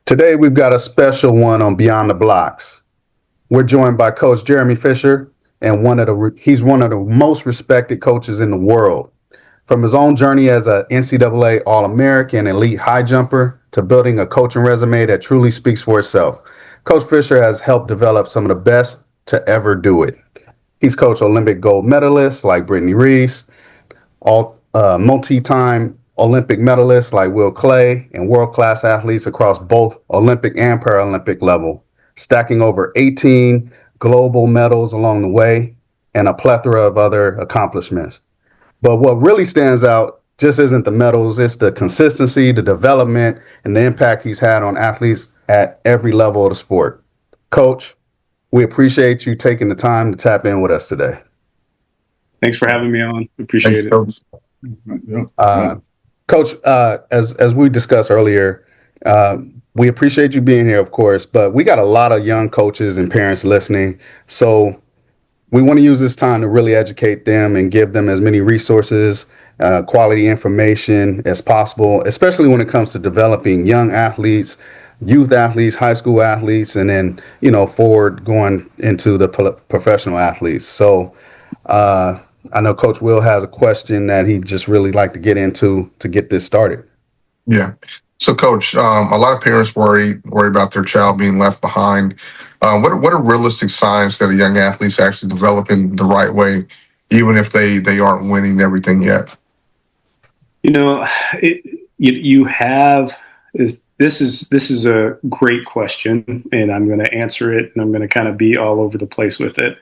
Today, we've got a special one on Beyond the Blocks. We're joined by Coach Jeremy Fischer, and he's one of the most respected coaches in the world. From his own journey as an NCAA All-American elite high jumper to building a coaching resume that truly speaks for itself, Coach Fischer has helped develop some of the best to ever do it. He's coached Olympic gold medalists like Brittney Reese, multi-time Olympic medalists like Will Claye, and world-class athletes across both Olympic and Paralympic level, stacking over 18 global medals along the way and a plethora of other accomplishments. But what really stands out just isn't the medals, it's the consistency, the development, and the impact he's had on athletes at every level of the sport. Coach, we appreciate you taking the time to tap in with us today. Thanks for having me on. Appreciate it. Coach. Coach, as we discussed earlier, we appreciate you being here, of course, but we got a lot of young coaches and parents listening. So we want to use this time to really educate them and give them as many resources, quality information as possible, especially when it comes to developing young athletes, youth athletes, high school athletes, and then, forward going into the professional athletes. So I know Coach Will has a question that he'd just really like to get into to get this started. Yeah. So, Coach, a lot of parents worry about their child being left behind. What are realistic signs that a young athlete's actually developing the right way, even if they aren't winning everything yet? This is a great question, and I'm going to answer it, and I'm going to kind of be all over the place with it.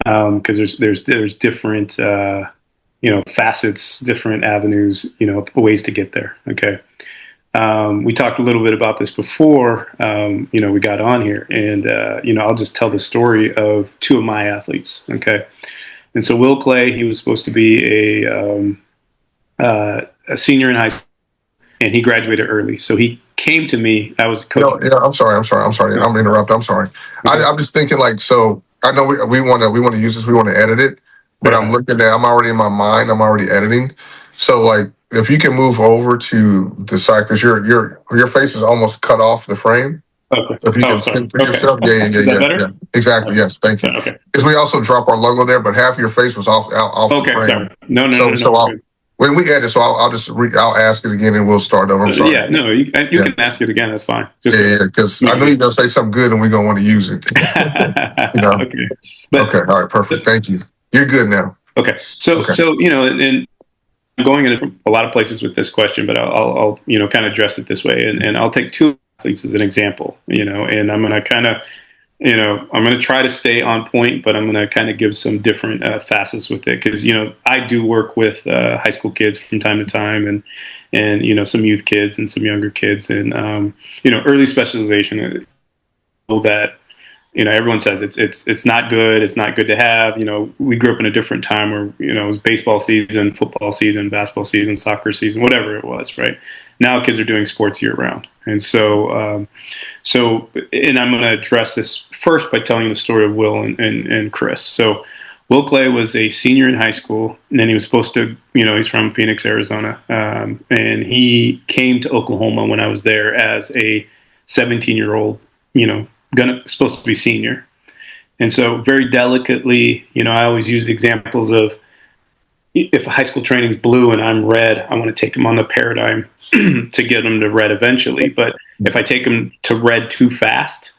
Because there's different facets, different avenues, ways to get there. Okay. We talked a little bit about this before we got on here, and I'll just tell the story of two of my athletes. Okay. And so Will Claye, he was supposed to be a senior in high school, and he graduated early. So he came to me. I was coaching. I'm sorry. I'm interrupting. I'm sorry. I'm just thinking so. I know we want to use this. We want to edit it, but I'm looking at. I'm already in my mind. I'm already editing. So if you can move over to the side, because your face is almost cut off the frame. Okay. So if you can sit for yourself, yeah. Exactly. Okay. Yes. Thank you. Okay. Because we also drop our logo there, but half your face was off the frame. Sorry. No. So when we edit, I'll ask it again and we'll start over. I'm sorry. Yeah. No, you can ask it again. That's fine. Because I know you're gonna say something good and we're gonna want to use it. Okay. Okay. All right. Perfect. Thank you. You're good now. Okay. So and I'm going into a lot of places with this question, but I'll kind of address it this way, and I'll take two athletes as an example, and I'm going to kind of, I'm going to try to stay on point, but I'm going to kind of give some different facets with it, because I do work with high school kids from time to time, and some youth kids and some younger kids, and early specialization. That everyone says it's not good. It's not good to have. We grew up in a different time where it was baseball season, football season, basketball season, soccer season, whatever it was. Right now, kids are doing sports year round, and so and I'm going to address this first by telling the story of Will and Chris. So Will Claye was a senior in high school, and then he was supposed to, he's from Phoenix, Arizona, and he came to Oklahoma when I was there as a 17-year-old, supposed to be senior. And so very delicately, I always use the examples of, if high school training's blue and I'm red, I want to take him on the paradigm to get him to red eventually. But if I take him to red too fast,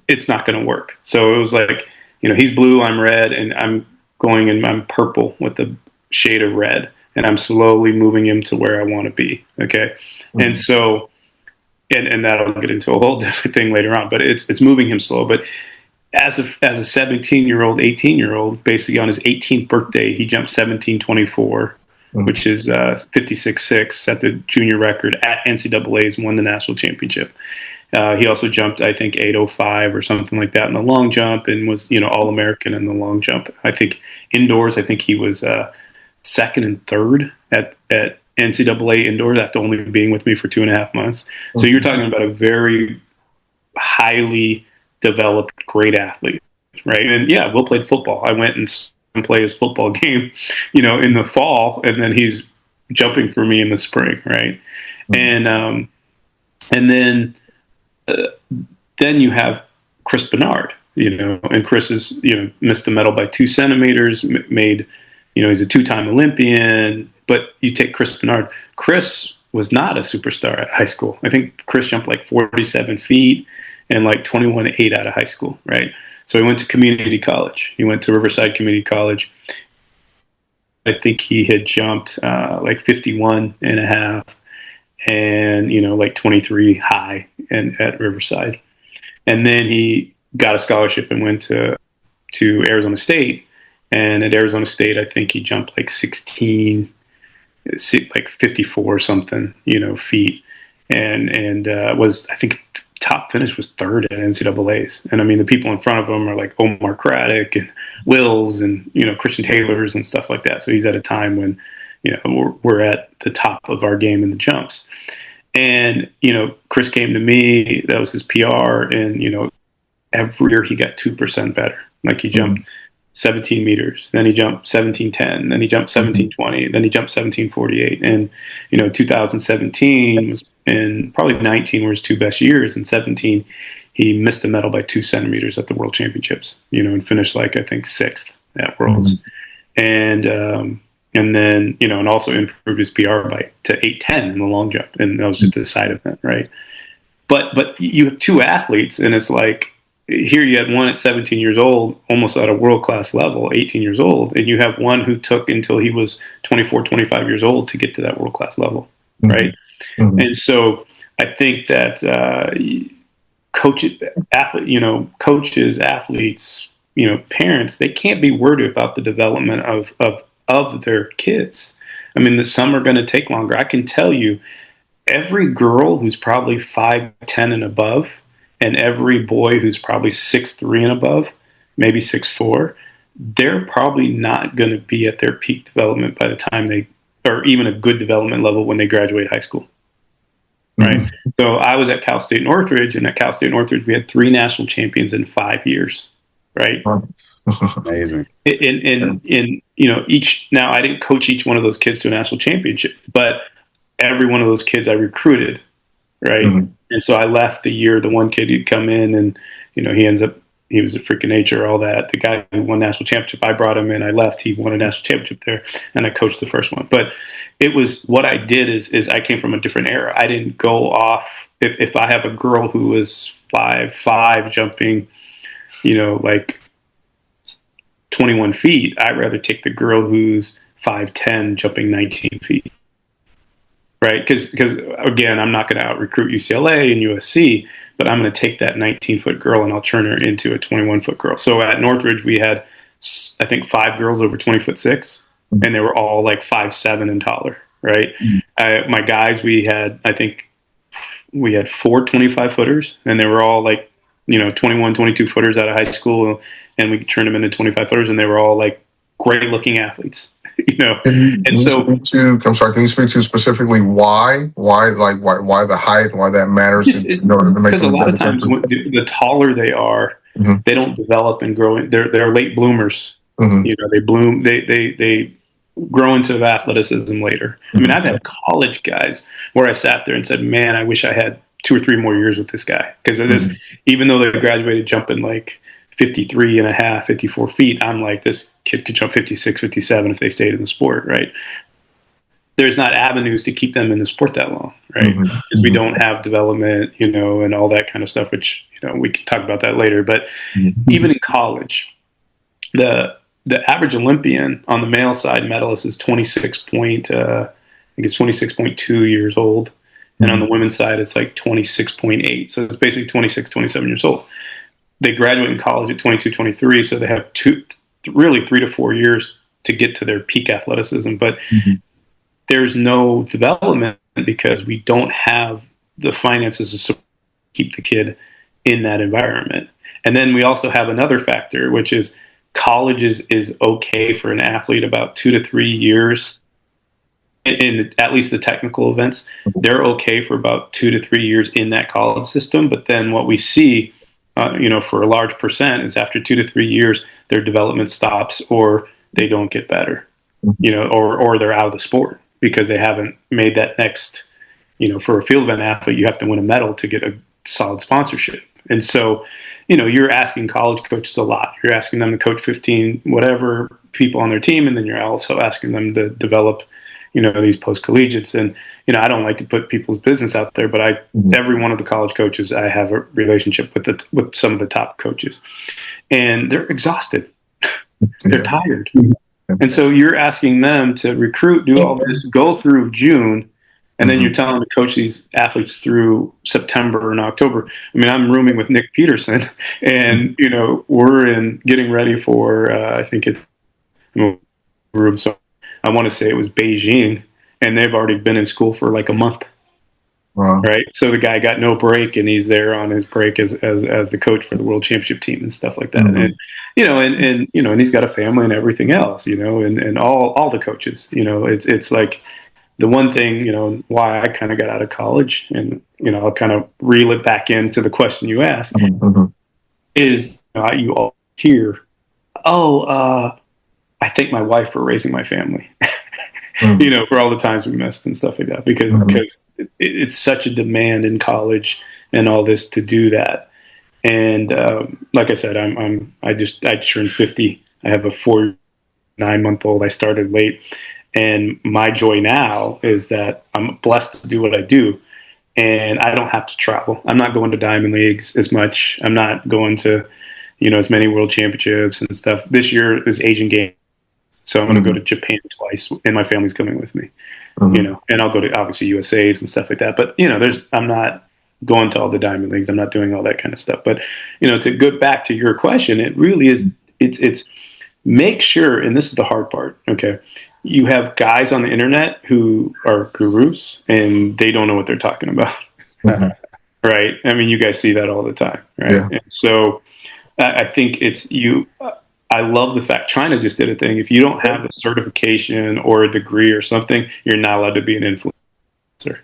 it's not going to work. So it was like, he's blue, I'm red, and I'm going and I'm purple with a shade of red, and I'm slowly moving him to where I want to be. Okay. Mm-hmm. And so, and that'll get into a whole different thing later on, but it's moving him slow. But as a 17-year-old, 18-year-old, basically on his 18th birthday, he jumped 17.24, which is 56.6, set the junior record at NCAA's, won the national championship. He also jumped, I think, 8.05 or something like that in the long jump, and was, All-American in the long jump. I think indoors, he was second and third at NCAA indoors after only being with me for 2.5 months. So you're talking about a very highly developed, great athlete, right? And yeah, Will played football. I went and played his football game, in the fall, and then he's jumping for me in the spring, right? And then then you have Chris Bernard, and Chris is, missed the medal by 2 centimeters, made, he's a 2-time Olympian. But you take Chris Bernard. Chris was not a superstar at high school. I think Chris jumped like 47 feet and like 21.8 out of high school, right? So he went to community college. He went to Riverside Community College. I think he had jumped like 51 and a half and, like 23 high and at Riverside. And then he got a scholarship and went to Arizona State. And at Arizona State, I think he jumped like 16, like 54 something, feet. And was, I think, top finish was 3rd at NCAAs. And I mean, the people in front of him are like Omar Craddock and Wills and, Christian Taylors and stuff like that. So he's at a time when, we're at the top of our game in the jumps. And, Chris came to me, that was his PR. And, every year he got 2% better. Like he jumped 17 meters, then he jumped 17:10, then he jumped 17:20, then he jumped 17:48. And, 2017 was, and probably 19 were his 2 best years. And 17, he missed the medal by 2 centimeters at the World Championships, and finished like, I think, 6th at Worlds. And then, and also improved his PR to 8:10 in the long jump. And that was just a side event, right? But you have 2 athletes, and it's like, here you had one at 17 years old, almost at a world-class level, 18 years old, and you have one who took until he was 24, 25 years old to get to that world-class level, right? And so I think that coaches, athletes, parents, they can't be worried about the development of their kids. I mean, some are going to take longer. I can tell you, every girl who's probably 5'10" and above, and every boy who's probably 6'3" and above, maybe 6'4", they're probably not going to be at their peak development by the time or even a good development level when they graduate high school. Right. So I was at Cal State Northridge, and at Cal State Northridge, we had 3 national champions in 5 years. Right. Amazing. And now I didn't coach each one of those kids to a national championship, but every one of those kids I recruited. Right. And so I left the year, the one kid who'd come in and, he was a freak of nature, all that. The guy who won national championship, I brought him in, I left, he won a national championship there, and I coached the first one. But it was, what I did is I came from a different era. I didn't go off, if I have a girl who was 5'5" jumping, like 21 feet, I'd rather take the girl who's 5'10" jumping 19 feet. Right, because again, I'm not going to out-recruit UCLA and USC, but I'm going to take that 19-foot girl and I'll turn her into a 21-foot girl. So at Northridge, we had, I think, 5 girls over 20'6", and they were all like 5'7" and taller. Right, my guys, I think we had 4 25-footers, and they were all like, 21, 22-footers out of high school, and we turned them into 25-footers, and they were all like great-looking athletes. And so I'm sorry, can you speak to specifically why the height, why that matters in order to make because a lot of times the taller they are, they don't develop and grow. They're late bloomers. They bloom, they grow into athleticism later. I mean, I've had college guys where I sat there and said, man, I wish I had 2 or 3 more years with this guy, because of this, even though they graduated jumping like 53 and a half, 54 feet, I'm like, this kid could jump 56, 57 if they stayed in the sport, right? There's not avenues to keep them in the sport that long, right? Because we don't have development, and all that kind of stuff, which, we can talk about that later. But even in college, the average Olympian on the male side medalist is 26.2 years old. And on the women's side, it's like 26.8. So it's basically 26, 27 years old. They graduate in college at 22, 23, so they have 3 to 4 years to get to their peak athleticism. But there's no development because we don't have the finances to keep the kid in that environment. And then we also have another factor, which is college is okay for an athlete about 2 to 3 years. In at least the technical events, they're okay for about 2 to 3 years in that college system. But then what we see, for a large percent, is after 2 to 3 years, their development stops, or they don't get better, or they're out of the sport because they haven't made that next, for a field event athlete, you have to win a medal to get solid sponsorship. And so, you know, you're asking college coaches a lot. You're asking them to coach 15 whatever people on their team, and then you're also asking them to develop, you know, these post collegiates. And you know, I don't like to put people's business out there, but every one of the college coaches, I have a relationship with some of the top coaches, and they're exhausted. They're tired. And so you're asking them to recruit, do all this, go through June, and then you're telling them to coach these athletes through September and October. I mean, I'm rooming with Nick Peterson, and you know, we're getting ready for I think it's room. So I want to say it was Beijing, and they've already been in school for like a month. Wow. Right. So the guy got no break, and he's there on his break as the coach for the world championship team and stuff like that. And, you know, and, you know, and he's got a family and everything else, you know, and all the coaches, you know, it's like the one thing, you know, why I kind of got out of college, and, you know, I'll kind of reel it back into the question you asked is you all hear, I thank my wife for raising my family. You know, for all the times we missed and stuff like that, because it's such a demand in college and all this to do that. And like I said, I turned 50. I have a 9-month-old. I started late, and my joy now is that I'm blessed to do what I do, and I don't have to travel. I'm not going to Diamond Leagues as much. I'm not going to, you know, as many world championships and stuff. This year is Asian Games. So I'm going to go to Japan twice, and my family's coming with me, you know, and I'll go to obviously USA's and stuff like that. But, you know, I'm not going to all the Diamond Leagues. I'm not doing all that kind of stuff. But, you know, to go back to your question, it really is, it's make sure, and this is the hard part. Okay. You have guys on the internet who are gurus, and they don't know what they're talking about. Right. I mean, you guys see that all the time. Right. Yeah. And so I think it's I love the fact China just did a thing. If you don't have a certification or a degree or something, you're not allowed to be an influencer.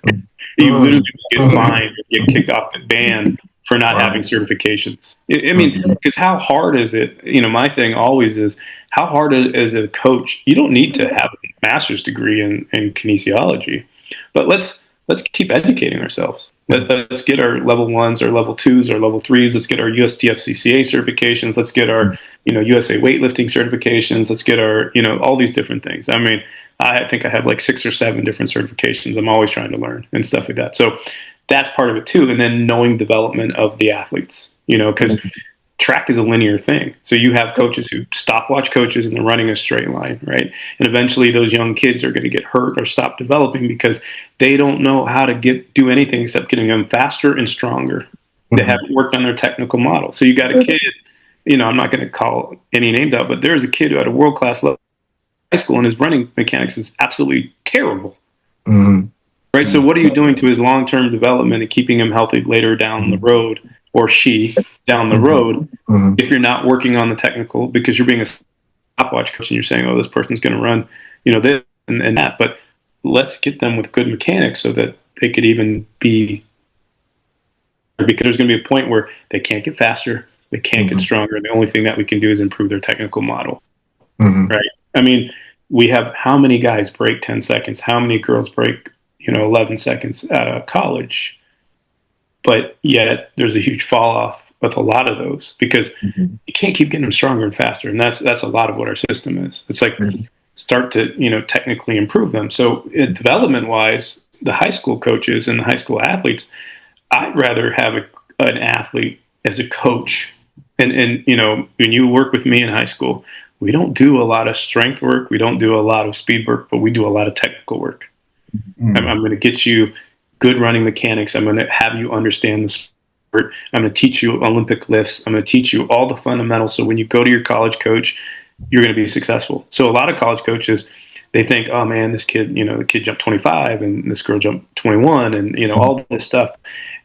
You literally get fined, get kicked off, and banned for not having certifications. I mean, because how hard is it? You know, my thing always is, how hard is it a coach? You don't need to have a master's degree in kinesiology, but let's keep educating ourselves. Let's get our level 1s, our level 2s, our level 3s. Let's get our USTFCCA certifications. Let's get our, you know, USA weightlifting certifications. Let's get our, you know, all these different things. I mean, I think I have like 6 or 7 different certifications. I'm always trying to learn and stuff like that. So that's part of it too. And then knowing development of the athletes, you know, because track is a linear thing. So you have coaches who stopwatch coaches, and they're running a straight line, right? And eventually those young kids are going to get hurt or stop developing because they don't know how to do anything except getting them faster and stronger. They haven't worked on their technical model. So you got a kid, you know, I'm not going to call any names out, but there's a kid who at a world-class level in high school, and his running mechanics is absolutely terrible. Right? So what are you doing to his long-term development and keeping him healthy later down the road, or she down the road, if you're not working on the technical, because you're being a stopwatch coach and you're saying, oh, this person's going to run, you know, this and that. But let's get them with good mechanics so that they could even be, because there's going to be a point where they can't get faster, they can't get stronger. And the only thing that we can do is improve their technical model. Right? I mean, we have how many guys break 10 seconds? How many girls break, you know, 11 seconds out of college? But yet there's a huge fall off with a lot of those, because you can't keep getting them stronger and faster. And that's a lot of what our system is. It's like start to, you know, technically improve them. So development wise, the high school coaches and the high school athletes, I'd rather have an athlete as a coach. And, you know, when you work with me in high school, we don't do a lot of strength work. We don't do a lot of speed work, but we do a lot of technical work. I'm going to get you good running mechanics. I'm going to have you understand the sport. I'm going to teach you Olympic lifts. I'm going to teach you all the fundamentals. So when you go to your college coach, you're going to be successful. So a lot of college coaches, they think, oh man, this kid, you know, the kid jumped 25 and this girl jumped 21 and, you know, all this stuff.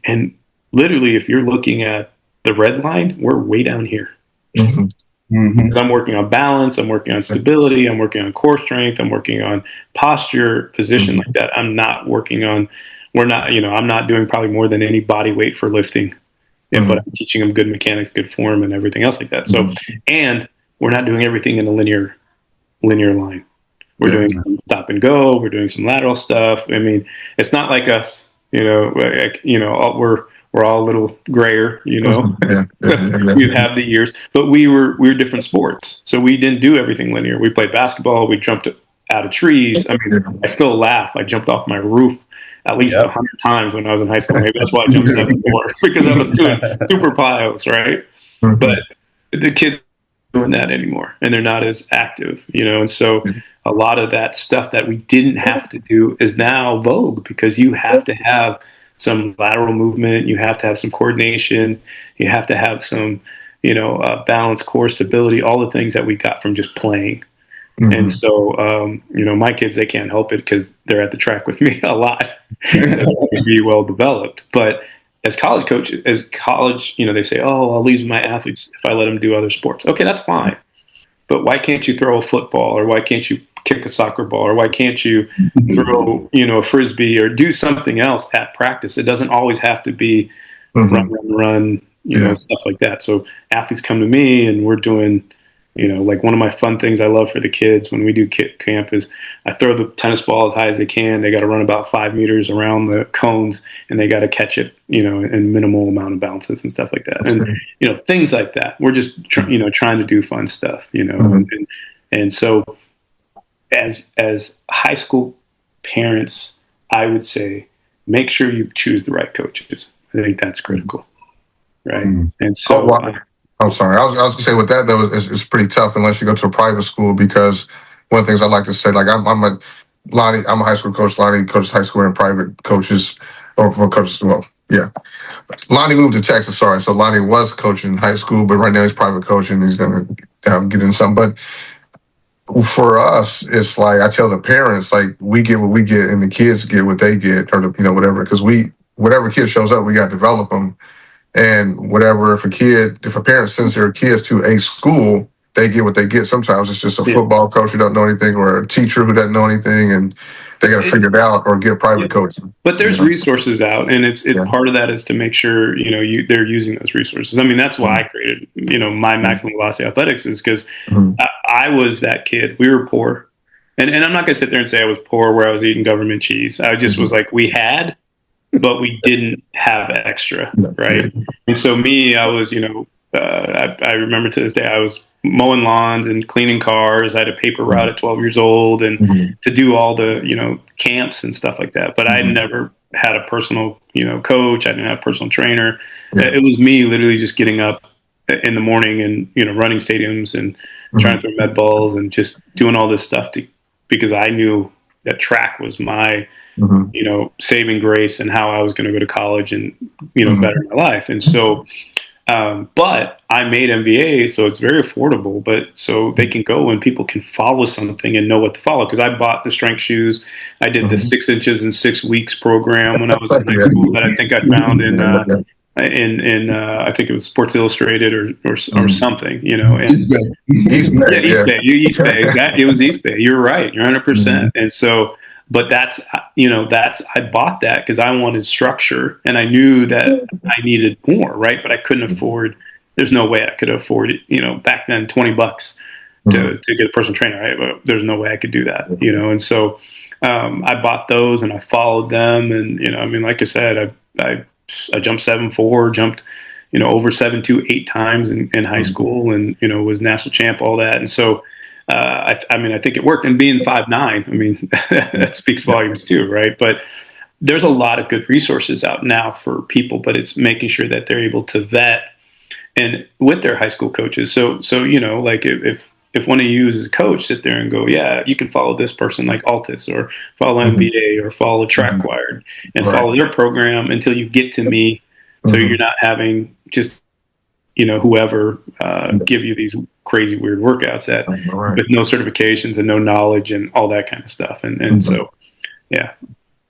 And literally, if you're looking at the red line, we're way down here. I'm working on balance. I'm working on stability. I'm working on core strength. I'm working on posture, position like that. I'm not working on, I'm not doing probably more than any body weight for lifting, but I'm teaching them good mechanics, good form, and everything else like that. So, and we're not doing everything in a linear line. We're doing some stop and go. We're doing some lateral stuff. I mean, it's not like us, we're we're all a little grayer, you know. Yeah. We'd have the years, but we were different sports, so we didn't do everything linear. We played basketball, we jumped out of trees. I mean, I still laugh. I jumped off my roof at least 100 times when I was in high school. Maybe that's why I jumped 74 because I was doing super piles, right? Mm-hmm. But the kids aren't doing that anymore, and they're not as active, you know. And so a lot of that stuff that we didn't have to do is now vogue because you have to have some lateral movement, you have to have some coordination, you have to have some, you know, balance, core stability, all the things that we got from just playing. Mm-hmm. And so, you know, my kids, they can't help it because they're at the track with me a lot. So they can be well developed. But as college coaches, you know, they say, oh, I'll lose my athletes if I let them do other sports. Okay, that's fine. But why can't you throw a football, or why can't you kick a soccer ball, or why can't you throw, you know, a frisbee, or do something else at practice? It doesn't always have to be run, you know, stuff like that. So athletes come to me and we're doing, you know, like one of my fun things I love for the kids when we do camp is I throw the tennis ball as high as they can. They got to run about 5 meters around the cones and they got to catch it, you know, in minimal amount of bounces and stuff like that. That's and, you know, things like that. We're just, you know, trying to do fun stuff, you know, and so as high school parents, I would say, make sure you choose the right coaches. I think that's critical. Right. And so, I'm sorry. I was going to say with that, though, it's pretty tough unless you go to a private school, because one of the things I like to say, like I'm a high school coach. Lonnie coaches high school and private coaches, or for coaches. Well, yeah. Lonnie moved to Texas. Sorry. So Lonnie was coaching high school, but right now he's private coaching. He's going to get in some. But for us, it's like I tell the parents, like we get what we get and the kids get what they get, or you know, whatever. Because whatever kid shows up, we got to develop them. And whatever, if a parent sends their kids to a school, they get what they get. Sometimes it's just a football coach who doesn't know anything, or a teacher who doesn't know anything, and they got to figure it out or get private coaching. But there's resources out, and it's part of that is to make sure, you know, they're using those resources. I mean, that's why I created, you know, my Maximum Velocity Athletics, is because I was that kid. We were poor, and I'm not gonna sit there and say I was poor where I was eating government cheese. I just was like, we had, but we didn't have extra, right? And so I was, you know, I remember to this day, I was mowing lawns and cleaning cars. I had a paper route at 12 years old, and to do all the, you know, camps and stuff like that. But I never had a personal, you know, coach. I didn't have a personal trainer. It was me literally just getting up in the morning and, you know, running stadiums and trying to throw med balls and just doing all this stuff because I knew that track was my, you know, saving grace and how I was going to go to college and, you know, better my life. And so, but I made MVA, so it's very affordable, but so they can go and people can follow something and know what to follow. Because I bought the strength shoes. I did the 6 inches in 6 weeks program when I was in high school that I think I found in I think it was Sports Illustrated or something, you know. And East Bay. East Bay. Exactly. It was East Bay. You're right. You're 100%. And so, but I bought that because I wanted structure and I knew that I needed more, right? But I couldn't afford, there's no way I could afford it, you know, back then, $20 to get a personal trainer, right? There's no way I could do that, you know? And so I bought those and I followed them. And, you know, I mean, like I said, I jumped 7'4", jumped, you know, over 7'2", 8 times in high school, and, you know, was national champ, all that. And so, I mean, I think it worked. And being 5'9", I mean, that speaks volumes too, right? But there's a lot of good resources out now for people, but it's making sure that they're able to vet and with their high school coaches. So you know, like if one of you as a coach sit there and go, yeah, you can follow this person like Altus or follow MVA or follow Track Wired and follow their program until you get to me. So you're not having just, you know, whoever give you these crazy weird workouts with no certifications and no knowledge and all that kind of stuff. And so, yeah.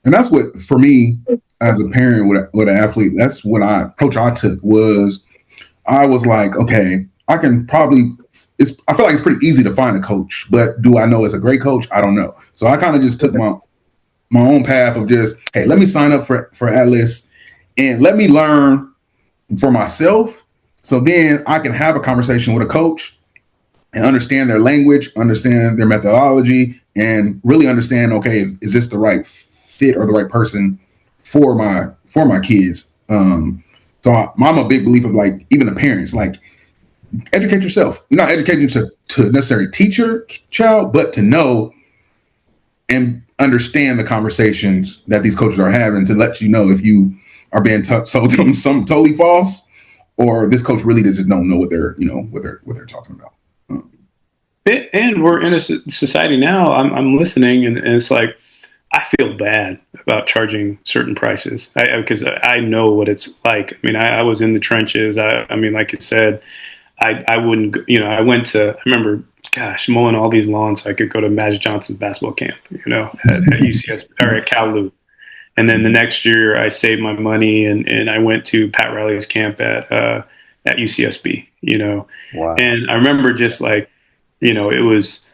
And that's what, for me as a parent with an athlete, that's what approach I took was I was like, okay, I can probably, I feel like it's pretty easy to find a coach, but do I know as a great coach? I don't know. So I kind of just took my own path of just, hey, let me sign up for Atlas and let me learn for myself. So then I can have a conversation with a coach and understand their language, understand their methodology, and really understand, okay, is this the right fit or the right person for my kids? So I'm a big believer of like, even the parents, like, educate yourself. You're not educating to necessarily teach your child, but to know and understand the conversations that these coaches are having to let you know if you are being told them something totally false, or this coach really just don't know what they're talking about. And we're in a society now. I'm listening, and it's like I feel bad about charging certain prices because I know what it's like. I mean, I was in the trenches. I mean, like you said, I wouldn't. I went to. I remember, gosh, mowing all these lawns so I could go to Magic Johnson's basketball camp. At UCS or at Cal. And then the next year, I saved my money and I went to Pat Riley's camp at UCSB. Wow. And I remember just like, it was,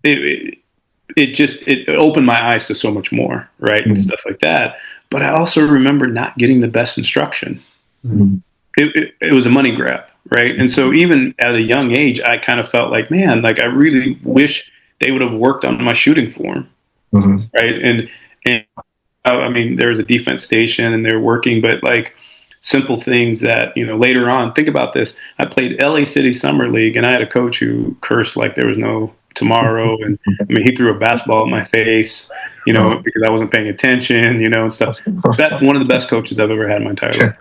it opened my eyes to so much more, right, and stuff like that. But I also remember not getting the best instruction. Mm-hmm. It was a money grab, right? And so even at a young age, I kind of felt like, man, like I really wish they would have worked on my shooting form. Mm-hmm. Right. And I mean, there was a defense station and they're working, but like simple things that, later on, think about this. I played LA City Summer League and I had a coach who cursed like there was no tomorrow. And I mean, he threw a basketball at my face, because I wasn't paying attention, and stuff. That's one of the best coaches I've ever had in my entire life.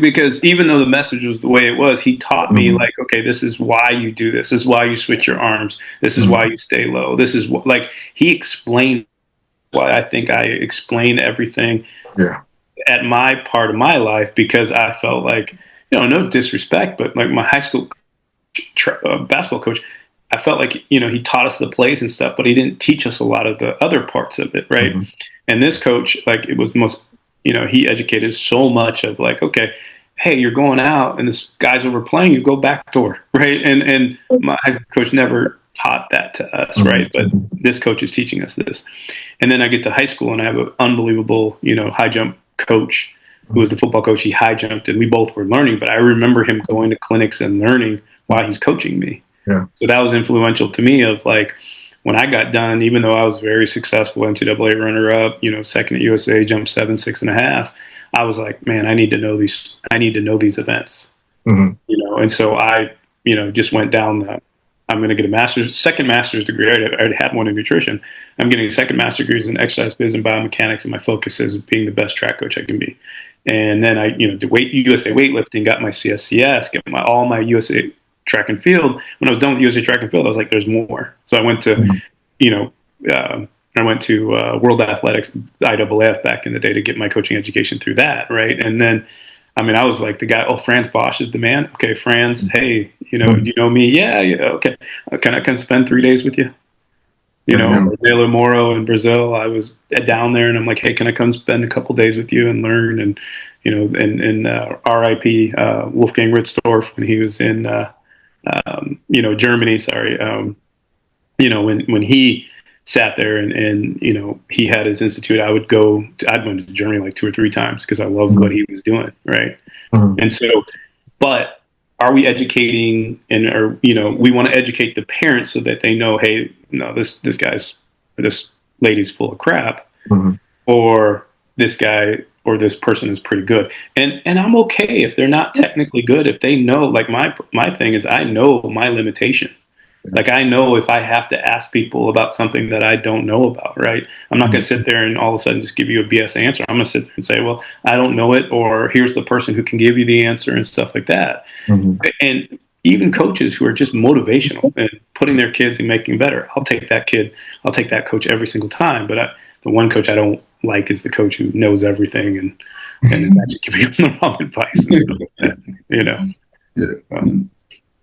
Because even though the message was the way it was, he taught me like, okay, this is why you do this. This is why you switch your arms. This is why you stay low. This is what, like, he explained why I think I explain everything at my part of my life, because I felt like, no disrespect, but like my high school basketball coach, I felt like, he taught us the plays and stuff, but he didn't teach us a lot of the other parts of it. Right. And this coach, like, it was the most, he educated so much of like, okay, hey, you're going out and this guy's overplaying, you go back door, right? And my high school coach never taught that to us, right? But this coach is teaching us this. And then I get to high school and I have an unbelievable, high jump coach who was the football coach. He high jumped and we both were learning, but I remember him going to clinics and learning while he's coaching me. Yeah. So that was influential to me of like, when I got done, even though I was very successful NCAA runner-up, second at USA, jumped 7, 6.5, I was like, man, I need to know these. I need to know these events, And so I, just went down I'm going to get a second master's degree. I already had one in nutrition. I'm getting a second master's degree in exercise physics and biomechanics, and my focus is being the best track coach I can be. And then I, did USA weightlifting, got my CSCS, got all my USA track and field. When I was done with USA track and field, I was like, there's more. So I went to, World Athletics, IAAF back in the day to get my coaching education through that. Right. And then, I mean, I was like the guy, Franz Bosch is the man. Okay. Franz, hey, do you know me? Yeah. Okay. Can I spend 3 days with you? Taylor Moro in Brazil, I was down there and I'm like, hey, can I come spend a couple days with you and learn? And, and RIP, Wolfgang Ritzdorf, when he was in, Germany, sorry. When he sat there and he had his institute, I'd went to Germany like 2 or 3 times because I loved what he was doing. Right. And so, but are we educating we want to educate the parents so that they know, hey, no, this lady's full of crap, or this guy or this person is pretty good. And I'm okay if they're not technically good, if they know, like my thing is I know my limitation. Like I know if I have to ask people about something that I don't know about, right? I'm not going to sit there and all of a sudden just give you a BS answer. I'm going to sit there and say, well, I don't know it, or here's the person who can give you the answer and stuff like that. And even coaches who are just motivational and putting their kids and making better, I'll take that kid, I'll take that coach every single time. But the one coach I don't like is the coach who knows everything and is actually giving you the wrong advice and stuff like that,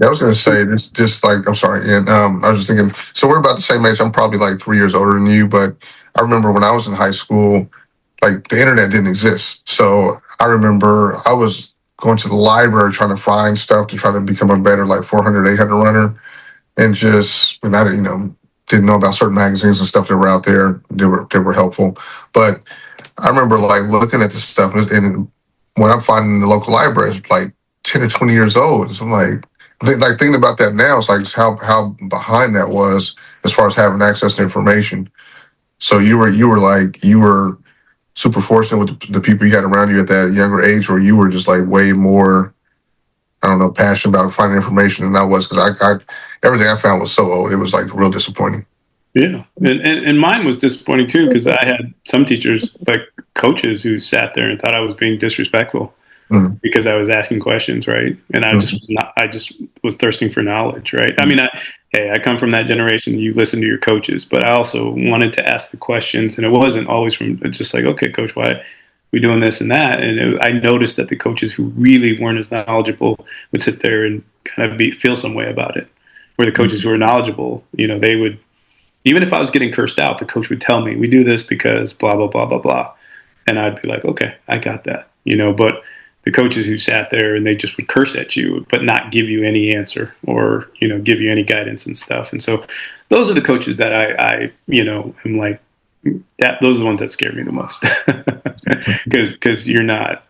I was going to say this, just like, I'm sorry. And I was just thinking, so we're about the same age. I'm probably like 3 years older than you, but I remember when I was in high school, like the internet didn't exist. So I remember I was going to the library trying to find stuff to try to become a better like 400, 800 runner. And just, I didn't know about certain magazines and stuff that were out there. They were helpful. But I remember like looking at this stuff, and when I'm finding the local libraries, like 10 or 20 years old, so I'm like thinking about that now, it's like how behind that was as far as having access to information. So you were super fortunate with the people you had around you at that younger age, or you were just like way more, I don't know, passionate about finding information than I was, because I everything I found was so old. It was like real disappointing. Yeah, and mine was disappointing too, because I had some teachers, like coaches, who sat there and thought I was being disrespectful because I was asking questions, right? And I just was not. I just was thirsting for knowledge, right? I mean, I come from that generation. You listen to your coaches, but I also wanted to ask the questions, and it wasn't always from just like, okay, coach, why are we doing this and that? And I noticed that the coaches who really weren't as knowledgeable would sit there and kind of feel some way about it, where the coaches who were knowledgeable, they would. Even if I was getting cursed out, the coach would tell me, we do this because blah, blah, blah, blah, blah. And I'd be like, okay, I got that. But the coaches who sat there and they just would curse at you, but not give you any answer or, give you any guidance and stuff. And so those are the coaches that I am like, those are the ones that scare me the most. Because you're not,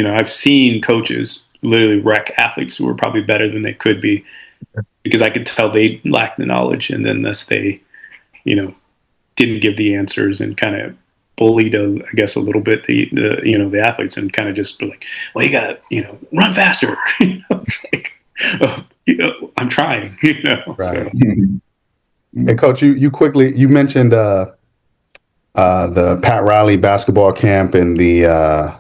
I've seen coaches literally wreck athletes who are probably better than they could be, because I could tell they lacked the knowledge, and then thus they, didn't give the answers and kind of bullied, I guess, a little bit the athletes, and kind of just be like, well, you gotta, run faster. It's like, I'm trying, Right. So. Hey, Coach, you mentioned the Pat Riley basketball camp and the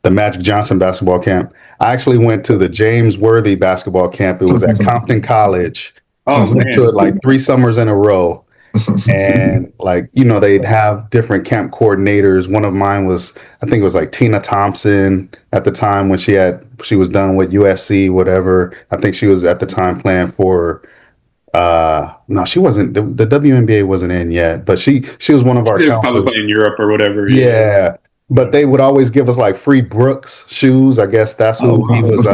Magic Johnson basketball camp. I actually went to the James Worthy basketball camp. It was at Compton College. I went to it like 3 summers in a row. And they'd have different camp coordinators. One of mine was, I think it was like Tina Thompson at the time when she was done with USC, whatever. I think she was at the time playing for, no, she wasn't, the WNBA wasn't in yet, but she was one of our counselors. Probably playing in Europe or whatever. Yeah. But they would always give us like free Brooks shoes. I guess that's who he was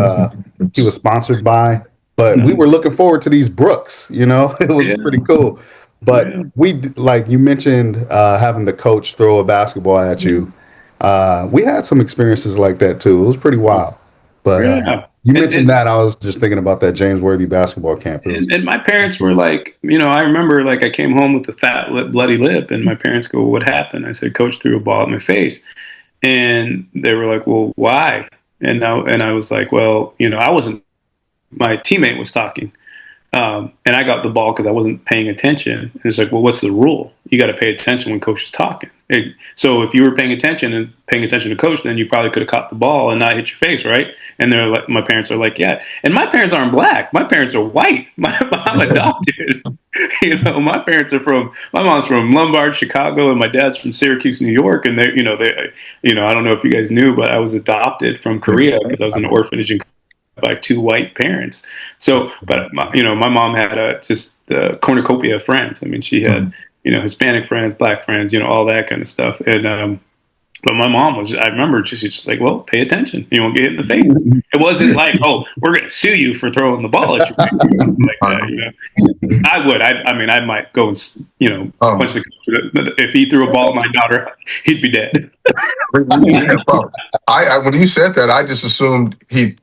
sponsored by. But we were looking forward to these Brooks, it was pretty cool. But we, like you mentioned, having the coach throw a basketball at you. We had some experiences like that too. It was pretty wild. But you mentioned that. I was just thinking about that James Worthy basketball camp. And my parents were like, I remember like I came home with a fat bloody lip, and my parents go, "What happened?" I said, "Coach threw a ball at my face." And they were like, "Well, why?" And I was like, "Well, I wasn't. My teammate was talking, and I got the ball because I wasn't paying attention." And it's like, "Well, what's the rule? You got to pay attention when coach is talking. So if you were paying attention to coach, then you probably could have caught the ball and not hit your face, right?" And they're like, my parents are like, "Yeah." And my parents aren't black. My parents are white. I'm adopted. My mom's from Lombard, Chicago, and my dad's from Syracuse, New York. And they, I don't know if you guys knew, but I was adopted from Korea because I was in an orphanage in by 2 white parents. So, but my mom had just the cornucopia of friends. I mean, she had, Hispanic friends, black friends, all that kind of stuff. And, but my mom I remember she's just like, "Well, pay attention. You won't get hit in the face." It wasn't like, "Oh, we're going to sue you for throwing the ball at your face." Like that, I would. I might go and, punch the coach. If he threw a ball at my daughter, he'd be dead. When you said that, I just assumed you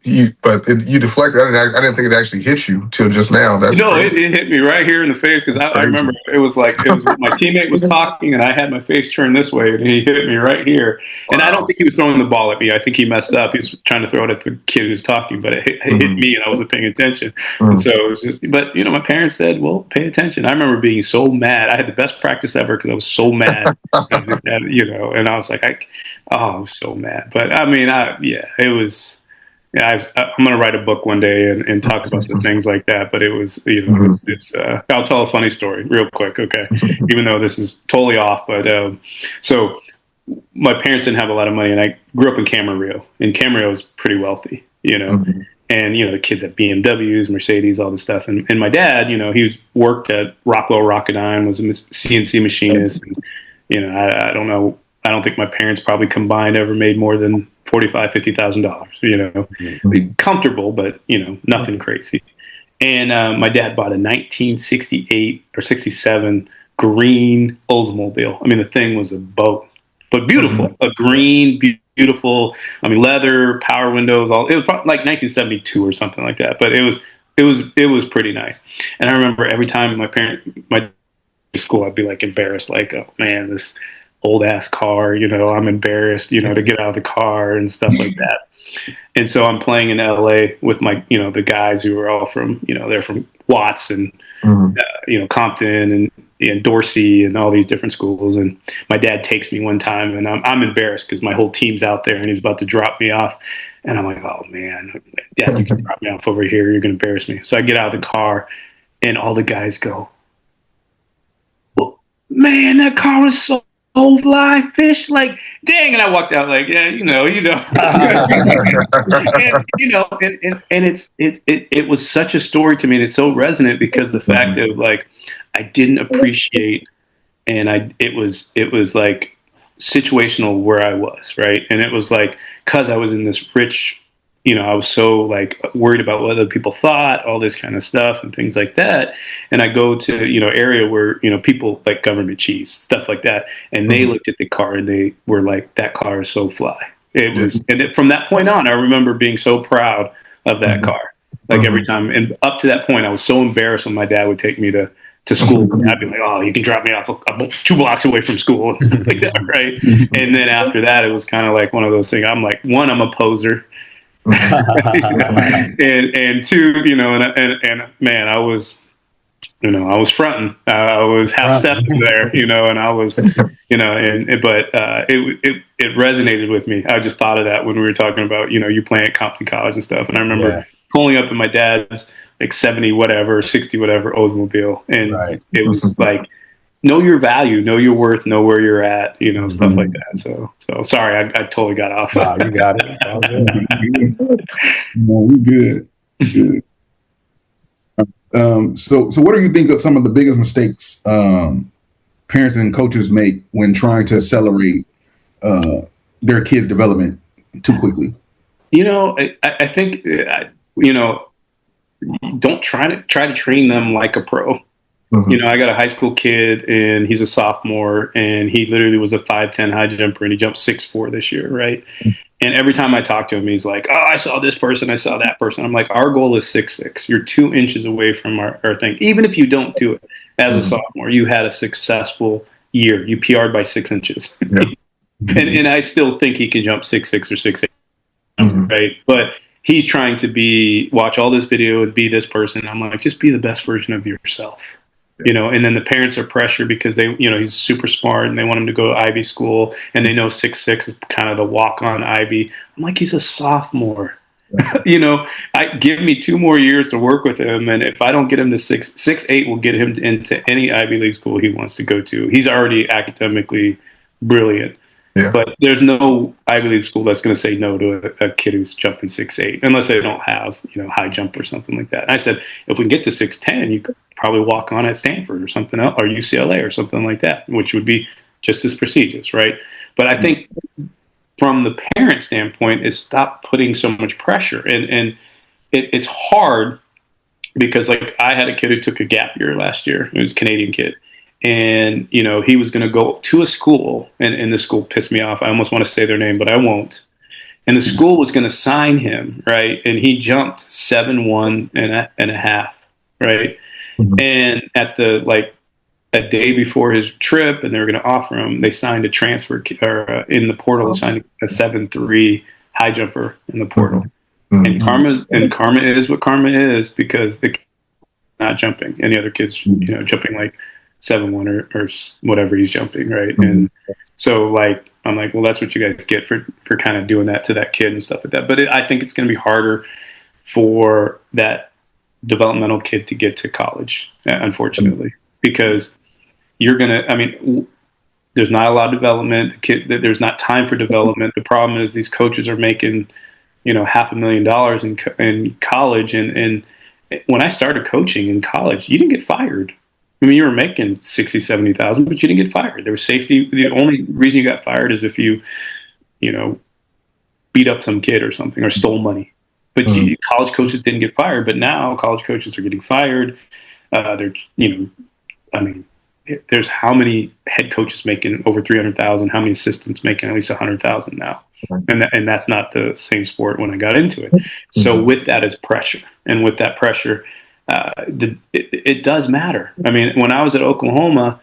deflected. I didn't think it actually hit you till just now. That's it hit me right here in the face, because I remember it was my teammate was talking and I had my face turned this way, and he hit me right here. And I don't think he was throwing the ball at me. I think he messed up. He was trying to throw it at the kid who was talking, but it hit me, and I wasn't paying attention. And so it was just. But my parents said, "Well, pay attention." I remember being so mad. I had the best practice ever because I was so mad. And I was like, I was so mad. But I mean, it was. Yeah, I'm going to write a book one day and talk about some things like that. But it was, I'll tell a funny story real quick, okay? Even though this is totally off, but so my parents didn't have a lot of money, and I grew up in Camarillo, and Camarillo is pretty wealthy, and the kids at BMWs, Mercedes, all this stuff, and my dad, he worked at Rockwell Rocketdyne, was a CNC machinist, and I don't know. I don't think my parents probably combined ever made more than $45,000-$50,000. Comfortable, but nothing crazy. And my dad bought a 1968 or 67 green Oldsmobile. I mean, the thing was a boat, but beautiful. A green, beautiful. I mean, leather, power windows. It was probably like 1972 or something like that. But it was pretty nice. And I remember every time my school, I'd be like embarrassed, like, oh man, this old ass car, I'm embarrassed, to get out of the car and stuff like that. And so I'm playing in LA with my, the guys who are all from, they're from Watts and, Compton and Dorsey and all these different schools. And my dad takes me one time, and I'm embarrassed because my whole team's out there and he's about to drop me off. And I'm like, oh man, Dad, you can drop me off over here. You're going to embarrass me. So I get out of the car and all the guys go, well, man, that car was so live fish, like, dang. And I walked out like, yeah, and, it was such a story to me. And it's so resonant because the fact of like, I didn't appreciate, and it was like situational where I was, right? And it was like, cause I was in this rich, I was so like worried about what other people thought, all this kind of stuff and things like that. And I go to, area where, people like government cheese, stuff like that. And they looked at the car and they were like, that car is so fly. It was, and from that point on, I remember being so proud of that car. Like every time, and up to that point, I was so embarrassed when my dad would take me to school. And I'd be like, oh, you can drop me off 2 blocks away from school and stuff like that, right? And then after that, it was kind of like one of those things. I'm like, one, I'm a poser. and two, and man, I was fronting. I was half stepping there, and I was, but it resonated with me. I just thought of that when we were talking about, you playing at Compton College and stuff. And I remember pulling up in my dad's like 70 whatever, 60 whatever Oldsmobile, and it was like, know your value, know your worth, know where you're at, stuff like that. So sorry, I totally got off. Wow, you got it. No, we good. Good. So what do you think of some of the biggest mistakes parents and coaches make when trying to accelerate their kids' development too quickly? I think don't try to train them like a pro. I got a high school kid and he's a sophomore and he literally was a 5'10" high jumper and he jumped 6'4" this year, right? And every time I talk to him, he's like, oh, I saw this person, I saw that person. I'm like, our goal is 6'6". You're 2 inches away from our thing. Even if you don't do it as a sophomore, you had a successful year. You PR'd by 6 inches. and I still think he can jump 6'6" or 6'8", right? But he's trying to watch all this video and be this person. I'm like, just be the best version of yourself. And then the parents are pressured because they, he's super smart and they want him to go to Ivy school and they know 6'6" is kind of the walk-on Ivy. I'm like, he's a sophomore. Give me 2 more years to work with him. And if I don't get him to 6'8", we'll get him into any Ivy League school he wants to go to. He's already academically brilliant. Yeah. But there's no Ivy League school that's going to say no to a kid who's jumping 6'8", unless they don't have, high jump or something like that. And I said, if we can get to 6'10", you could probably walk on at Stanford or something else, or UCLA or something like that, which would be just as prestigious, right? But I think from the parent standpoint is stop putting so much pressure. And it's hard because, like, I had a kid who took a gap year last year. He was a Canadian kid. And, he was going to go to a school, and the school pissed me off. I almost want to say their name, but I won't. And the school was going to sign him, right? And he jumped 7'1" and a half, right? And at a day before his trip, and they were going to offer him, they signed a transfer, in the portal, signed a 7'3" high jumper in the portal. And karma is what karma is, because the kid's not jumping. And the other kid's, jumping like 7'1" or whatever he's jumping, right? And so, like, I'm like, well, that's what you guys get for kind of doing that to that kid and stuff like that. But I think it's going to be harder for that developmental kid to get to college, unfortunately, because there's not a lot of development. There's not time for development. The problem is these coaches are making, $500,000 in college. And when I started coaching in college, you didn't get fired. I mean, you were making 60, 70,000, but you didn't get fired. There was safety. The only reason you got fired is if you, beat up some kid or something or stole money. But college coaches didn't get fired. But now college coaches are getting fired. There's how many head coaches making over 300,000? How many assistants making at least 100,000 now? And that's not the same sport when I got into it. So with that is pressure, and with that pressure, it does matter. I mean, when I was at Oklahoma,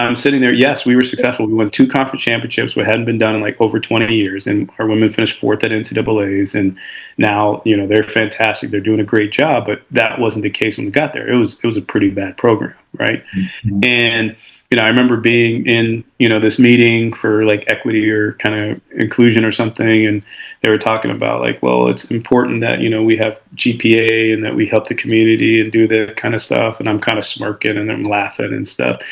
I'm sitting there. Yes, we were successful. We won 2 conference championships, what hadn't been done in like over 20 years. And our women finished 4th at NCAAs. And now, they're fantastic. They're doing a great job. But that wasn't the case when we got there. It was a pretty bad program, right? Mm-hmm. And I remember being in, this meeting for like equity or kind of inclusion or something. And they were talking about like, well, it's important that, we have GPA and that we help the community and do that kind of stuff. And I'm kind of smirking and I'm laughing and stuff.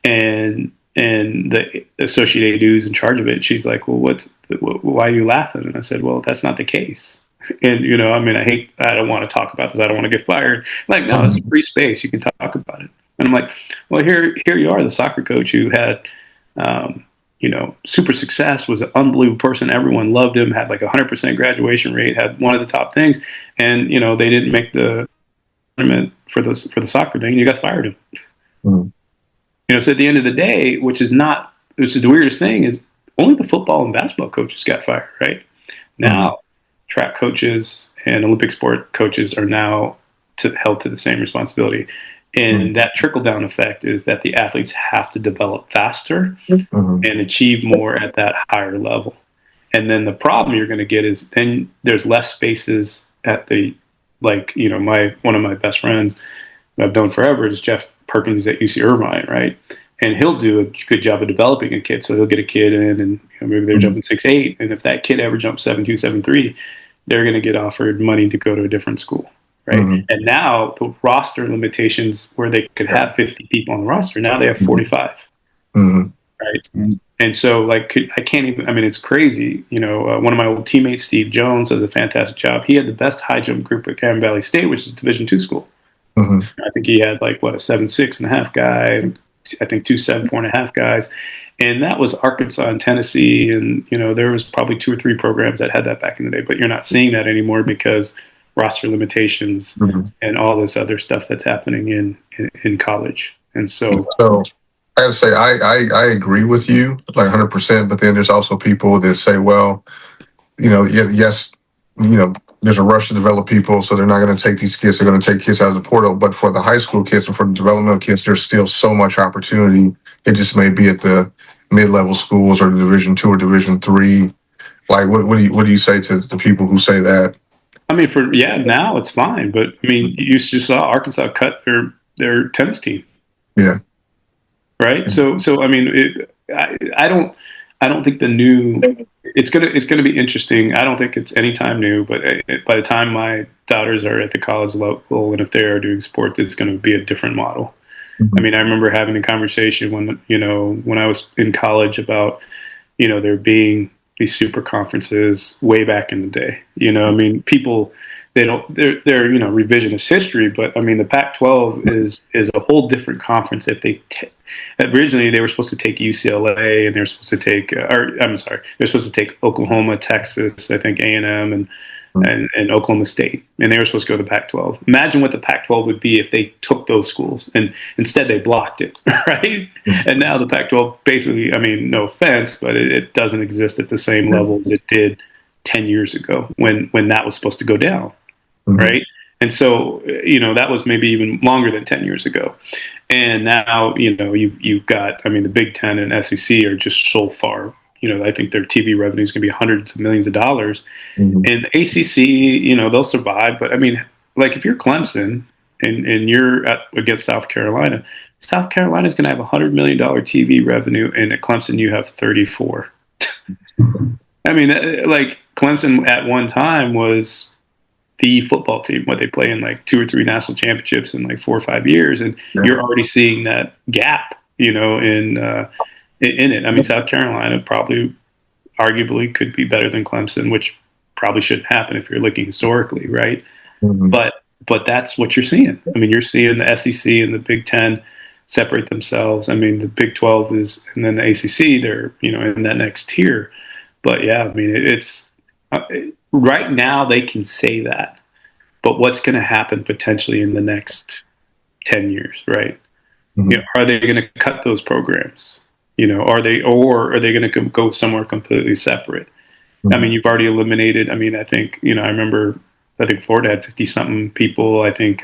And the associate AD who's in charge of it, she's like, well, why are you laughing? And I said, well, that's not the case. And, I don't want to talk about this. I don't want to get fired. Like, no, it's a free space. You can talk about it. And I'm like, well, here you are, the soccer coach who had, super success, was an unbelievable person. Everyone loved him, had like 100% graduation rate, had one of the top things. And, they didn't make the tournament for the soccer thing. And you guys fired him. Mm-hmm. So at the end of the day, which is the weirdest thing, is only the football and basketball coaches got fired, right? Now, track coaches and Olympic sport coaches are now held to the same responsibility. And that trickle-down effect is that the athletes have to develop faster and achieve more at that higher level. And then the problem you're going to get is then there's less spaces at the, one of my best friends who I've known forever is Jeff Perkins at UC Irvine, right? And he'll do a good job of developing a kid. So he'll get a kid in and maybe they're jumping 6'8". And if that kid ever jumps 7'2", 7'3", they're going to get offered money to go to a different school. Right. Mm-hmm. And now the roster limitations where they could have 50 people on the roster, now they have 45. Mm-hmm. Right. Mm-hmm. And so I can't even, it's crazy. One of my old teammates, Steve Jones, does a fantastic job. He had the best high jump group at Cameron Valley State, which is a Division II school. Mm-hmm. I think he had a 7'6.5" guy, and I think 2 7'4.5" guys. And that was Arkansas and Tennessee. And, there was probably 2 or 3 programs that had that back in the day, but you're not seeing that anymore because roster limitations and all this other stuff that's happening in college. And so I have to say, I agree with you 100%, but then there's also people that say, well, yes, there's a rush to develop people, so they're not going to take these kids. They're going to take kids out of the portal. But for the high school kids and for the developmental kids, there's still so much opportunity. It just may be at the mid-level schools or Division II or Division III. What do you say to the people who say that? Now it's fine, but you just saw Arkansas cut their tennis team. Yeah. Right. So I don't think the new. It's gonna be interesting. I don't think it's anytime new, but by the time my daughters are at the college level and if they are doing sports, it's going to be a different model. Mm-hmm. I remember having a conversation when I was in college about there being these super conferences way back in the day. People, they're revisionist history, but the Pac-12 is a whole different conference. If originally they were supposed to take UCLA and they're supposed to take, they're supposed to take Oklahoma, Texas, I think A&M and Oklahoma State, and they were supposed to go to the Pac-12. Imagine what the Pac-12 would be if they took those schools, and instead they blocked it, right? And now the Pac-12 basically, no offense, but it doesn't exist at the same level as it did 10 years ago when that was supposed to go down, right? And so, that was maybe even longer than 10 years ago. And now, you've got, the Big Ten and SEC are just so far. I think their TV revenue is going to be hundreds of millions of dollars. Mm-hmm. And ACC, they'll survive. But if you're Clemson and you're against South Carolina is going to have $100 million TV revenue, and at Clemson you have 34. Clemson at one time was the football team. What they play in 2 or 3 national championships in 4 or 5 years, and you're already seeing that gap, in it. South Carolina probably arguably could be better than Clemson, which probably shouldn't happen if you're looking historically, right? Mm-hmm. But that's what you're seeing. You're seeing the SEC and the Big Ten separate themselves. The Big 12 is, and then the ACC, they're, in that next tier. But yeah, it's right now they can say that, but what's going to happen potentially in the next 10 years, right? Mm-hmm. Are they going to cut those programs? Are they going to go somewhere completely separate? Mm-hmm. You've already eliminated. I think, I remember, I think Florida had 50 something people. I think,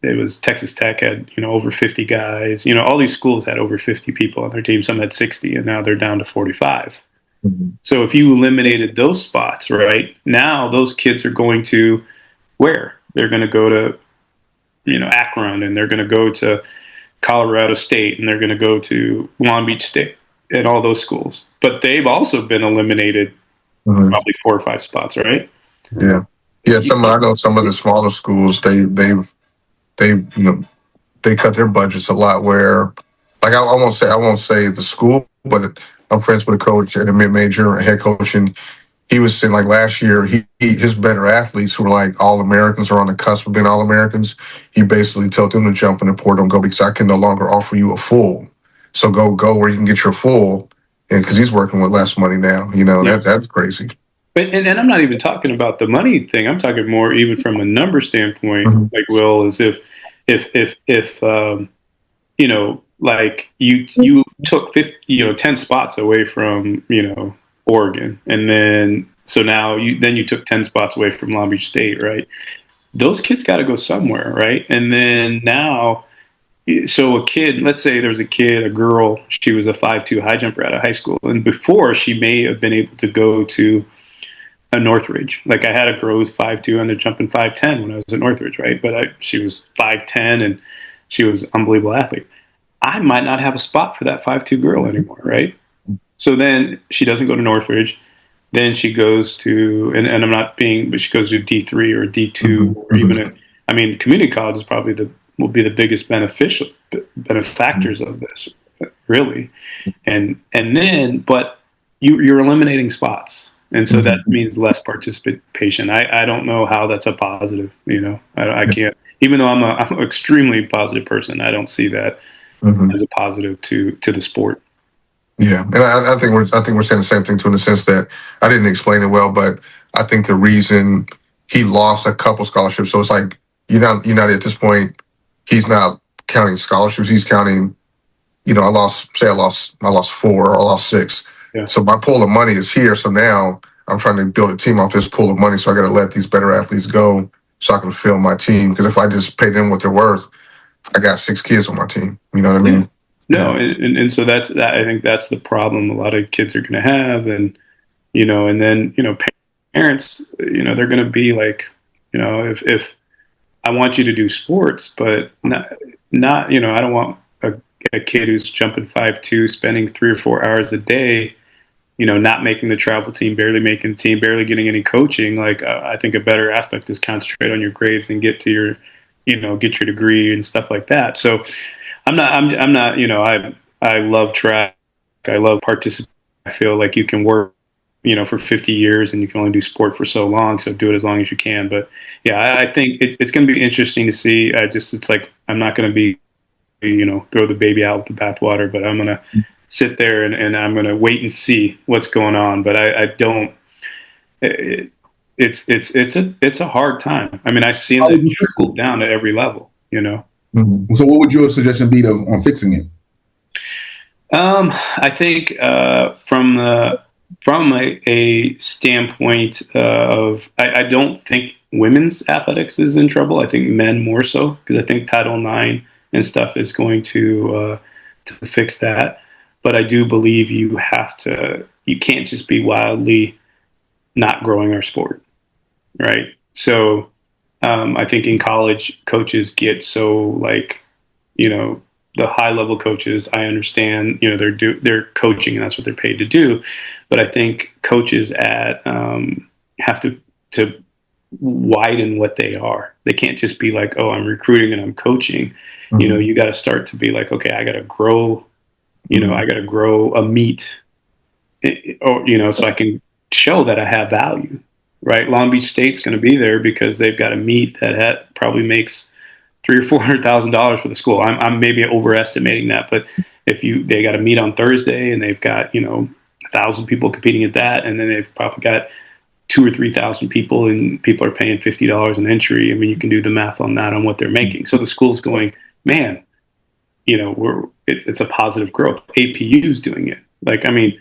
it was Texas Tech had, over 50 guys. All these schools had over 50 people on their team. Some had 60, and now they're down to 45. Mm-hmm. So if you eliminated those spots, right, now those kids are going to where? They're going to go to, Akron, and they're going to go to Colorado State, and they're going to go to Long Beach State and all those schools. But they've also been eliminated probably 4 or 5 spots, right? Yeah. Yeah, I know some of the smaller schools, they cut their budgets a lot where, like, I won't say the school, but I'm friends with a coach at a mid-major, a head coach, and he was saying, like, last year, his better athletes who were like All-Americans or on the cusp of being All-Americans, he basically told them to jump in the portal and go because I can no longer offer you a full. So go where you can get your full, and because he's working with less money now, that's crazy. But and I'm not even talking about the money thing. I'm talking more even from a number standpoint. Mm-hmm. Like Will, is if like you took 10 spots away from Oregon, and then so now you took 10 spots away from Long Beach State, right? Those kids got to go somewhere, right? And then now, so a kid, let's say there's a girl, she was a 5'2" high jumper out of high school, and before she may have been able to go to a Northridge. Like I had a girl who was 5'2" and they're jumping 5'10" when I was at Northridge, right? But she was 5'10" and she was an unbelievable athlete. I might not have a spot for that 5'2" girl anymore, right? So then she doesn't go to Northridge. Then she goes to, and I'm not being, but she goes to D3 or D2 or even community college is probably will be the biggest benefactors of this, really. And then, but you're eliminating spots. And so that means less participation. I don't know how that's a positive. I can't. Even though I'm an extremely positive person, I don't see that as a positive to the sport. Yeah, and I think we're saying the same thing too, in the sense that I didn't explain it well, but I think the reason he lost a couple scholarships, so it's like you're not at this point. He's not counting scholarships. He's counting. I lost 4 or I lost 6. Yeah. So my pool of money is here. So now I'm trying to build a team off this pool of money. So I got to let these better athletes go so I can fill my team. Because if I just pay them what they're worth, I got 6 kids on my team. You know what I mean? No, and so that's that. I think that's the problem a lot of kids are going to have, and and then parents, they're going to be like, if I want you to do sports, but not I don't want a kid who's jumping 5'2", spending 3 or 4 hours a day, not making the travel team, barely making the team, barely getting any coaching. Like I think a better aspect is concentrate on your grades and get to your, get your degree and stuff like that. So I'm not, I love track. I love participating. I feel like you can work, for 50 years and you can only do sport for so long. So do it as long as you can. But yeah, I think it's going to be interesting to see. It's like, I'm not going to be, throw the baby out with the bathwater, but I'm going to sit there and I'm going to wait and see what's going on. But I don't, it's a hard time. I mean, I've seen it trickle down at every level, So what would your suggestion be on fixing it? I think from a standpoint of, I don't think women's athletics is in trouble. I think men more so, because I think Title IX and stuff is going to fix that. But I do believe you can't just be wildly not growing our sport, right? So I think in college, coaches get so like, the high level coaches, I understand, they're coaching and that's what they're paid to do. But I think coaches have to widen what they are. They can't just be like, oh, I'm recruiting and I'm coaching. You got to start to be like, okay, I got to grow, I got to grow a meet, or, so I can show that I have value, right? Long Beach State's going to be there because they've got a meet that probably makes $300,000 or $400,000 for the school. I'm maybe overestimating that, but they got to meet on Thursday and they've got 1,000 people competing at that, and then they've probably got 2,000 or 3,000 people, and people are paying $50 an entry. I mean, you can do the math on that on what they're making. So the school's going, man, it's a positive growth. APU's doing it. Like, I mean,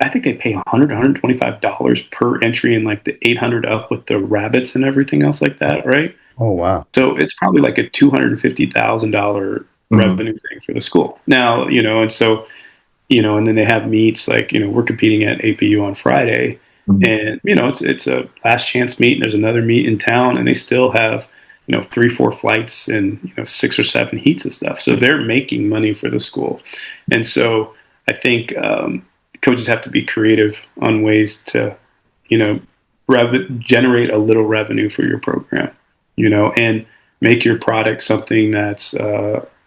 I think they pay $100, $125 per entry, and like the 800 up with the rabbits and everything else like that, right? Oh, wow. So it's probably like a $250,000 revenue thing for the school. Now, and then they have meets like, we're competing at APU on Friday, and it's a last chance meet, and there's another meet in town, and they still have 3-4 flights and 6 or 7 heats of stuff. So they're making money for the school, and so I think coaches have to be creative on ways to generate a little revenue for your program, and make your product something that's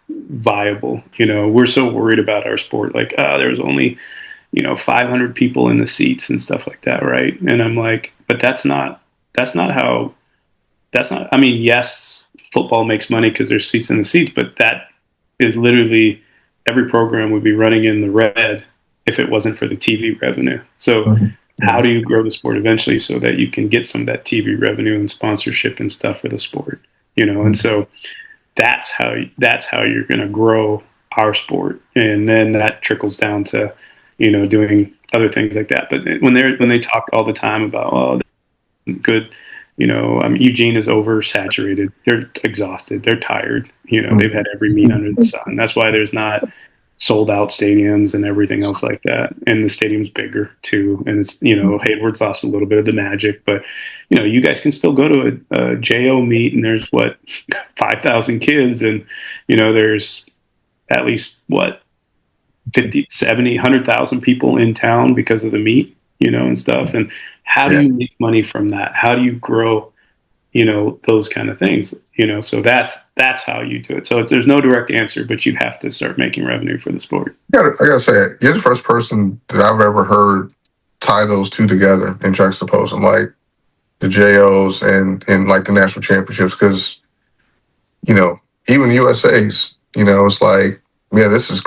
viable. We're so worried about our sport, like there's only 500 people in the seats and stuff like that, right? And I'm like, but that's not how. I mean, yes, football makes money because there's seats in the seats, but that is literally every program would be running in the red if it wasn't for the TV revenue. So how do you grow the sport eventually so that you can get some of that TV revenue and sponsorship and stuff for the sport? And so that's how you're going to grow our sport, and then that trickles down to doing other things like that. But when they talk all the time about good, Eugene is oversaturated, they're exhausted, they're tired, they've had every meet under the sun. That's why there's not sold out stadiums and everything else like that, and the stadium's bigger too, and it's Hayward's lost a little bit of the magic, but you guys can still go to a JO meet, and there's 5,000 kids, and there's at least 50, 70, 100,000 people in town because of the meet, and stuff. And how do you make money from that? How do you grow those kind of things, so that's how you do it. So there's no direct answer, but you have to start making revenue for the sport. I gotta say, you're the first person that I've ever heard tie those two together and juxtapose them, like the JOs and like the national championships, because even USA's, it's like, yeah, this is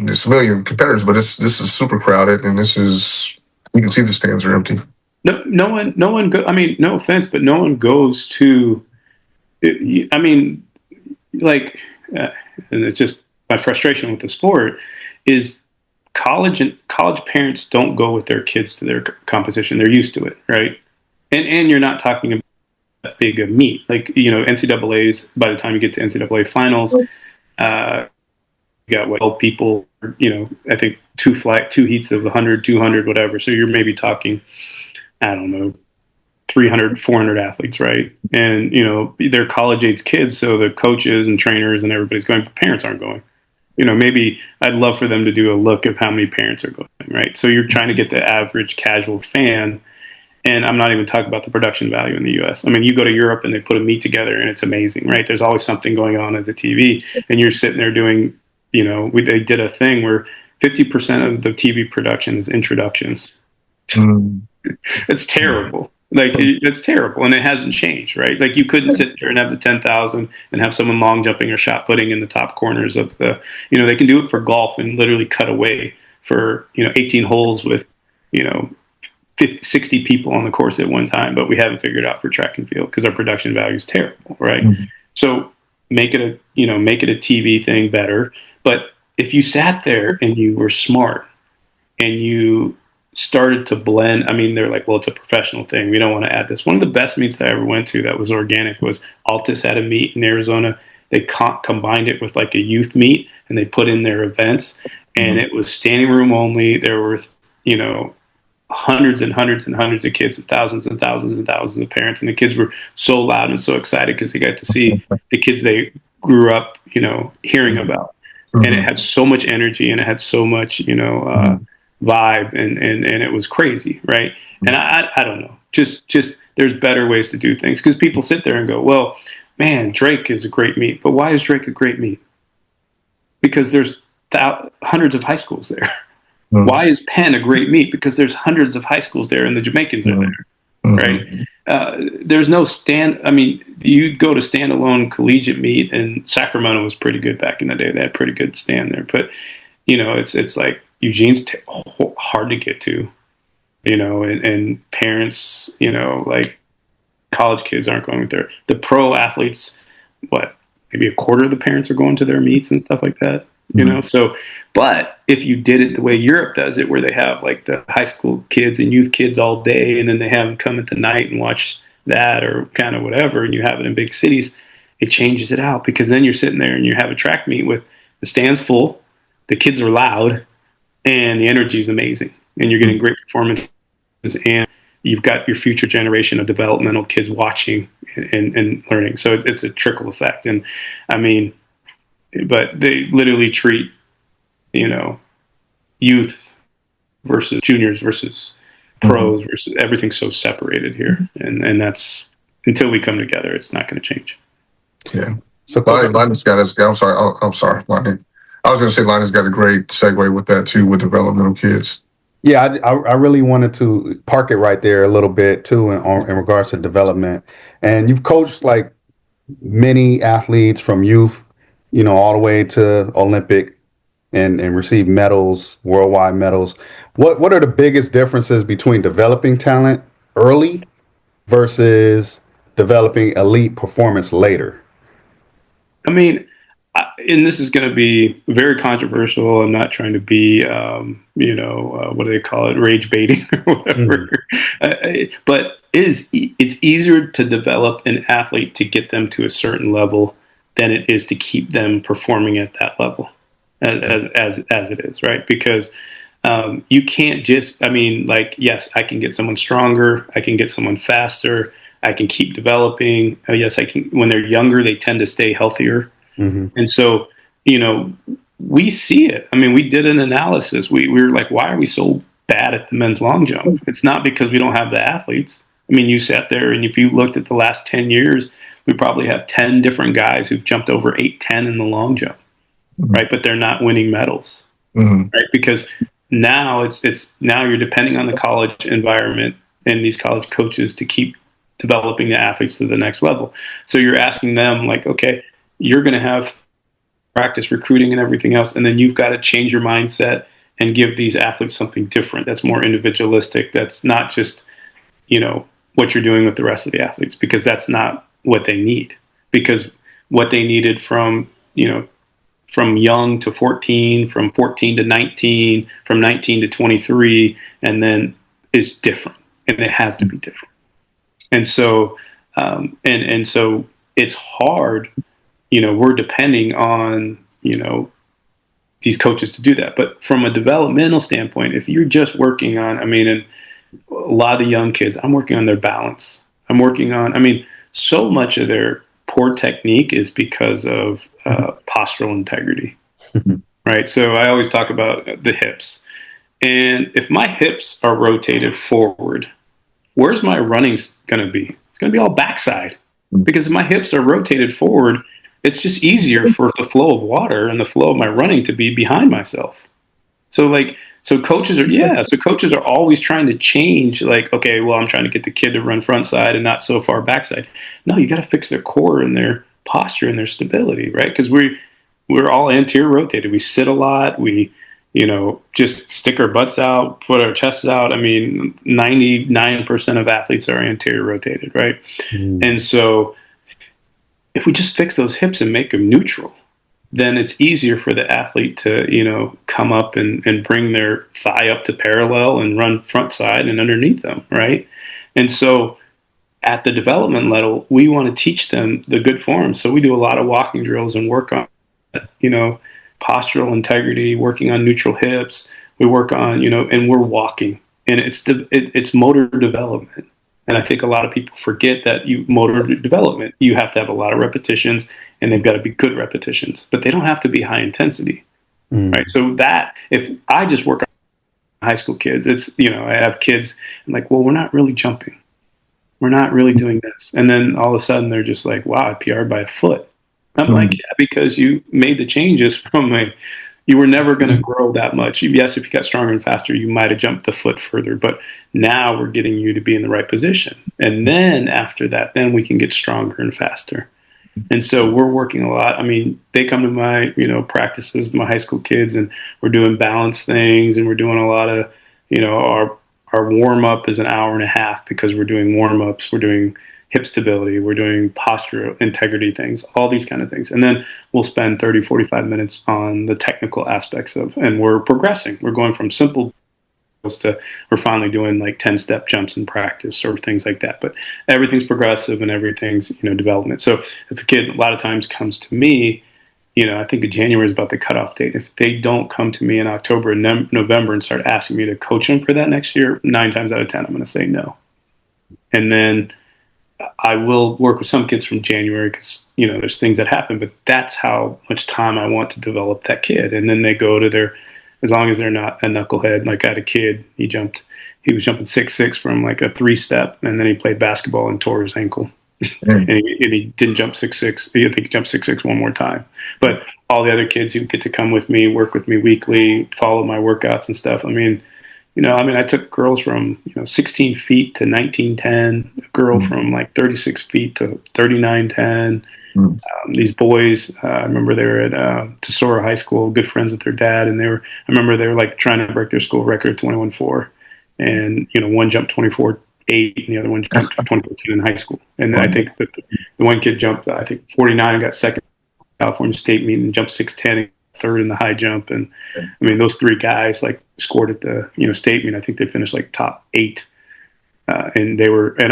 it's a million competitors, but this is super crowded, and you can see the stands are empty. No one I mean, no offense, but no one goes to, I mean, like, and it's just my frustration with the sport is college parents don't go with their kids to their competition. They're used to it, right? And you're not talking about that big a meet. Like, NCAA's, by the time you get to NCAA finals, you got 12 people, I think two heats of 100, 200, whatever. So you're maybe talking, I don't know, 300, 400 athletes, right? And, they're college age kids. So the coaches and trainers and everybody's going, but parents aren't going. Maybe I'd love for them to do a look of how many parents are going, right? So you're trying to get the average casual fan. And I'm not even talking about the production value in the U.S. I mean, you go to Europe and they put a meet together and it's amazing, right? There's always something going on at the TV, and you're sitting there doing, they did a thing where 50% of the TV production is introductions. It's terrible. Like, it's terrible, and it hasn't changed, right? Like, you couldn't sit there and have the 10,000 and have someone long jumping or shot putting in the top corners of the, they can do it for golf and literally cut away for 18 holes with 50, 60 people on the course at one time, but we haven't figured out for track and field because our production value is terrible, right? So make it a TV thing better. But if you sat there and you were smart and you started to blend, I mean, they're like, well, it's a professional thing, we don't want to add this. One of the best meets I ever went to that was organic was Altus had a meet in Arizona. They combined it with like a youth meet, and they put in their events, and it was standing room only. There were hundreds and hundreds and hundreds of kids, and thousands and thousands and thousands of parents, and the kids were so loud and so excited because they got to see the kids they grew up hearing about. And it had so much energy, and it had so much vibe, and it was crazy, right? And I don't know, just there's better ways to do things, because people sit there and go, well, man, Drake is a great meet. But why is Drake a great meet? Because there's hundreds of high schools there. Why is Penn a great meet? Because there's hundreds of high schools there, and the Jamaicans are there, right? There's no I mean, you go to standalone collegiate meet, and Sacramento was pretty good back in the day. They had pretty good stand there. But, it's like Eugene's hard to get to, and parents, like college kids aren't going there. The pro athletes, maybe a quarter of the parents are going to their meets and stuff like that. So, but if you did it the way Europe does it, where they have like the high school kids and youth kids all day, and then they have them come at the night and watch that or kind of whatever, and you have it in big cities, it changes it out, because then you're sitting there and you have a track meet with the stands full, the kids are loud, and the energy is amazing, and you're getting great performances, and you've got your future generation of developmental kids watching and learning. So it's a trickle effect. And I mean, but they literally treat, youth versus juniors versus pros versus everything so separated here. And that's, until we come together, it's not going to change. Yeah. So Lonnie's got us. I'm sorry, Lonnie. I was going to say Lonnie's got a great segue with that too, with developmental kids. Yeah, I really wanted to park it right there a little bit too in regards to development. And you've coached like many athletes from youth, all the way to Olympic and received medals, worldwide medals. What are the biggest differences between developing talent early versus developing elite performance later? I mean, and this is going to be very controversial. I'm not trying to be, what do they call it, rage baiting or whatever. But it's easier to develop an athlete to get them to a certain level than it is to keep them performing at that level, as it is, right? Because you can't just, yes, I can get someone stronger, I can get someone faster, I can keep developing. Yes, I can. When they're younger, they tend to stay healthier. And so, we see it. I mean, we did an analysis. We were like, why are we so bad at the men's long jump? It's not because we don't have the athletes. I mean, you sat there and if you looked at the last 10 years, we probably have 10 different guys who've jumped over 8'10" in the long jump, right? But they're not winning medals, right? Because now now you're depending on the college environment and these college coaches to keep developing the athletes to the next level. So you're asking them like, okay, you're going to have practice recruiting and everything else, and then you've got to change your mindset and give these athletes something different that's more individualistic, that's not just what you're doing with the rest of the athletes, because that's not what they need. Because what they needed from young to 14, from 14 to 19, from 19 to 23, and then is different, and it has to be different. And so and so it's hard. We're depending on, these coaches to do that. But from a developmental standpoint, if you're just working on, and a lot of the young kids, I'm working on their balance. I'm working on, so much of their poor technique is because of postural integrity, right? So I always talk about the hips. And if my hips are rotated forward, where's my running going to be? It's going to be all backside. Because if my hips are rotated forward, it's just easier for the flow of water and the flow of my running to be behind myself. So coaches are always trying to change, like, okay, well, I'm trying to get the kid to run front side and not so far backside. No, you got to fix their core and their posture and their stability, right? Because we're all anterior rotated. We sit a lot. We, just stick our butts out, put our chests out. 99% of athletes are anterior rotated, right? And so if we just fix those hips and make them neutral, then it's easier for the athlete to, come up and bring their thigh up to parallel and run front side and underneath them, right? And so at the development level, we want to teach them the good forms. So we do a lot of walking drills and work on, postural integrity, working on neutral hips. We work on, and we're walking, and it's motor development. And I think a lot of people forget that motor development, you have to have a lot of repetitions, and they've got to be good repetitions, but they don't have to be high intensity, right? So that if I just work on high school kids, it's, I have kids, I'm like, well, we're not really jumping. We're not really doing this. And then all of a sudden they're just like, wow, I PR'd by a foot. I'm like, yeah, because you made the changes you were never going to grow that much. Yes, if you got stronger and faster, you might have jumped a foot further, but now we're getting you to be in the right position. And then after that, then we can get stronger and faster. And so we're working a lot. They come to my, practices, my high school kids, and we're doing balance things, and we're doing a lot of, our warm up is an hour and a half because we're doing warm ups, we're doing hip stability, we're doing posture integrity things, all these kind of things. And then we'll spend 30, 45 minutes on the technical aspects and we're progressing. We're going from simple to we're finally doing like 10-step jumps in practice or things like that. But everything's progressive and everything's, development. So if a kid a lot of times comes to me, I think January is about the cutoff date. If they don't come to me in October and November and start asking me to coach them for that next year, 9 times out of 10, I'm going to say no. And then I will work with some kids from January because, there's things that happen, but that's how much time I want to develop that kid. And then they go to as long as they're not a knucklehead. Like I had a kid, he was jumping 6'6" from like a 3-step, and then he played basketball and tore his ankle. And he didn't jump 6'6". I think he jumped 6'6" one more time. But all the other kids who get to come with me, work with me weekly, follow my workouts and stuff. I took girls from 16 feet to 1910, a girl from like 36 feet to 3910. These boys, I remember they were at Tesoro High School, good friends with their dad, and I remember they were like trying to break their school record, 21.4, and one jumped 24.8, and the other one jumped 24.10 in high school. And I think that the one kid jumped, I think 49, and got second California State meet, and jumped 6'10", and third in the high jump. And those 3 guys like scored at the state meet. I think they finished like top 8. And I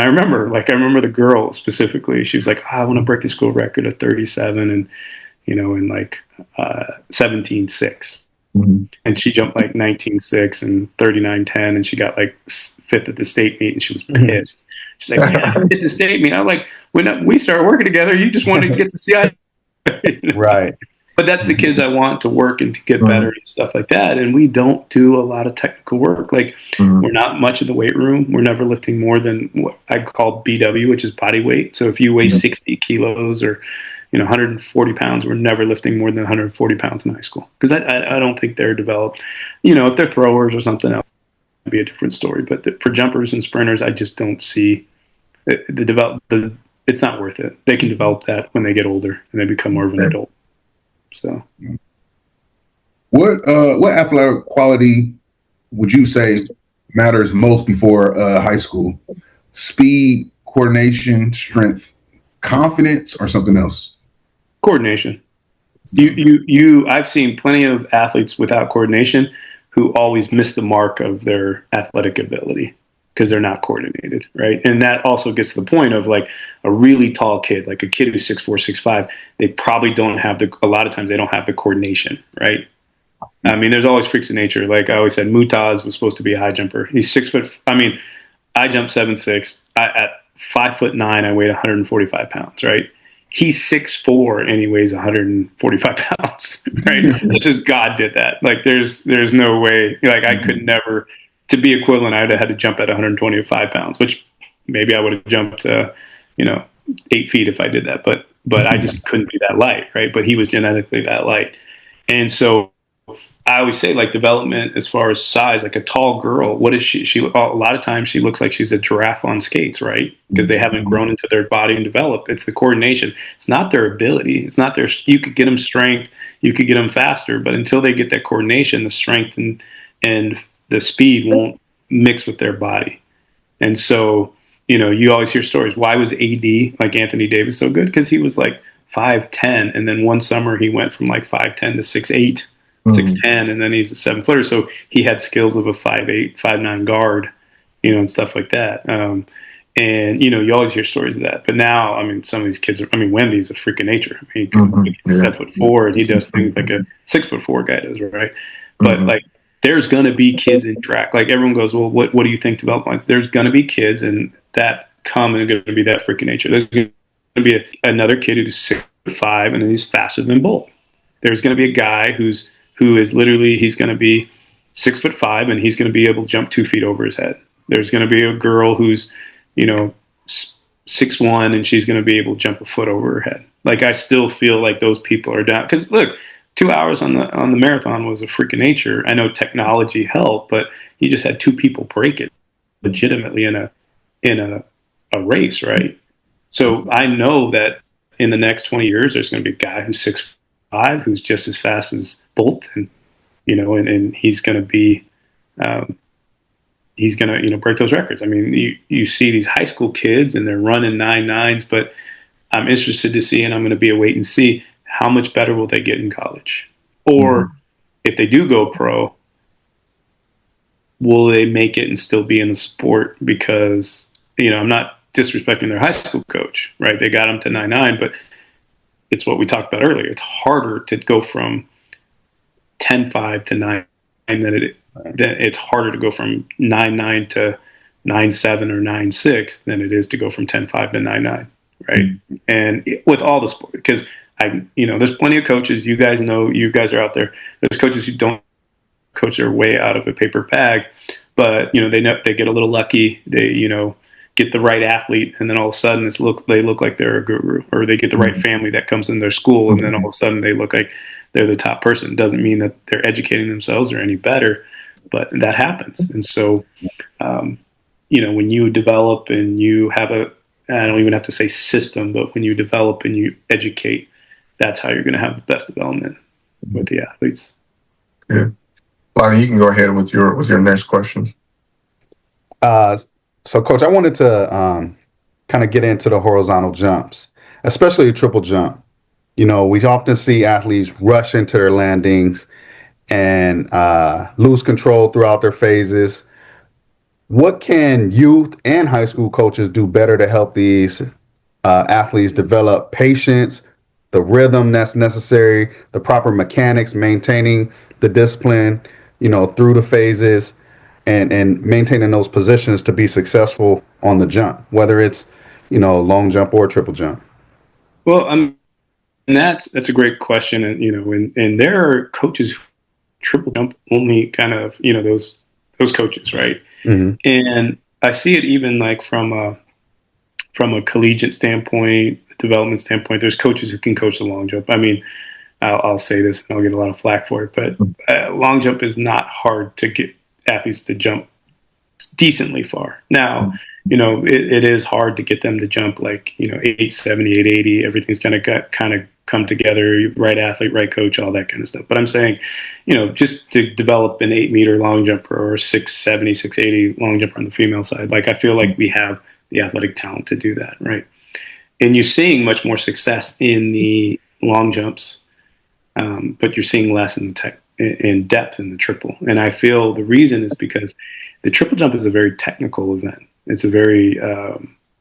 remember the girl specifically. She was like, I want to break the school record at 37 and in like 17.6. And she jumped like 19.6 and 39.10, and she got like 5th at the state meet, and she was pissed. She's like, yeah, I hit the state meet. I'm like, when we started working together, you just wanted to get to see I Right. But that's the kids I want to work and to get better and stuff like that. And we don't do a lot of technical work. Like we're not much in the weight room. We're never lifting more than what I call BW, which is body weight. So if you weigh 60 kilos or 140 pounds, we're never lifting more than 140 pounds in high school, because I don't think they're developed. If they're throwers or something else, it'd be a different story. But for jumpers and sprinters, I just don't see it's not worth it. They can develop that when they get older and they become more of an adult. So, what athletic quality would you say matters most before high school? Speed, coordination, strength, confidence, or something else? Coordination. I've seen plenty of athletes without coordination who always miss the mark of their athletic ability because they're not coordinated, right? And that also gets to the point of like a really tall kid, like a kid who's 6'4", 6'5", they probably don't have a lot of times they don't have the coordination, right? There's always freaks of nature. Like I always said, Mutaz was supposed to be a high jumper. He's 6 foot. I jumped 7'6". At 5'9", I weighed 145 pounds, right? He's 6'4" and he weighs 145 pounds, right? It's just God did that. Like there's no way, like I could never, to be equivalent, I'd have had to jump at 125 pounds, which maybe I would have jumped, 8 feet if I did that. But I just couldn't be that light, right? But he was genetically that light. And so I always say, like, development as far as size, like a tall girl, what is she? A lot of times she looks like she's a giraffe on skates, right? Because they haven't grown into their body and developed. It's the coordination. It's not their ability. It's not you could get them strength, you could get them faster, but until they get that coordination, the strength and the speed won't mix with their body. And so, you always hear stories. Why was AD, like Anthony Davis, so good? Because he was like 5'10", and then one summer he went from like 5'10" to 6'8", 6'10", and then he's a 7-footer. So he had skills of a 5'8", 5'9" guard, and stuff like that. And you always hear stories of that. But now, some of these kids are. Wemby's a freak of nature. He's 7'4", and he does things like a 6'4" guy does, right? But like, there's going to be kids in track. Like everyone goes, well, what do you think development? There's going to be kids and that come and going to be that freaking nature. There's going to be another kid who's 6'5" and he's faster than Bolt. There's going to be a guy who is literally, he's going to be 6'5" and he's going to be able to jump 2 feet over his head. There's going to be a girl who's 6'1" and she's going to be able to jump a foot over her head. Like I still feel like those people are down, because look, 2 hours on the marathon was a freak of nature. I know technology helped, but you just had 2 people break it legitimately in a race, right? So I know that in the next 20 years, there's going to be a guy who's 6'5", who's just as fast as Bolt, and and he's going to be, he's going to break those records. You see these high school kids and they're running 9.9s, but I'm interested to see, and I'm going to be a wait and see. How much better will they get in college? Or if they do go pro, will they make it and still be in the sport? Because, I'm not disrespecting their high school coach, right? They got them to 9.9, but it's what we talked about earlier. It's harder to go from 10.5 to 9 than it's harder to go from 9.9 to 9.7 or 9.6 than it is to go from 10.5 to 9.9, right? Mm-hmm. And with all the sport, because there's plenty of coaches, you guys are out there. There's coaches who don't coach their way out of a paper bag, but they get a little lucky. They get the right athlete, and then all of a sudden they look like they're a guru, or they get the right family that comes in their school, and then all of a sudden they look like they're the top person. It doesn't mean that they're educating themselves or any better, but that happens. And so, when you develop and you have I don't even have to say system, but when you develop and you educate, that's how you're going to have the best development with the athletes. Yeah. Lonnie, you can go ahead with your next question. So, Coach, I wanted to kind of get into the horizontal jumps, especially a triple jump. We often see athletes rush into their landings and lose control throughout their phases. What can youth and high school coaches do better to help these athletes develop patience, the rhythm that's necessary, the proper mechanics, maintaining the discipline, through the phases, and maintaining those positions to be successful on the jump, whether it's, long jump or triple jump? Well, and that's a great question. And there are coaches who triple jump only kind of, those coaches, right? Mm-hmm. And I see it even like from a collegiate standpoint, development standpoint. There's coaches who can coach the long jump. I mean, I'll say this and I'll get a lot of flack for it, but long jump is not hard to get athletes to jump decently far. Now, it is hard to get them to jump like, 870, 880. Everything's going to kind of come together, right athlete, right coach, all that kind of stuff. But I'm saying, just to develop an 8-meter long jumper or 670, 680 long jumper on the female side, like I feel like we have the athletic talent to do that, right? And you're seeing much more success in the long jumps, but you're seeing less in depth in the triple. And I feel the reason is because the triple jump is a very technical event. It's a very,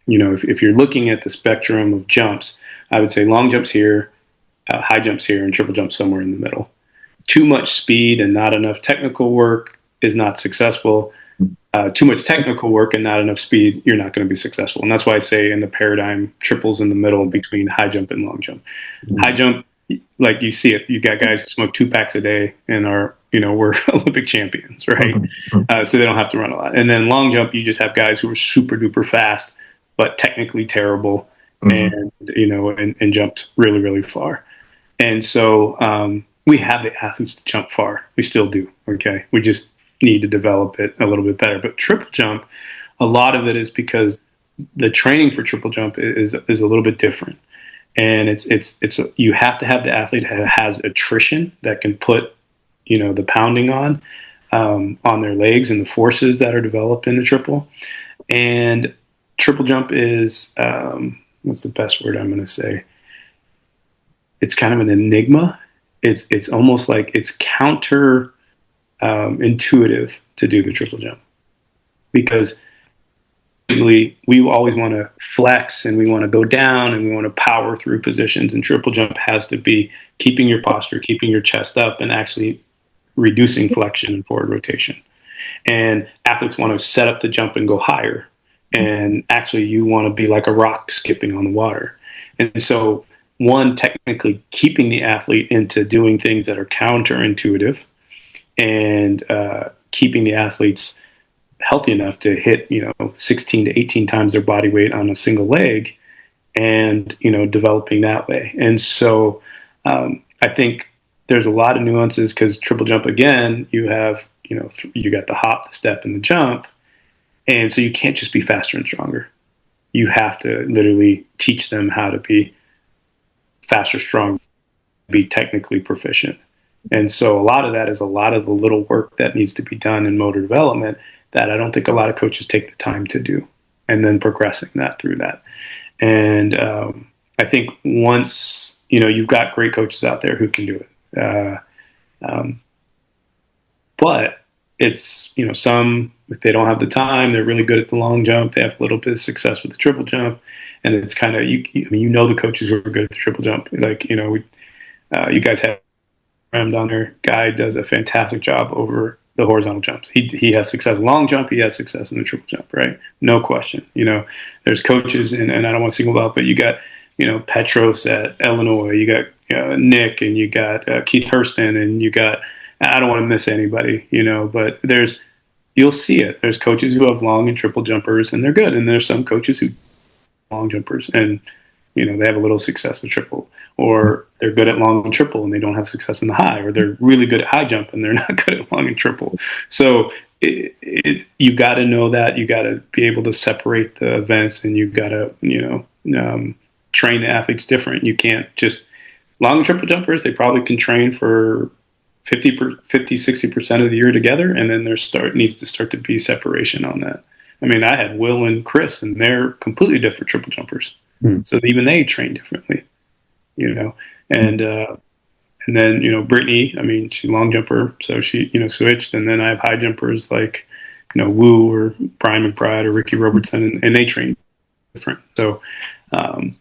if you're looking at the spectrum of jumps, I would say long jumps here, high jumps here, and triple jumps somewhere in the middle. Too much speed and not enough technical work is not successful. Too much technical work and not enough speed, you're not going to be successful. And that's why I say in the paradigm, triples in the middle between high jump and long jump. Mm-hmm. High jump, like you see it, you got guys who smoke 2 packs a day and are, we're Olympic champions, right? Mm-hmm. So they don't have to run a lot. And then long jump, you just have guys who are super duper fast, but technically terrible, mm-hmm. and jumped really, really far. And so we have the athletes to jump far. We still do. Okay. We just need to develop it a little bit better. But triple jump, a lot of it is because the training for triple jump is a little bit different. And you have to have the athlete that has attrition that can put, the pounding on their legs and the forces that are developed in the triple. And triple jump is, what's the best word I'm going to say? It's kind of an enigma. It's almost like it's counter intuitive to do the triple jump, because we always want to flex and we want to go down and we want to power through positions, and triple jump has to be keeping your posture, keeping your chest up, and actually reducing flexion and forward rotation. And athletes want to set up the jump and go higher, and actually you want to be like a rock skipping on the water. And so technically keeping the athlete into doing things that are counterintuitive, and keeping the athletes healthy enough to hit 16 to 18 times their body weight on a single leg, and developing that way. And so I think there's a lot of nuances, because triple jump, again, you have you got the hop, the step, and the jump, and so you can't just be faster and stronger. You have to literally teach them how to be faster, stronger, be technically proficient. And so a lot of that is a lot of the little work that needs to be done in motor development that I don't think a lot of coaches take the time to do, and then progressing that through that. And I think once, you've got great coaches out there who can do it. But it's, some, if they don't have the time, they're really good at the long jump. They have a little bit of success with the triple jump. And it's kind of, the coaches who are good at the triple jump. Like, you guys have Ram down there. Guy does a fantastic job over the horizontal jumps. He has success in long jump. He has success in the triple jump, right? No question. There's coaches, and I don't want to single out, but you got, Petros at Illinois. You got Nick, and you got Keith Hurston, and you got, I don't want to miss anybody, but you'll see it. There's coaches who have long and triple jumpers, and they're good. And there's some coaches who long jumpers, and they have a little success with triple, or they're good at long and triple and they don't have success in the high, or they're really good at high jump and they're not good at long and triple. So you got to know that. You got to be able to separate the events, and you got to train the athletes different. You can't just long and triple jumpers. They probably can train for 60% of the year together, and then there needs to start to be separation on that. I mean, I had Will and Chris, and they're completely different triple jumpers. So even they train differently, and then, Brittney, I mean, she's a long jumper, so she, switched. And then I have high jumpers like, Wu or Brian McBride or Ricky Robertson, and they train different. So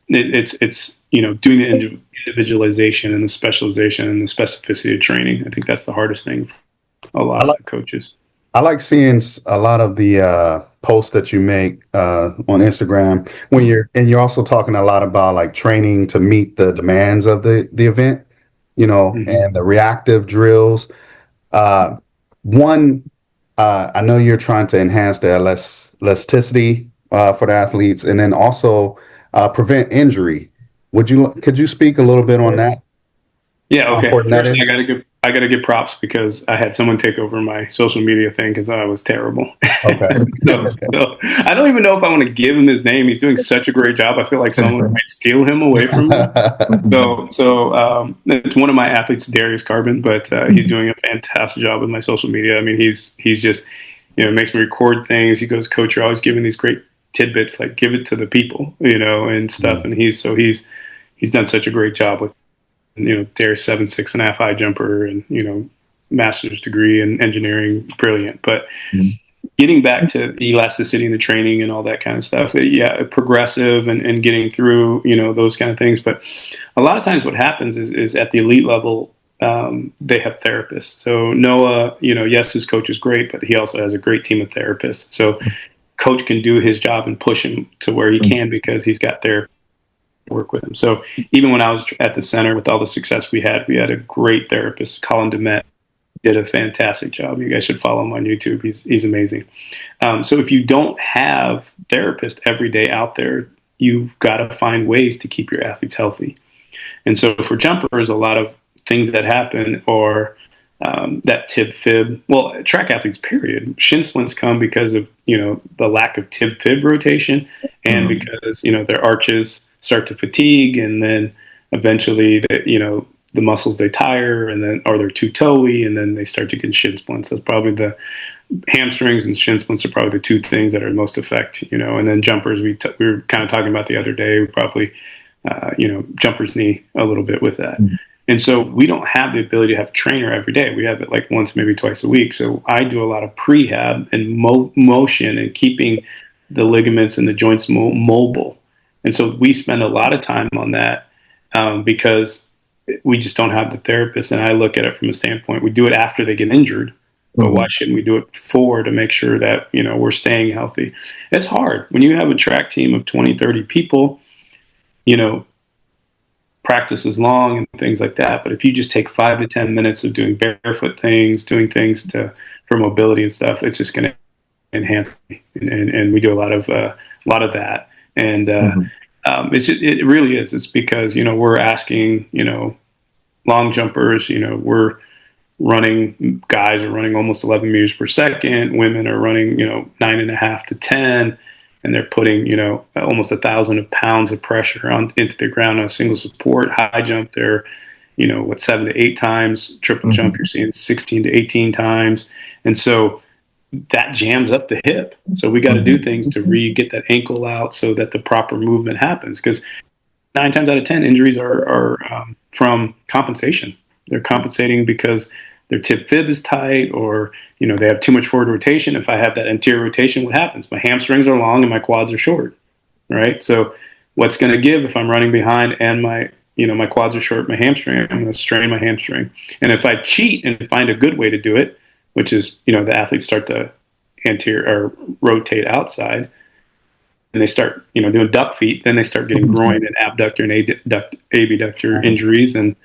it's doing the individualization and the specialization and the specificity of training. I think that's the hardest thing for a lot of coaches. I like seeing a lot of the posts that you make on Instagram when you're also talking a lot about like training to meet the demands of the event, and the reactive drills. I know you're trying to enhance the elasticity for the athletes, and then also prevent injury. Could you speak a little bit on that? Yeah. Okay. First, I gotta give props because I had someone take over my social media thing because I was terrible. Okay. so I don't even know if I want to give him his name. He's doing such a great job. I feel like someone might steal him away from me. So it's one of my athletes, Darius Carbon, but he's doing a fantastic job with my social media. I mean, he's just, makes me record things. He goes, "Coach, you're always giving these great tidbits, like give it to the people, and stuff." And he's done such a great job with, Darius 7'6.5" high jumper, and master's degree in engineering, brilliant. But getting back to the elasticity and the training and all that kind of stuff, progressive and getting through, those kind of things. But a lot of times what happens is at the elite level, they have therapists. So Noah, yes, his coach is great, but he also has a great team of therapists. So coach can do his job and push him to where he can because he's got therapists work with him. So even when I was at the center with all the success we had a great therapist, Colin DeMette, did a fantastic job. You guys should follow him on YouTube. He's amazing. So if you don't have therapists every day out there, you've got to find ways to keep your athletes healthy. And so for jumpers, a lot of things that happen are that tib fib. Well, track athletes, period. Shin splints come because of the lack of tib fib rotation, and because their arches start to fatigue, and then eventually the muscles, they tire, and then, or they're too toey, and then they start to get shin splints. That's probably the hamstrings and shin splints are probably the two things that are most affect, and then jumpers, we were kind of talking about the other day, we probably, jumpers knee a little bit with that. And so we don't have the ability to have a trainer every day. We have it like once, maybe twice a week. So I do a lot of prehab and motion and keeping the ligaments and the joints mobile. And so we spend a lot of time on that because we just don't have the therapist. And I look at it from a standpoint, we do it after they get injured, but why shouldn't we do it before to make sure that, we're staying healthy? It's hard. When you have a track team of 20, 30 people, practice is long and things like that. But if you just take 5 to 10 minutes of doing barefoot things, doing things for mobility and stuff, it's just going to enhance me. And we do a lot of that. And it really is. It's because, we're asking, long jumpers, guys are running almost 11 meters per second. Women are running, 9.5 to 10. And they're putting, almost 1,000 pounds of pressure into the ground on a single support. High jump, they're, 7 to 8 times. Triple jump, you're seeing 16 to 18 times. And so that jams up the hip. So we got to do things to get that ankle out so that the proper movement happens. Because 9 times out of 10, injuries are from compensation. They're compensating because their tib fib is tight, or, they have too much forward rotation. If I have that anterior rotation, what happens? My hamstrings are long and my quads are short, right? So what's going to give if I'm running behind and my quads are short, my hamstring, I'm going to strain my hamstring. And if I cheat and find a good way to do it, which is, the athletes start to anterior or rotate outside, and they start, doing duck feet, then they start getting groin and abductor and abductor injuries. And,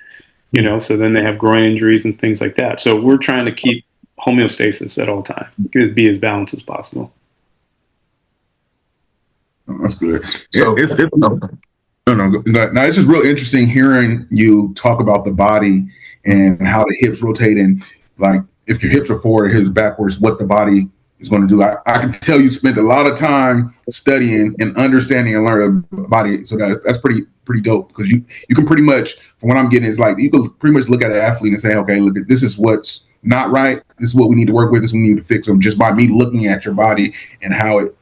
so then they have groin injuries and things like that. So we're trying to keep homeostasis at all times, be as balanced as possible. Oh, that's good. So now it's just real interesting hearing you talk about the body and how the hips rotate, and like if your hips are forward, hips backwards, what the body is going to do. I can tell you spent a lot of time studying and understanding and learning the body. So that's pretty dope, because you can pretty much, from what I'm getting, is like you can pretty much look at an athlete and say, okay, look, this is what's not right. This is what we need to work with. This is what we need to fix them, just by me looking at your body and how it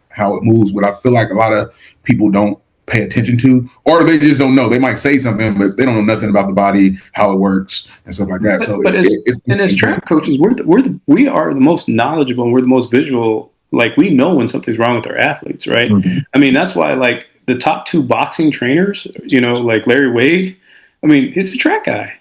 moves. What I feel like a lot of people don't pay attention to, or they just don't know. They might say something, but they don't know nothing about the body, how it works, and stuff like that. As track coaches, we are the most knowledgeable, and we're the most visual. Like, we know when something's wrong with our athletes, right? Mm-hmm. I mean, that's why, like, the top 2 boxing trainers, like Larry Wade, I mean, he's a track guy,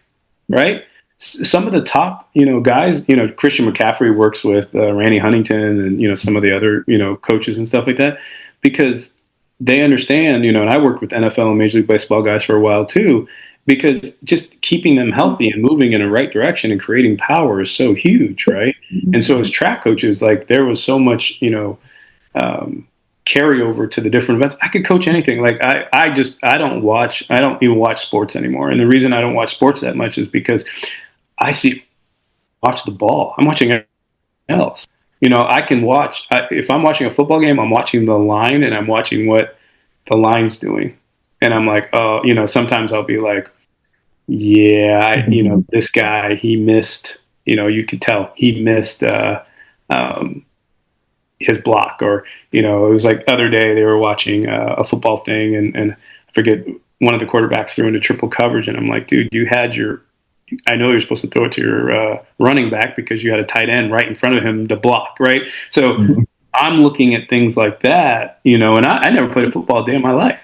right? Some of the top, guys, Christian McCaffrey works with Randy Huntington and, some of the other, coaches and stuff like that, because they understand, and I worked with NFL and Major League Baseball guys for a while too, because just keeping them healthy and moving in the right direction and creating power is so huge, right? And so as track coaches, like, there was so much, carryover to the different events. I could coach anything. Like, I don't even watch sports anymore. And the reason I don't watch sports that much is because watch the ball. I'm watching everything else. I can watch, if I'm watching a football game, I'm watching the line and I'm watching what the line's doing. And I'm like, oh, sometimes I'll be like, yeah, this guy, he missed, you could tell he missed his block. Or, it was like the other day they were watching a football thing, and I forget, one of the quarterbacks threw into triple coverage. And I'm like, dude, I know you're supposed to throw it to your running back because you had a tight end right in front of him to block, right? So I'm looking at things like that, and I never played a football a day in my life.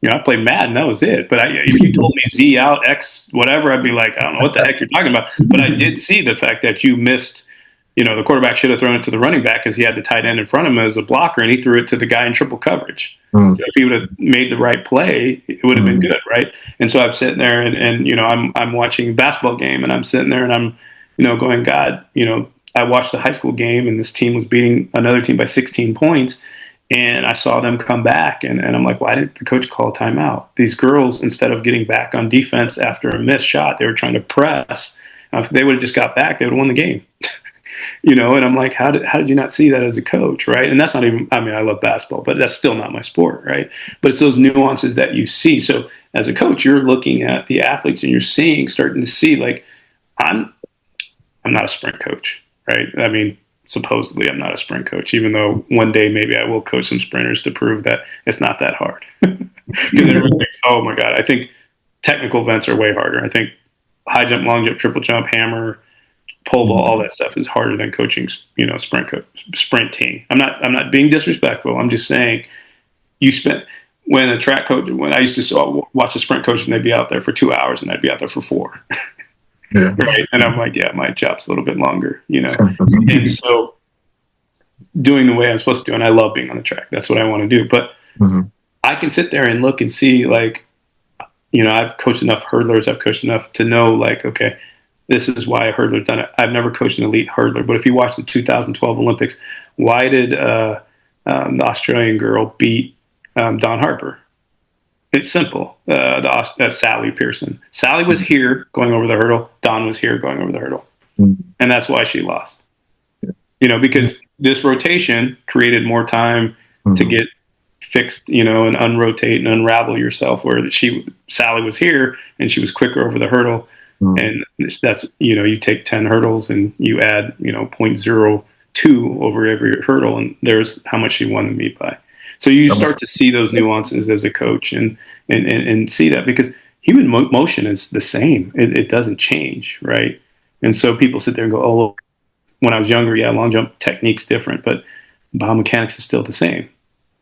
I played Madden, that was it. But if you told me Z out, X, whatever, I'd be like, I don't know what the heck you're talking about. But I did see the fact that you missed, the quarterback should have thrown it to the running back because he had the tight end in front of him as a blocker, and he threw it to the guy in triple coverage. So if he would have made the right play, it would have been good, right? And so I'm sitting there and I'm watching a basketball game, and I'm sitting there and I'm, going, God, I watched the high school game and this team was beating another team by 16 points. And I saw them come back, and I'm like, why didn't the coach call a timeout? These girls, instead of getting back on defense after a missed shot, they were trying to press. If they would have just got back, they would have won the game. And I'm like, how did you not see that as a coach, right? And that's not even, I mean, I love basketball, but that's still not my sport, right? But it's those nuances that you see. So as a coach, you're looking at the athletes and you're starting to see, like, I'm not a sprint coach, right? I mean, supposedly I'm not a sprint coach, even though one day maybe I will coach some sprinters to prove that it's not that hard. Because everyone thinks, oh my God, I think technical events are way harder. I think high jump, long jump, triple jump, hammer, pole vault, all that stuff is harder than coaching, sprinting. I'm not being disrespectful. I'm just saying, when a track coach, when I used to watch a sprint coach and they'd be out there for 2 hours and I'd be out there for 4. Yeah. Right. And I'm like, yeah, my job's a little bit longer, And so doing the way I'm supposed to do, and I love being on the track. That's what I want to do. But I can sit there and look and see, like, I've coached enough hurdlers. I've coached enough to know, like, okay, this is why a hurdler's done it. I've never coached an elite hurdler. But if you watch the 2012 Olympics, why did the Australian girl beat Dawn Harper? It's simple. Sally Pearson. Sally was here going over the hurdle. Dawn was here going over the hurdle. And that's why she lost. Because this rotation created more time to get fixed, and unrotate and unravel yourself, where Sally was here and she was quicker over the hurdle. And that's, you take 10 hurdles and you add, 0.02 over every hurdle, and there's how much she won the meet by. So you start to see those nuances as a coach and see that, because human motion is the same. It doesn't change, right? And so people sit there and go, oh, well, when I was younger, yeah, long jump technique's different, but biomechanics is still the same,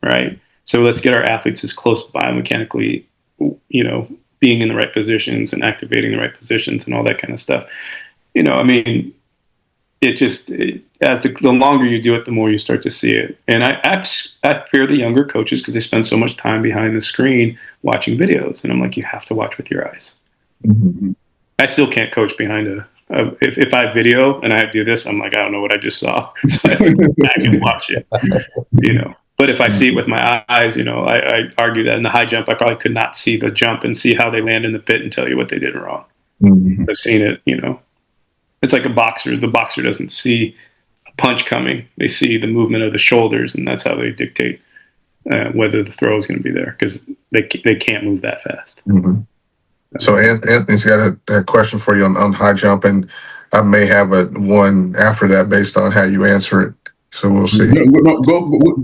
right? So let's get our athletes as close biomechanically, being in the right positions and activating the right positions and all that kind of stuff. I mean, as the longer you do it, the more you start to see it. And I fear the younger coaches because they spend so much time behind the screen watching videos. And I'm like, you have to watch with your eyes. Mm-hmm. I still can't coach behind if I video and I do this, I'm like, I don't know what I just saw. So I have to go back and watch it, But if I see it with my eyes, I argue that in the high jump, I probably could not see the jump and see how they land in the pit and tell you what they did wrong. Mm-hmm. I've seen it, It's like a boxer. The boxer doesn't see a punch coming. They see the movement of the shoulders, and that's how they dictate whether the throw is going to be there because they can't move that fast. Mm-hmm. So Anthony's got a question for you on high jump, and I may have one after that based on how you answer it. So we'll see. No,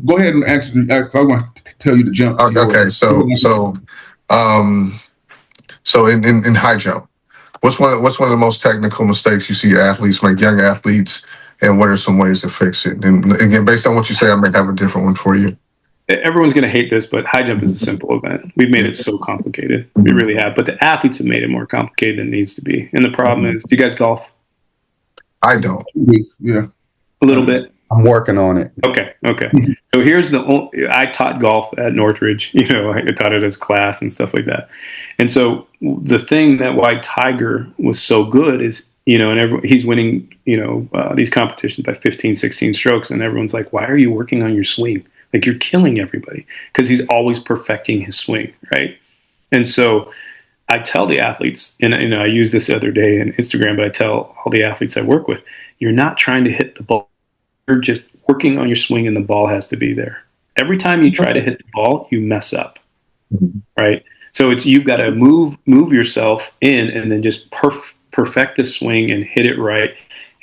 go ahead and ask. I want to tell you to jump. Okay, so in high jump, what's one of the most technical mistakes you see athletes make, young athletes, and what are some ways to fix it? And again, based on what you say, I may have a different one for you. Everyone's going to hate this, but high jump is a simple event. We've made it so complicated. We really have. But the athletes have made it more complicated than it needs to be. And the problem is, do you guys golf? I don't. Yeah. A little bit? I'm working on it. Okay. So here's I taught golf at Northridge. I taught it as class and stuff like that. And so the thing that why Tiger was so good is, and he's winning, these competitions by 15, 16 strokes. And everyone's like, why are you working on your swing? Like you're killing everybody because he's always perfecting his swing, right? And so I tell the athletes, and I used this the other day on Instagram, but I tell all the athletes I work with, you're not trying to hit the ball. You're just working on your swing and the ball has to be there. Every time you try to hit the ball, you mess up, right? So you've got to move yourself in and then just perfect the swing and hit it right.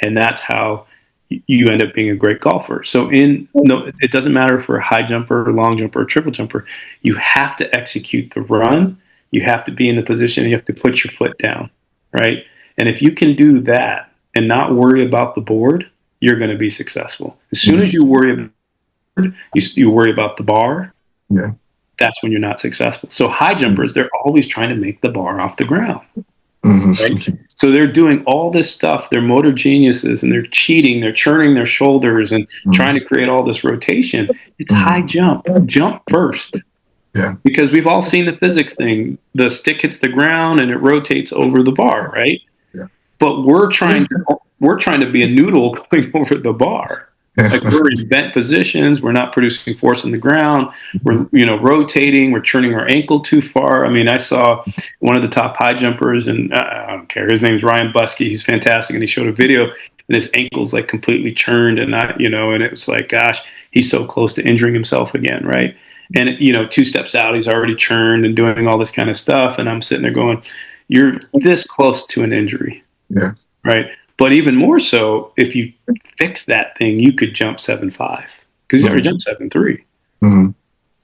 And that's how you end up being a great golfer. So it doesn't matter for a high jumper or long jumper or triple jumper. You have to execute the run. You have to be in the position. And you have to put your foot down, right? And if you can do that and not worry about the board, you're going to be successful. As soon as you worry about the board, you worry about the bar. Yeah, that's when you're not successful. So high jumpers, they're always trying to make the bar off the ground. Right? So they're doing all this stuff. They're motor geniuses and they're cheating. They're churning their shoulders and trying to create all this rotation. It's high jump. Jump first. Yeah. Because we've all seen the physics thing. The stick hits the ground and it rotates over the bar, right? Yeah. But we're trying to be a noodle going over the bar. Like we're in bent positions. We're not producing force on the ground. We're, rotating. We're churning our ankle too far. I mean, I saw one of the top high jumpers, and I don't care. His name's Ryan Buskey. He's fantastic, and he showed a video, and his ankle's like completely churned, and and it was like, gosh, he's so close to injuring himself again, right? And 2 steps out, he's already churned and doing all this kind of stuff, and I'm sitting there going, you're this close to an injury, right? But even more so, if you fix that thing, you could jump 7.5 because he's already jumped 7.3,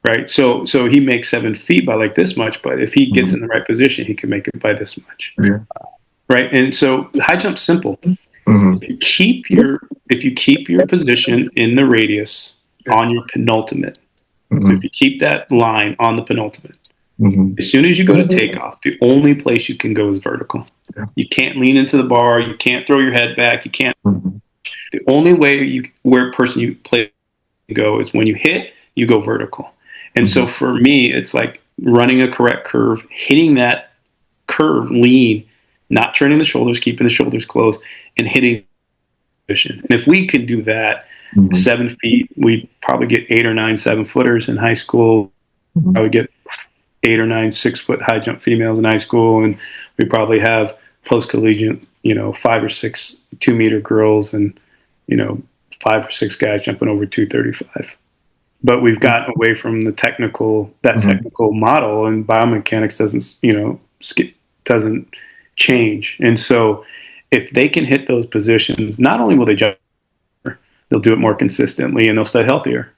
right? So he makes 7 feet by like this much, but if he gets in the right position, he can make it by this much, right? And so high jump's simple. If you keep your position in the radius on your penultimate, so if you keep that line on the penultimate, as soon as you go to takeoff, the only place you can go is vertical. You can't lean into the bar. You can't throw your head back. You can't. The only way you play go is when you hit, you go vertical. And so for me, it's like running a correct curve, hitting that curve lean, not turning the shoulders, keeping the shoulders closed, and hitting position. And if we can do that, 7 feet, we probably get 8 or 9 7-footers in high school. I would get 8 or 9 6-foot high jump females in high school, and we probably have post-collegiate, 5 or 6 2-meter girls, and 5 or 6 guys jumping over 235. But we've gotten away from the technical model, and biomechanics doesn't change. And so, if they can hit those positions, not only will they jump, they'll do it more consistently, and they'll stay healthier.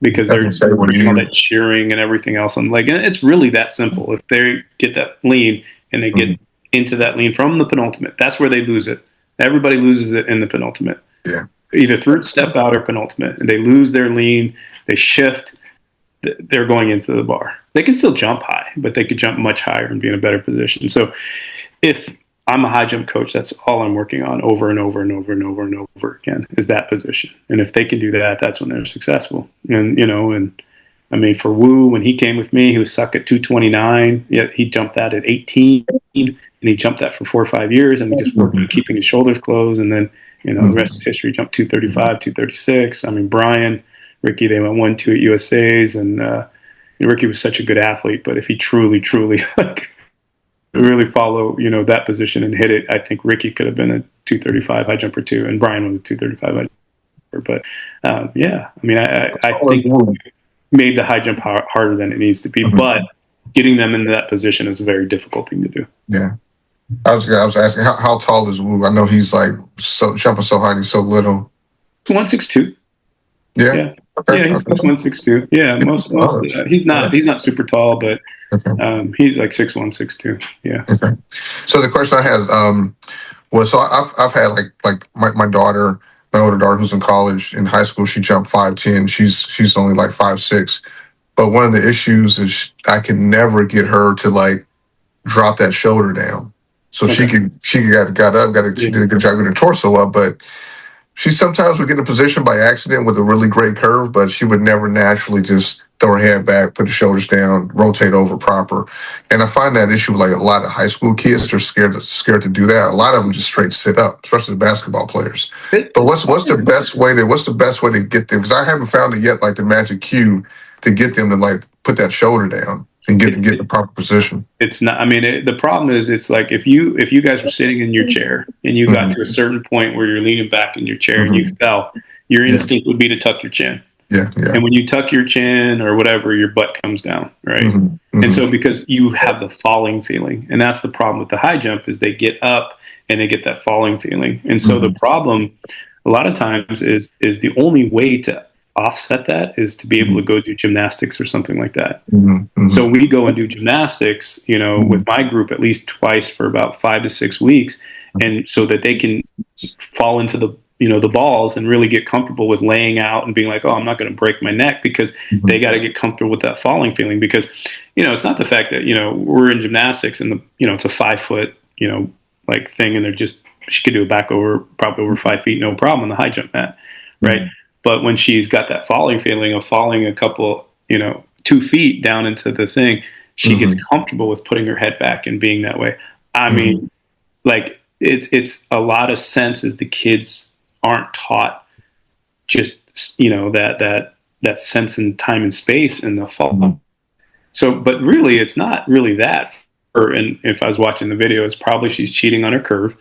Because they're doing all that cheering and everything else on the leg. And it's really that simple. If they get that lean and they get into that lean from the penultimate, that's where they lose it. Everybody loses it in the penultimate. Yeah. Either through step out or penultimate. They lose their lean, they shift, they're going into the bar. They can still jump high, but they could jump much higher and be in a better position. So if I'm a high jump coach, that's all I'm working on over and over and over and over and over again is that position. And if they can do that, that's when they're successful. And, and I mean, for Wu, when he came with me, he was stuck at 229. Yet he jumped that at 18, and he jumped that for 4 or 5 years, and we just worked on keeping his shoulders closed. And then, the rest is history. Jumped 235, 236. I mean, Brian, Ricky, they went 1-2 at USA's, and Ricky was such a good athlete. But if he truly really follow, that position and hit it, I think Ricky could have been a 235 high jumper too, and Brian was a 235 high jumper. But I think made the high jump harder than it needs to be, but getting them into that position is a very difficult thing to do. Yeah. I was asking how tall is Wu? I know he's like jumping so high and he's so little. 162. Yeah. Okay. Yeah, he's 162. Yeah, he's not super tall, but he's like 6'1", 6'2". Yeah. Okay. So the question I had was, so I've had like my daughter, my older daughter who's in college, in high school, she jumped 5'10". She's only like 5'6". But one of the issues is I can never get her to like drop that shoulder down. So she got up, she did a good job getting her torso up, but she sometimes would get in a position by accident with a really great curve, but she would never naturally just throw her head back, put the shoulders down, rotate over proper. And I find that issue with like a lot of high school kids. They're scared to do that. A lot of them just straight sit up, especially the basketball players. But what's the best way to get them? Because I haven't found it yet, like the magic cue to get them to like put that shoulder down and get the proper position. It's not. I mean, the problem is, it's like if you guys were sitting in your chair and you got to a certain point where you're leaning back in your chair and you fell, your instinct would be to tuck your chin. Yeah. And when you tuck your chin or whatever, your butt comes down, right? And so because you have the falling feeling, and that's the problem with the high jump, is they get up and they get that falling feeling. And so the problem a lot of times is the only way to offset that is to be able to go do gymnastics or something like that. So we go and do gymnastics, with my group at least twice for about 5 to 6 weeks, and so that they can fall into the balls and really get comfortable with laying out and being like, oh, I'm not going to break my neck, because they got to get comfortable with that falling feeling. Because it's not the fact that we're in gymnastics and it's a 5 foot like thing, and she could do a back over probably over 5 feet, no problem on the high jump mat, right? But when she's got that falling feeling of falling a couple, 2 feet down into the thing, she gets comfortable with putting her head back and being that way. I mean, like it's a lot of sense is the kids aren't taught just, that sense in time and space in the fall. So, but really, it's not really that. And if I was watching the video, it's probably she's cheating on her curve.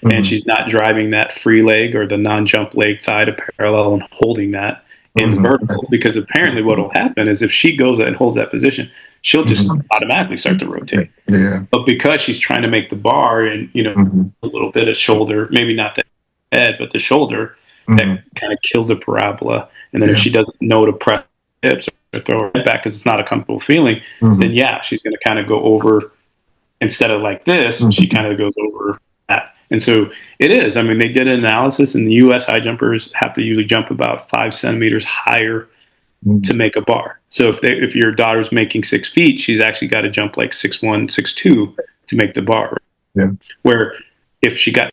And she's not driving that free leg or the non-jump leg thigh to parallel and holding that in vertical, because apparently what will happen is if she goes and holds that position, she'll just automatically start to rotate. Yeah. But because she's trying to make the bar and, a little bit of shoulder, maybe not the head, but the shoulder, that kind of kills the parabola. And then if she doesn't know to press hips or throw her head back because it's not a comfortable feeling, then she's going to kind of go over, instead of like this, she kind of goes over that. And so it is. I mean, they did an analysis, and the U.S. high jumpers have to usually jump about 5 centimeters higher to make a bar. So if your daughter's making 6 feet, she's actually got to jump like 6'1", 6'2" to make the bar. Yeah. Where if she got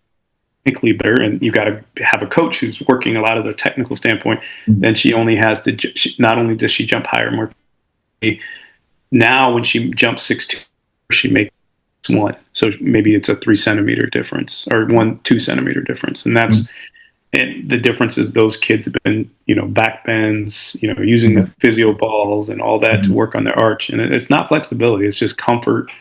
technically better, and you got to have a coach who's working a lot of the technical standpoint, then she only has to. Not only does she jump higher, more. Now, when she jumps 6'2", she makes 1. So maybe it's a 3 centimeter difference or 2 centimeter difference. And that's, and the difference is those kids have been, back bends, using the physio balls and all that to work on their arch. And it's not flexibility. It's just comfort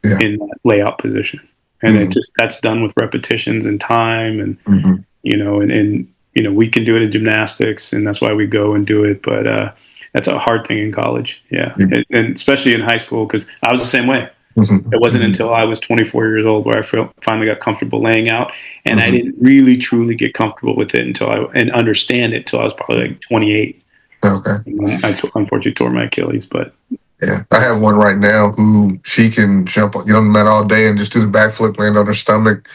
in that layout position. And that's done with repetitions and time and, and we can do it in gymnastics, and that's why we go and do it. But, that's a hard thing in college. Yeah. And especially in high school, because I was the same way. It wasn't until I was 24 years old where I finally got comfortable laying out, and I didn't really truly get comfortable with it and understand it until I was probably like 28. Okay. I unfortunately tore my Achilles, but yeah, I have one right now who she can jump, no matter all day and just do the backflip, land on her stomach.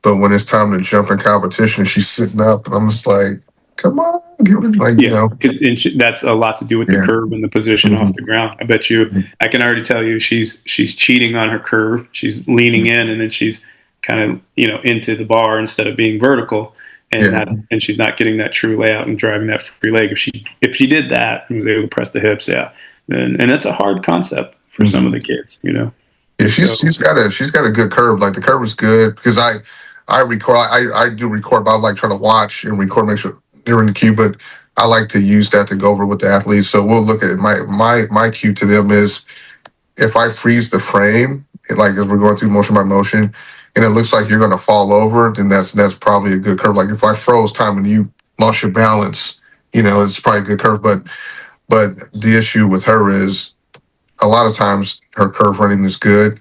but when it's time to jump in competition, she's sitting up, and I'm just like, come on, give it, like, you know. And that's a lot to do with the curve and the position off the ground. I bet you, I can already tell you, she's cheating on her curve. She's leaning in, and then she's kind of, you know, into the bar instead of being vertical, and she's not getting that true layout and driving that free leg. If she did that and was able to press the hips, and that's a hard concept for some of the kids, you know. Yeah, she's got a good curve. Like, the curve is good, because I do record, but I like trying to watch and record, make sure during the cue. But I like to use that to go over with the athletes. So we'll look at it. My cue to them is, if I freeze the frame, like as we're going through motion by motion, and it looks like you're going to fall over, then that's probably a good curve. Like, if I froze time and you lost your balance, you know, it's probably a good curve. But the issue with her is, a lot of times her curve running is good,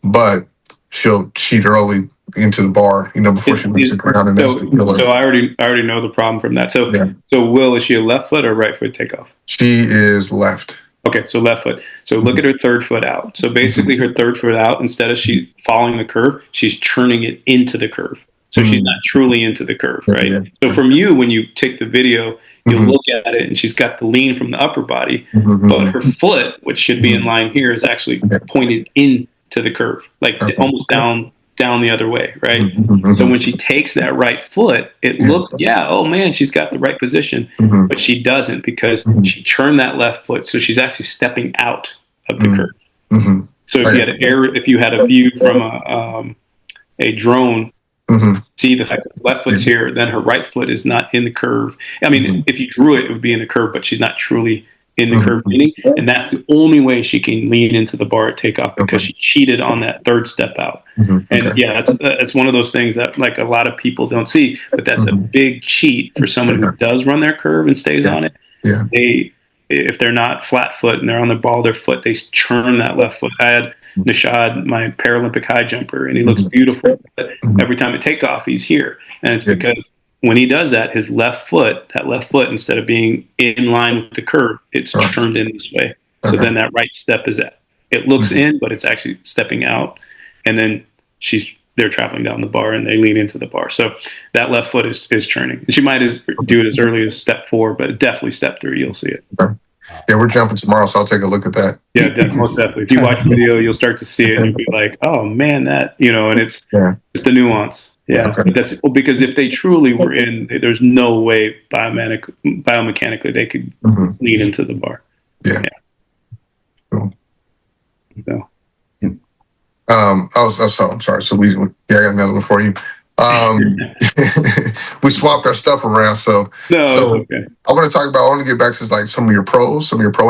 but she'll cheat early into the bar, you know, before she moves the ground, and that's the killer. So I already know the problem from that. So Will, is she a left foot or right foot takeoff? She is left. Okay, so left foot. So look at her third foot out. So basically, her third foot out, instead of she following the curve, she's churning it into the curve. So she's not truly into the curve, right? So from you, when you take the video, you look at it, and she's got the lean from the upper body, but her foot, which should be in line here, is actually pointed into the curve, like almost down the other way, right? So when she takes that right foot, it looks, oh man, she's got the right position, but she doesn't, because she turned that left foot, so she's actually stepping out of the curve. So if you had a view from a drone, see the fact that the left foot's here, then her right foot is not in the curve. I mean, if you drew it, it would be in the curve, but she's not truly in the curve leaning, and that's the only way she can lean into the bar at takeoff, because she cheated on that third step out. And that's one of those things that, like, a lot of people don't see, but that's a big cheat for someone who does run their curve and stays on it. If they're not flat foot and they're on the ball of their foot, they churn that left foot. I had Nishad, my Paralympic high jumper, and he looks beautiful. But every time at takeoff, he's here, and it's because when he does that, his left foot, instead of being in line with the curve, it's turned in this way. So then that right step is it looks in, but it's actually stepping out, and then they're traveling down the bar, and they lean into the bar. So that left foot is churning. And she might do it as early as step 4, but definitely step 3, you'll see it. Yeah, we're jumping tomorrow, so I'll take a look at that. Yeah, most definitely. If you watch the video, you'll start to see it, and you'll be like, oh man, that, you know, and it's just a nuance. Yeah, that's because if they truly were in, there's no way biomechanically they could lean into the bar. Cool. So. I'm sorry. So I got another one for you. We swapped our stuff around, so it's okay. I want to get back to, like, some of your pro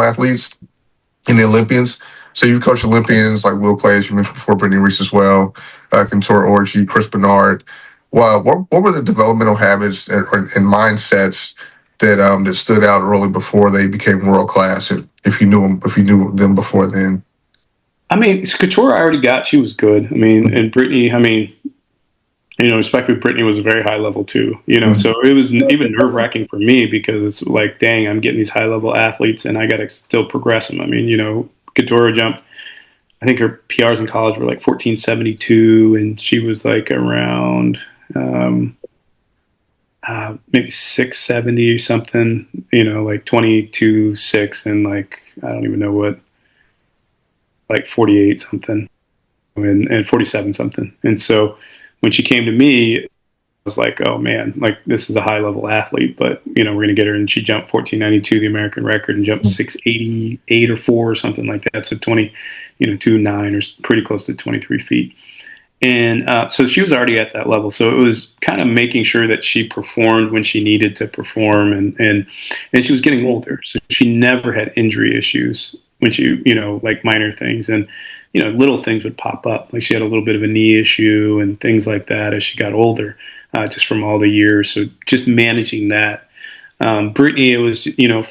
athletes and the Olympians. So you've coached Olympians like Will Claye, as you mentioned before, Brittney Reese as well, Contour Orgy, Chris Bernard. Well, what were the developmental habits and mindsets that stood out early before they became world class? If you knew them before then. I mean, Couture I already got. She was good. I mean, and Brittney, I mean, you know, respectfully, Brittney was a very high level too, you know, so it was even nerve wracking for me, because it's like, dang, I'm getting these high level athletes and I got to still progress them. I mean, you know, Couture jumped, I think her PRs in college were like 1472, and she was like around maybe 670 or something, you know, like 22.6, and like, I don't even know what, like 48 something and 47 something. And so when she came to me, I was like, oh man, like, this is a high level athlete, but, you know, we're going to get her. And she jumped 1492, the American record, and jumped 688 or 4 or something like that. So 2.9 or pretty close to 23 feet. And so she was already at that level. So it was kind of making sure that she performed when she needed to perform, and she was getting older. So she never had injury issues when she, you know, like minor things, and, you know, little things would pop up. Like she had a little bit of a knee issue and things like that as she got older, just from all the years. So just managing that. Brittney, it was, you know,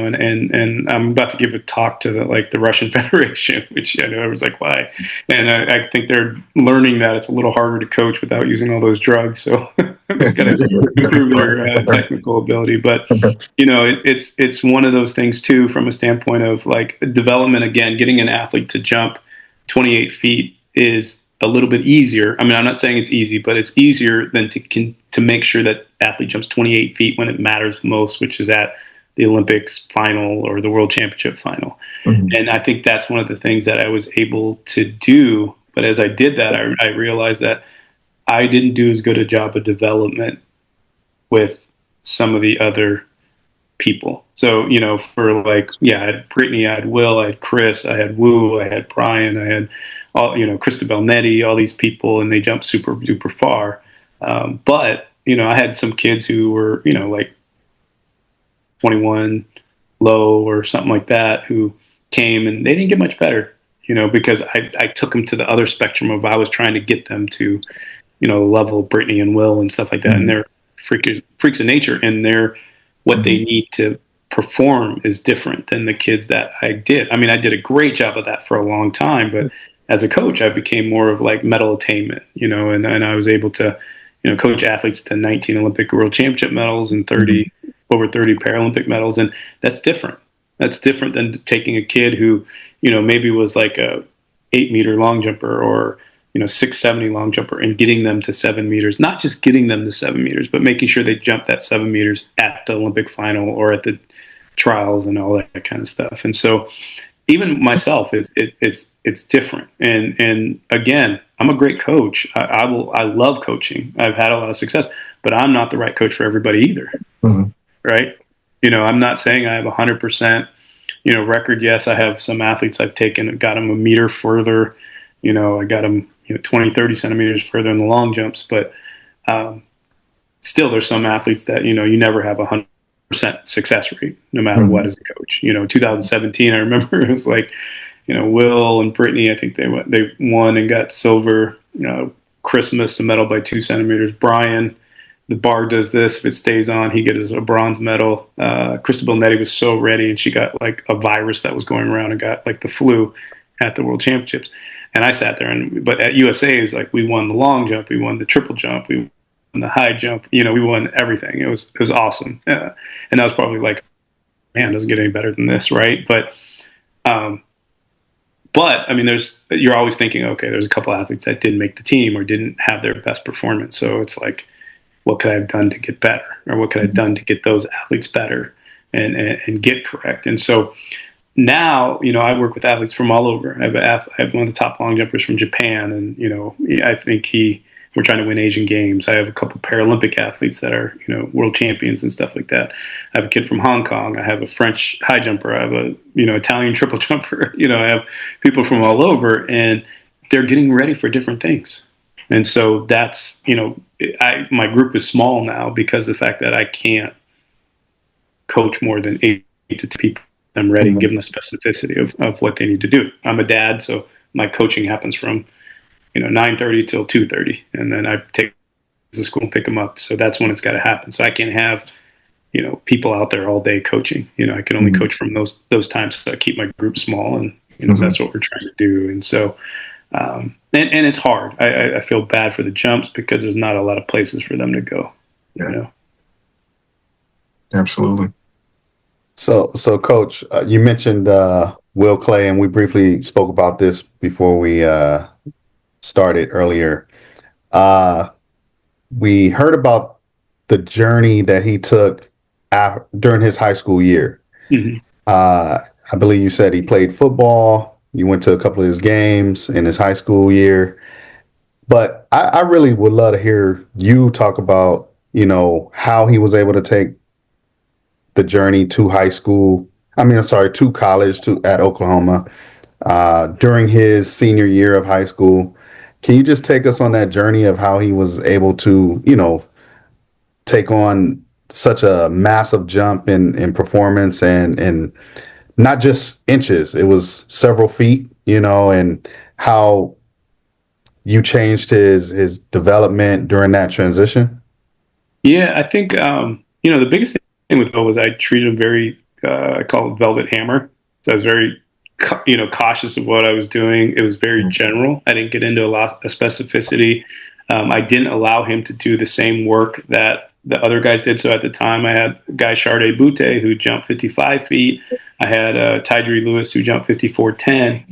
and I'm about to give a talk to the Russian Federation, which I know everyone's like, why? And I think they're learning that it's a little harder to coach without using all those drugs. So it's going to improve their technical ability. But, you know, it's one of those things too, from a standpoint of like development. Again, getting an athlete to jump 28 feet is a little bit easier. I mean, I'm not saying it's easy, but it's easier than to make sure that athlete jumps 28 feet when it matters most, which is at the Olympics final or the World Championship final. And I think that's one of the things that I was able to do. But as I did that, I realized that I didn't do as good a job of development with some of the other people. So, you know, for like, yeah, I had Brittney, I had Will, I had Chris, I had Wu, I had Brian, I had all, you know, Christabel Nettie, all these people, and they jumped super duper far. But, you know, I had some kids who were, you know, like 21 low or something like that, who came and they didn't get much better, you know, because I took them to the other spectrum of, I was trying to get them to, you know, the level of Brittney and Will and stuff like that. And they're freaks of nature, and what they need to perform is different than the kids that I did. I mean, I did a great job of that for a long time, but as a coach, I became more of like medal attainment, you know, and I was able to, you know, coach athletes to 19 Olympic World Championship medals and over 30 Paralympic medals. And that's different. That's different than taking a kid who, you know, maybe was like a 8-meter long jumper or, you know, 670 long jumper, and getting them to 7 meters, not just getting them to 7 meters, but making sure they jump that 7 meters at the Olympic final or at the trials and all that kind of stuff. And so even myself, it's different. And again, I'm a great coach. I love coaching. I've had a lot of success, but I'm not the right coach for everybody either. Right. You know, I'm not saying I have 100%, you know, record. Yes, I have some athletes I've got them a meter further, you know, I got them, you know, 20, 30 centimeters further in the long jumps, but still there's some athletes that, you know, you never have 100% success rate, no matter what, as a coach. You know, 2017, I remember it was like, you know, Will and Brittney, I think they won and got silver. You know, Chris missed a medal by 2 centimeters. Brian, the bar does this. If it stays on, he gets a bronze medal. Christabel Nettie was so ready, and she got like a virus that was going around and got like the flu at the World Championships. And I sat there, but at USA is like, we won the long jump, we won the triple jump, we won the high jump. You know, we won everything. It was awesome. And that was probably like, man, it doesn't get any better than this, right? But I mean, you're always thinking, okay, there's a couple athletes that didn't make the team or didn't have their best performance. So it's like, what could I have done to get better, or what could I have done to get those athletes better and get correct? And so now, you know, I work with athletes from all over. I have one of the top long jumpers from Japan, and, you know, I think we're trying to win Asian Games. I have a couple Paralympic athletes that are, you know, world champions and stuff like that. I have a kid from Hong Kong. I have a French high jumper. I have a, you know, Italian triple jumper. You know, I have people from all over, and they're getting ready for different things. And so that's, you know, my group is small now because of the fact that I can't coach more than 8 to 10 people. I'm ready and give them the specificity of what they need to do. I'm a dad, so my coaching happens from, you know, 9:30 till 2:30, and then I take to school and pick them up. So that's when it's got to happen. So I can't have, you know, people out there all day coaching. You know, I can only coach from those times. So I keep my group small, and, you know, that's what we're trying to do. And so, and it's hard. I feel bad for the jumps because there's not a lot of places for them to go. You know. Absolutely. So Coach, you mentioned Will Claye, and we briefly spoke about this before we started earlier. We heard about the journey that he took during his high school year. I believe you said he played football. You went to a couple of his games in his high school year. But I really would love to hear you talk about, you know, how he was able to take the journey to to college at Oklahoma during his senior year of high school. Can you just take us on that journey of how he was able to, you know, take on such a massive jump in performance and not just inches, it was several feet, you know, and how you changed his development during that transition? Yeah, I think, you know, the biggest thing with Bill was I treated him very, I call it velvet hammer. So I was very, you know, cautious of what I was doing. It was very general. I didn't get into a lot of specificity. I didn't allow him to do the same work that the other guys did. So at the time I had a guy, Sharday Butte, who jumped 55 feet. I had Tydree Lewis, who jumped 54.10.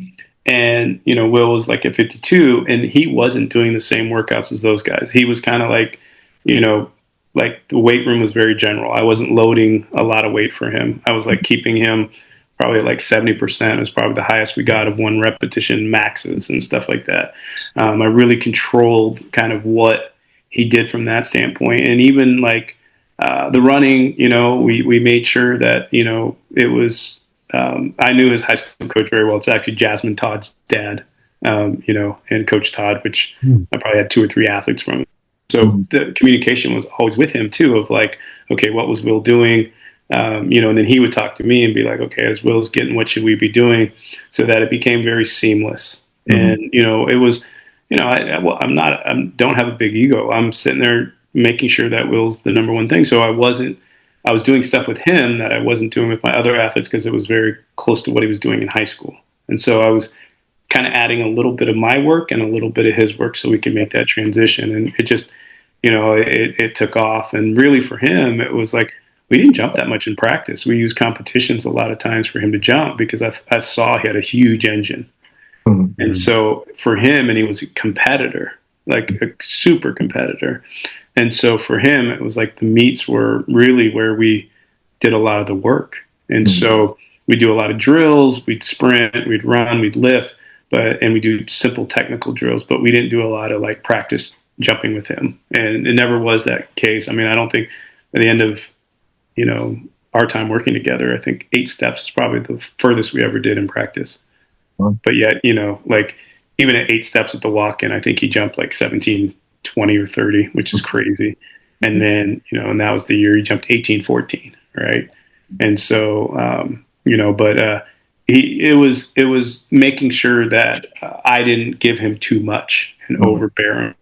And, Will was like at 52, and he wasn't doing the same workouts as those guys. He was kind of like, like the weight room was very general. I wasn't loading a lot of weight for him. I was like keeping him probably like 70%. It was probably the highest we got of 1 repetition maxes and stuff like that. I really controlled kind of what he did from that standpoint. And even like the running, we made sure that, it was, I knew his high school coach very well. It's actually Jasmine Todd's dad, and Coach Todd, which I probably had 2 or 3 athletes from him. So the communication was always with him too, of like, okay, what was Will doing? And then he would talk to me and be like, okay, as Will's getting, what should we be doing? So that it became very seamless. And, it was, I don't have a big ego. I'm sitting there making sure that Will's the number one thing. So I was doing stuff with him that I wasn't doing with my other athletes because it was very close to what he was doing in high school. And so I was kind of adding a little bit of my work and a little bit of his work so we could make that transition. And it just, it took off. And really for him, it was like, we didn't jump that much in practice. We used competitions a lot of times for him to jump because I saw he had a huge engine. And so for him, and he was a competitor, like a super competitor. And so for him, it was like the meets were really where we did a lot of the work. And so we do a lot of drills, we'd sprint, we'd run, we'd lift, and we do simple technical drills, but we didn't do a lot of like practice jumping with him. And it never was that case. I mean, I don't think at the end of, our time working together, I think 8 steps is probably the furthest we ever did in practice. But yet, like even at 8 steps at the walk-in, I think he jumped like 17, 20 or 30, which is crazy. And then, and that was the year he jumped 18, 14. Right. And so, it was making sure that I didn't give him too much and overbear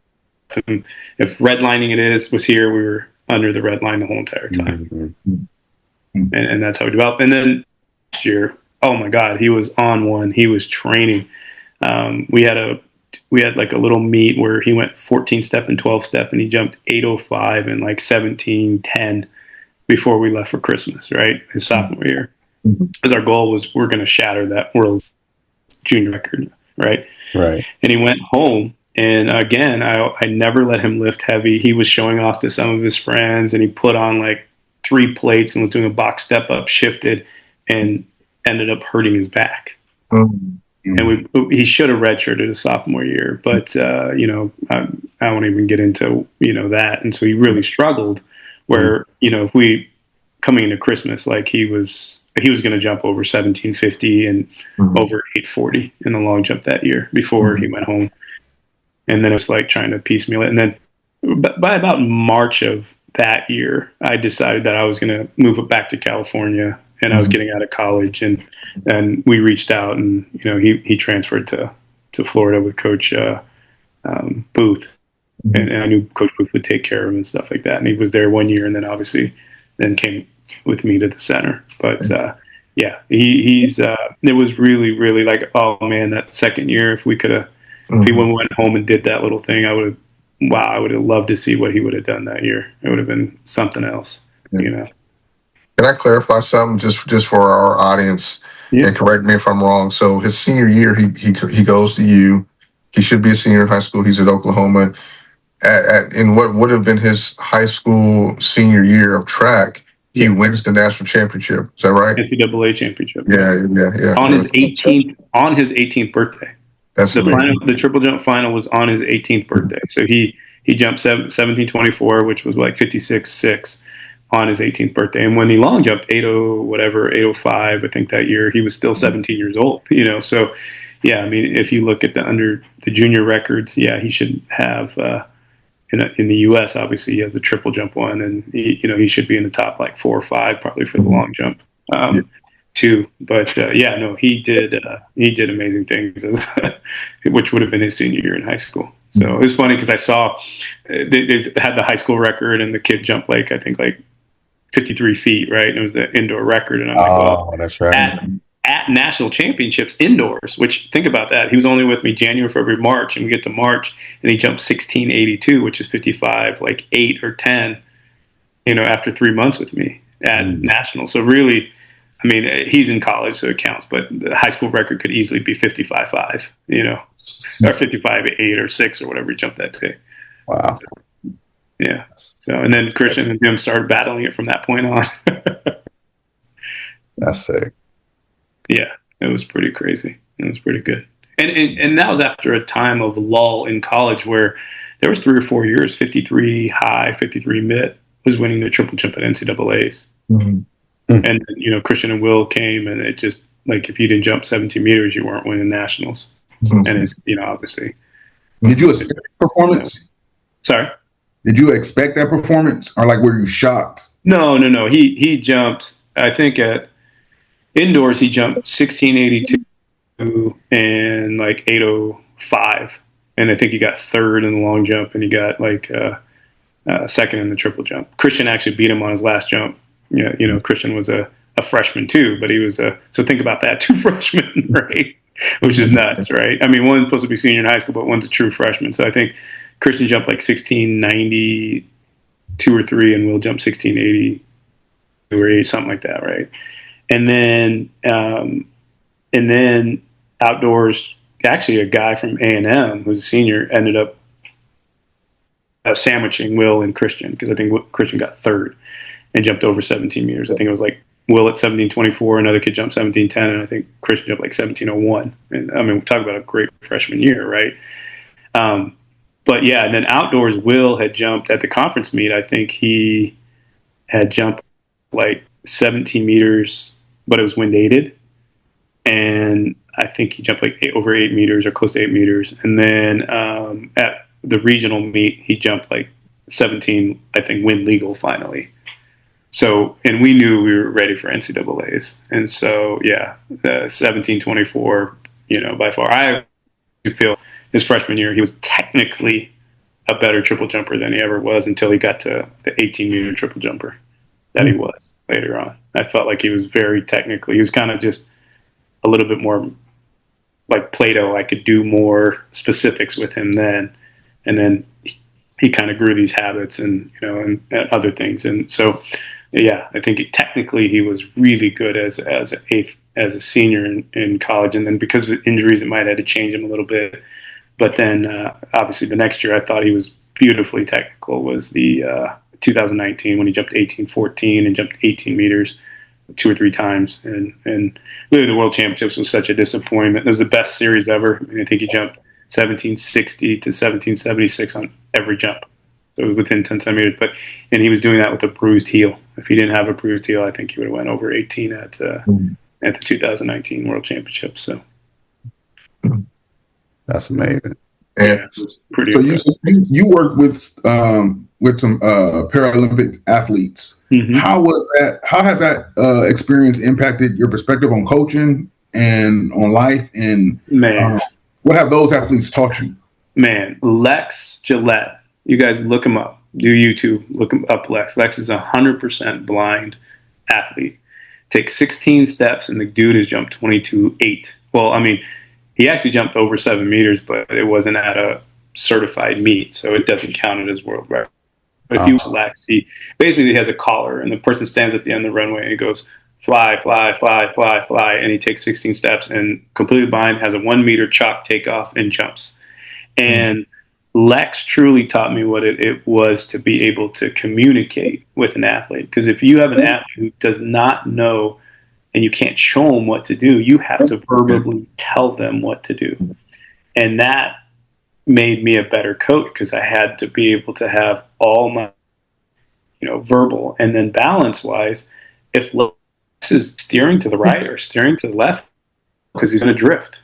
him. If redlining was here, we were under the red line the whole entire time. And that's how we developed. And then last year, oh my God, he was on one. He was training. We had like a little meet where he went 14 step and 12 step, and he jumped 8:05 and like 17:10 before we left for Christmas, right? His sophomore year. Because our goal was we're going to shatter that world junior record, right? Right. And he went home, and again, I never let him lift heavy. He was showing off to some of his friends, and he put on like 3 plates and was doing a box step up, shifted, and ended up hurting his back. And he should have redshirted his sophomore year, but I won't even get into that. And so he really struggled. Where if we coming into Christmas, like he was going to jump over 1750 and over 840 in the long jump that year before he went home. And then it was like trying to piecemeal it. And then by about March of that year, I decided that I was going to move it back to California, and I was getting out of college, and we reached out, and he transferred to Florida with Coach Booth, and I knew Coach Booth would take care of him and stuff like that. And he was there 1 year, and then obviously came with me to the center. But he's it was really, really like, oh man, that second year, if we could have, if he went home and did that little thing, I would have loved to see what he would have done that year. It would have been something else, Can I clarify something just for our audience? Yeah. And correct me if I'm wrong. So his senior year, he goes to U. He should be a senior in high school. He's at Oklahoma. In what would have been his high school senior year of track, he wins the national championship. Is that right? NCAA championship. Yeah. On his 18th birthday. That's the final. The triple jump final was on his 18th birthday. So he jumped 1724, which was like 56.6 on his 18th birthday. And when he long jumped 805, I think that year, he was still 17 years old. So yeah, I mean, if you look at the junior records, yeah, he should have. In the U.S., obviously, he has the triple jump one, and he should be in the top like 4 or 5 probably for the long jump too. But he did amazing things, which would have been his senior year in high school. So it was funny because I saw they had the high school record, and the kid jumped like I think like 53 feet, right? And it was the indoor record, and I'm like, well, that's right. At national championships indoors, which think about that. He was only with me January, February, March, and we get to March and he jumped 1682, which is 55, like 8 or 10, after 3 months with me at national. So really, I mean, he's in college, so it counts, but the high school record could easily be 55.5, or 55.8 or 6 or whatever he jumped that day. Wow. So, yeah. So, and then Christian and Jim started battling it from that point on. That's sick. Yeah, it was pretty crazy. It was pretty good. And that was after a time of lull in college where there was 3 or 4 years, 53 high, 53 mid was winning the triple jump at NCAAs. Mm-hmm. And, Christian and Will came, and it just, like, if you didn't jump 17 meters, you weren't winning nationals. Mm-hmm. And it's, obviously. Did you expect performance? Sorry? Did you expect that performance, or like were you shocked? No. He jumped, I think at indoors, he jumped 1682 and like 805. And I think he got third in the long jump, and he got like second in the triple jump. Christian actually beat him on his last jump. Christian was a freshman too, but he was so think about that, 2 freshmen, right? Which is nuts, right? I mean, one's supposed to be senior in high school, but one's a true freshman. So I think Christian jumped like 1692 or 3, and Will jump 1682 or 8, something like that, right? And then outdoors, actually a guy from A&M who's a senior ended up sandwiching Will and Christian, because I think Christian got third and jumped over 17 meters. I think it was like Will at 17:24, another kid jumped 17:10, and I think Christian jumped like 17:01. And I mean, we talk about a great freshman year, right? But yeah, and then outdoors, Will had jumped at the conference meet. I think he had jumped like 17 meters, but it was wind aided. And I think he jumped like over 8 meters or close to 8 meters. And then at the regional meet, he jumped like 17, I think, wind legal finally. So, and we knew we were ready for NCAAs. And so, yeah, 17:24, by far. I feel his freshman year, he was technically a better triple jumper than he ever was until he got to the 18-meter triple jumper that he was later on. I felt like he was very technically, he was kind of just a little bit more like Plato. I could do more specifics with him then. And then he kind of grew these habits and other things. And so, yeah, I think technically he was really good as a senior in college. And then because of injuries, it might have had to change him a little bit. But then obviously the next year I thought he was beautifully technical was the 2019 when he jumped 18:14 and jumped 18 meters 2 or 3 times. And really the World Championships was such a disappointment. It was the best series ever. I mean, I think he jumped 1760 to 1776 on every jump. So it was within 10 centimeters. And he was doing that with a bruised heel. If he didn't have a bruised heel, I think he would have went over 18 at the 2019 World Championships. So that's amazing. Yeah, it was pretty. So you worked with some Paralympic athletes. Mm-hmm. How was that? How has that experience impacted your perspective on coaching and on life? And what have those athletes taught you? Man, Lex Gillette. You guys look him up. Do YouTube. Look him up, Lex. Lex is 100% blind athlete. Takes 16 steps, and the dude has jumped 22.8. Well, I mean, he actually jumped over 7 meters, but it wasn't at a certified meet, so it doesn't count it as world record. But if you Lex, he basically has a collar, and the person stands at the end of the runway, and he goes, fly, fly, fly, fly, fly, and he takes 16 steps, and completely blind, has a 1 meter chalk takeoff, and jumps. And Lex truly taught me what it was to be able to communicate with an athlete. Because if you have an athlete who does not know and you can't show them what to do, you have to verbally tell them what to do. And that made me a better coach because I had to be able to have all my, verbal. And then balance-wise, if Lex is steering to the right or steering to the left, because he's going to drift.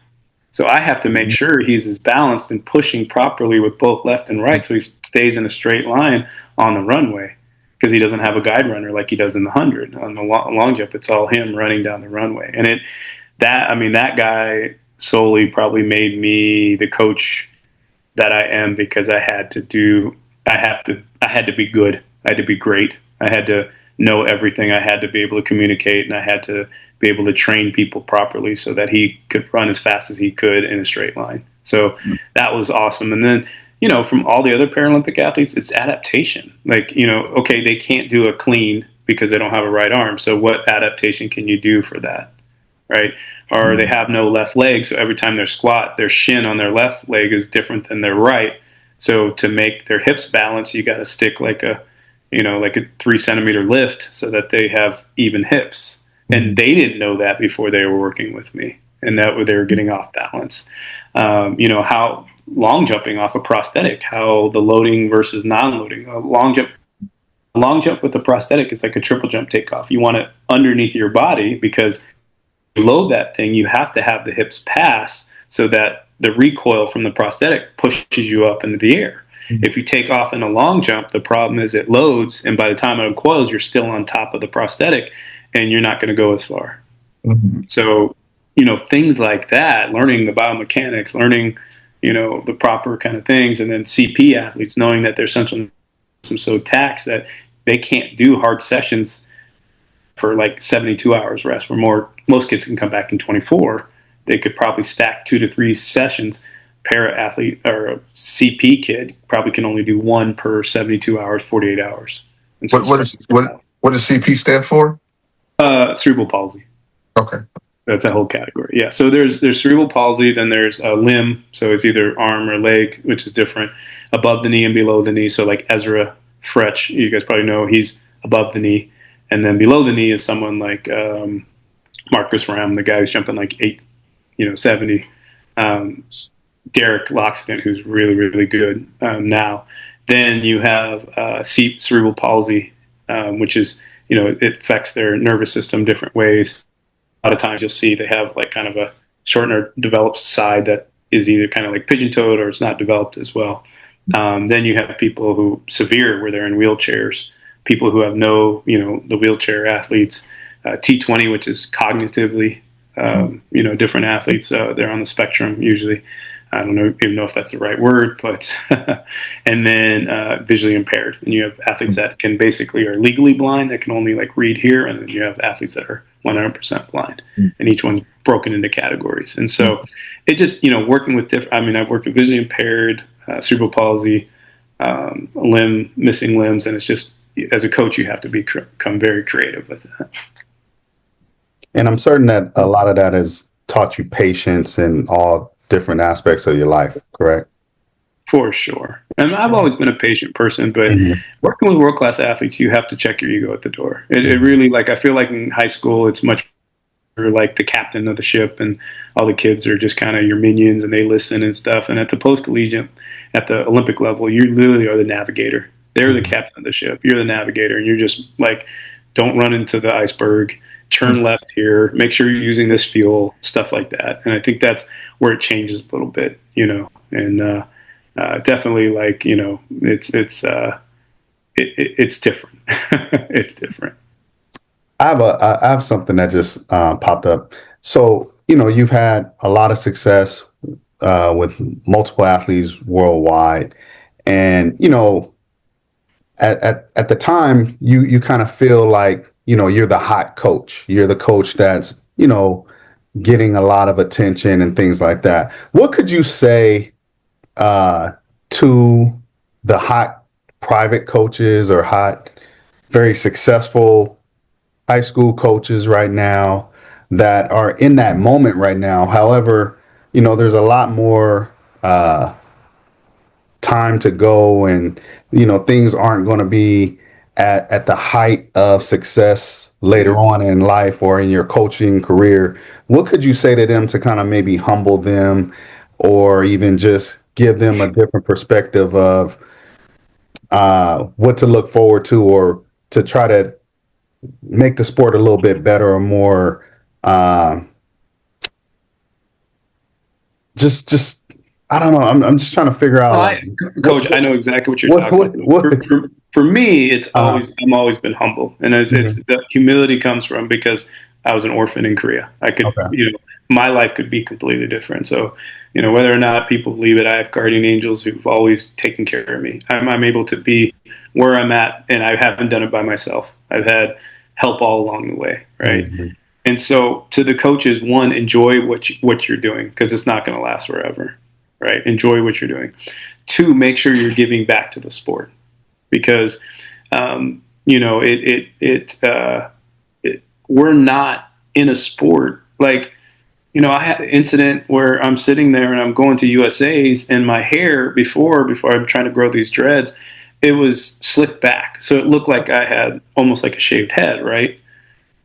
So I have to make sure he's as balanced and pushing properly with both left and right so he stays in a straight line on the runway because he doesn't have a guide runner like he does in the 100. On the long jump, it's all him running down the runway. And that guy solely probably made me the coach that I am because I had to be good. I had to be great. I had to know everything. I had to be able to communicate, and I had to be able to train people properly so that he could run as fast as he could in a straight line. So that was awesome. And then, from all the other Paralympic athletes, it's adaptation. Like, okay, they can't do a clean because they don't have a right arm. So what adaptation can you do for that, right? Or they have no left leg, so every time they squat, their shin on their left leg is different than their right. So to make their hips balance, you got to stick like a 3 centimeter lift so that they have even hips. And they didn't know that before they were working with me, and that they were getting off balance. How long jumping off a prosthetic, how the loading versus non-loading. A long jump with a prosthetic is like a triple jump takeoff. You want it underneath your body because you load that thing, you have to have the hips pass so that the recoil from the prosthetic pushes you up into the air. If you take off in a long jump, the problem is it loads, and by the time it recoils, you're still on top of the prosthetic, and you're not going to go as far. So, things like that, learning the biomechanics, learning, the proper kind of things, and then CP athletes knowing that their central system so taxed that they can't do hard sessions for like 72 hours rest, where most kids can come back in 24. They could probably stack 2 to 3 sessions. Para athlete or a CP kid probably can only do 1 per 72 hours, 48 hours. And so What does CP stand for? Cerebral palsy. Okay. That's a whole category. Yeah. So there's cerebral palsy, then there's a limb. So it's either arm or leg, which is different, above the knee and below the knee. So like Ezra Fretch, you guys probably know he's above the knee. And then below the knee is someone like Marcus Ram, the guy who's jumping like 70. Derek Loxton, who's really, really good now. Then you have cerebral palsy, which is, it affects their nervous system different ways. A lot of times you'll see they have like kind of a shortened or developed side that is either kind of like pigeon-toed or it's not developed as well. Then you have people who severe where they're in wheelchairs, people who have no, the wheelchair athletes, T20, which is cognitively, different athletes. They're on the spectrum usually. I don't even know if that's the right word, but and then visually impaired. And you have athletes that can basically are legally blind that can only like read here, and then you have athletes that are 100% blind, and each one's broken into categories. And so it just working with different. I mean, I've worked with visually impaired, cerebral palsy, missing limbs, and it's just as a coach you have to become very creative with that. And I'm certain that a lot of that has taught you patience in all different aspects of your life, correct? For sure. And I've always been a patient person, but working with world-class athletes, you have to check your ego at the door. It really, I feel like in high school, it's much like the captain of the ship and all the kids are just kind of your minions and they listen and stuff. And at the post-collegiate, at the Olympic level, you literally are the navigator. They're the captain of the ship. You're the navigator. And you're just like, don't run into the iceberg. Turn left here, make sure you're using this fuel, stuff like that. And I think that's where it changes a little bit, and definitely it's different. It's different. I have something that just popped up. So, you've had a lot of success with multiple athletes worldwide. And, at the time you kind of feel like, you're the hot coach. You're the coach that's, getting a lot of attention and things like that. What could you say to the hot private coaches or hot, very successful high school coaches right now that are in that moment right now? However, there's a lot more time to go and, things aren't going to be at the height of success later on in life or in your coaching career. What could you say to them to kind of maybe humble them or even just give them a different perspective of what to look forward to or to try to make the sport a little bit better or more just I don't know. I'm just trying to figure out. Coach, I know exactly what you're talking about. For me, it's always I'm always been humble, and it's the humility comes from because I was an orphan in Korea. I could, my life could be completely different. So, whether or not people believe it, I have guardian angels who've always taken care of me. I'm able to be where I'm at, and I haven't done it by myself. I've had help all along the way, right? And so, to the coaches, one, enjoy what you're doing because it's not going to last forever. Right? Enjoy what you're doing. Two, make sure you're giving back to the sport because we're not in a sport. Like, I had an incident where I'm sitting there and I'm going to USA's, and my hair before I'm trying to grow these dreads, it was slicked back. So it looked like I had almost like a shaved head, right?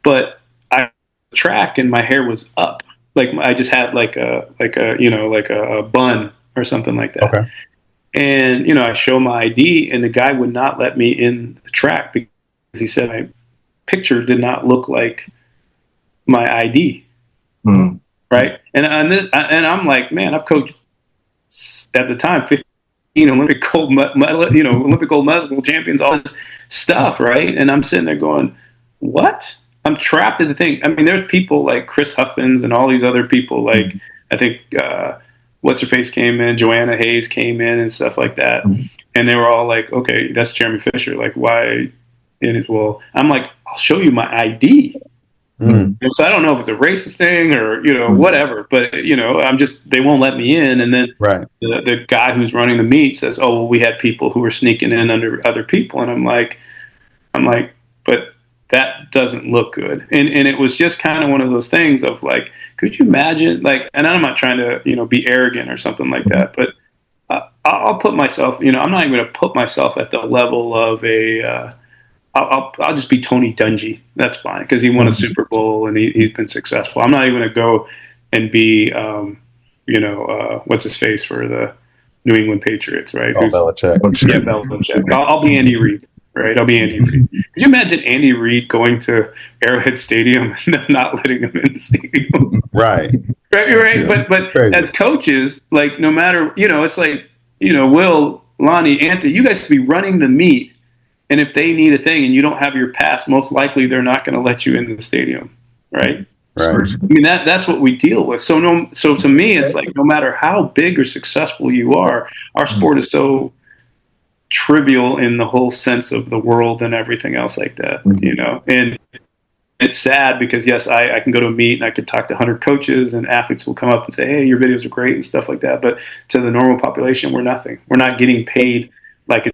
But I track and my hair was up. Like I just had like a bun or something like that. Okay. And, I show my ID, and the guy would not let me in the track because he said my picture did not look like my ID. Mm. Right. And I'm like, man, I've coached at the time 15 Olympic gold medal, Olympic gold medal champions, all this stuff. Right. And I'm sitting there going, what? I'm trapped in the thing. I mean, there's people like Chris Huffins and all these other people. Like, I think, what's her face came in, Joanna Hayes came in and stuff like that. Mm-hmm. And they were all like, okay, that's Jeremy Fischer. Like, why? And well, I'm like, I'll show you my ID. Mm-hmm. So I don't know if it's a racist thing or, whatever, but, they won't let me in. And then the guy who's running the meet says, oh, well, we had people who were sneaking in under other people. And I'm like, but that doesn't look good. And it was just kind of one of those things of like, could you imagine, like, and I'm not trying to, be arrogant or something like that, but I'll put myself, I'm not even going to put myself at the level of I'll just be Tony Dungy. That's fine because he won a Super Bowl and he's been successful. I'm not even going to go and be, what's his face for the New England Patriots, right? Belichick. Yeah, Belichick. I'll be Andy Reid, right? I'll be Andy Reid. Could you imagine Andy Reid going to Arrowhead Stadium and not letting him in the stadium? Right. Right. Yeah. But as coaches, like no matter, it's like, Will, Lonnie, Anthony, you guys could be running the meet. And if they need a thing and you don't have your pass, most likely they're not going to let you into the stadium, right? Right. I mean, that's what we deal with. So to me, it's like no matter how big or successful you are, our sport is so trivial in the whole sense of the world and everything else like that, And it's sad because, yes, I can go to a meet and I could talk to 100 coaches and athletes will come up and say, hey, your videos are great and stuff like that. But to the normal population, we're nothing. We're not getting paid like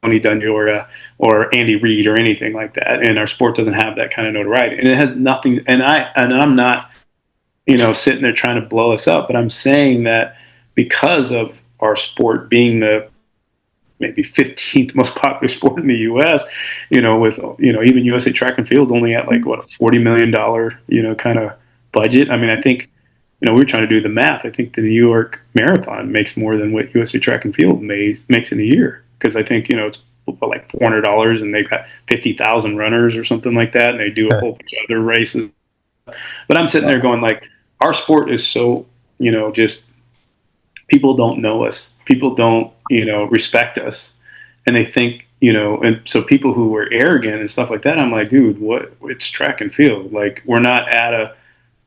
Tony Dungy or Andy Reid or anything like that, and our sport doesn't have that kind of notoriety, and it has nothing. And I'm not, sitting there trying to blow us up, but I'm saying that because of our sport being the maybe 15th most popular sport in the U.S., with even USA Track and Field only at like what a $40 million kind of budget. I mean, I think we were trying to do the math. I think the New York Marathon makes more than what USA Track and Field makes in a year. Because I think, it's like $400 and they've got 50,000 runners or something like that. And they do a whole bunch of other races. But I'm sitting there going like, our sport is so, just people don't know us. People don't, respect us. And they think, and so people who were arrogant and stuff like that, I'm like, dude, it's track and field. Like, we're not at a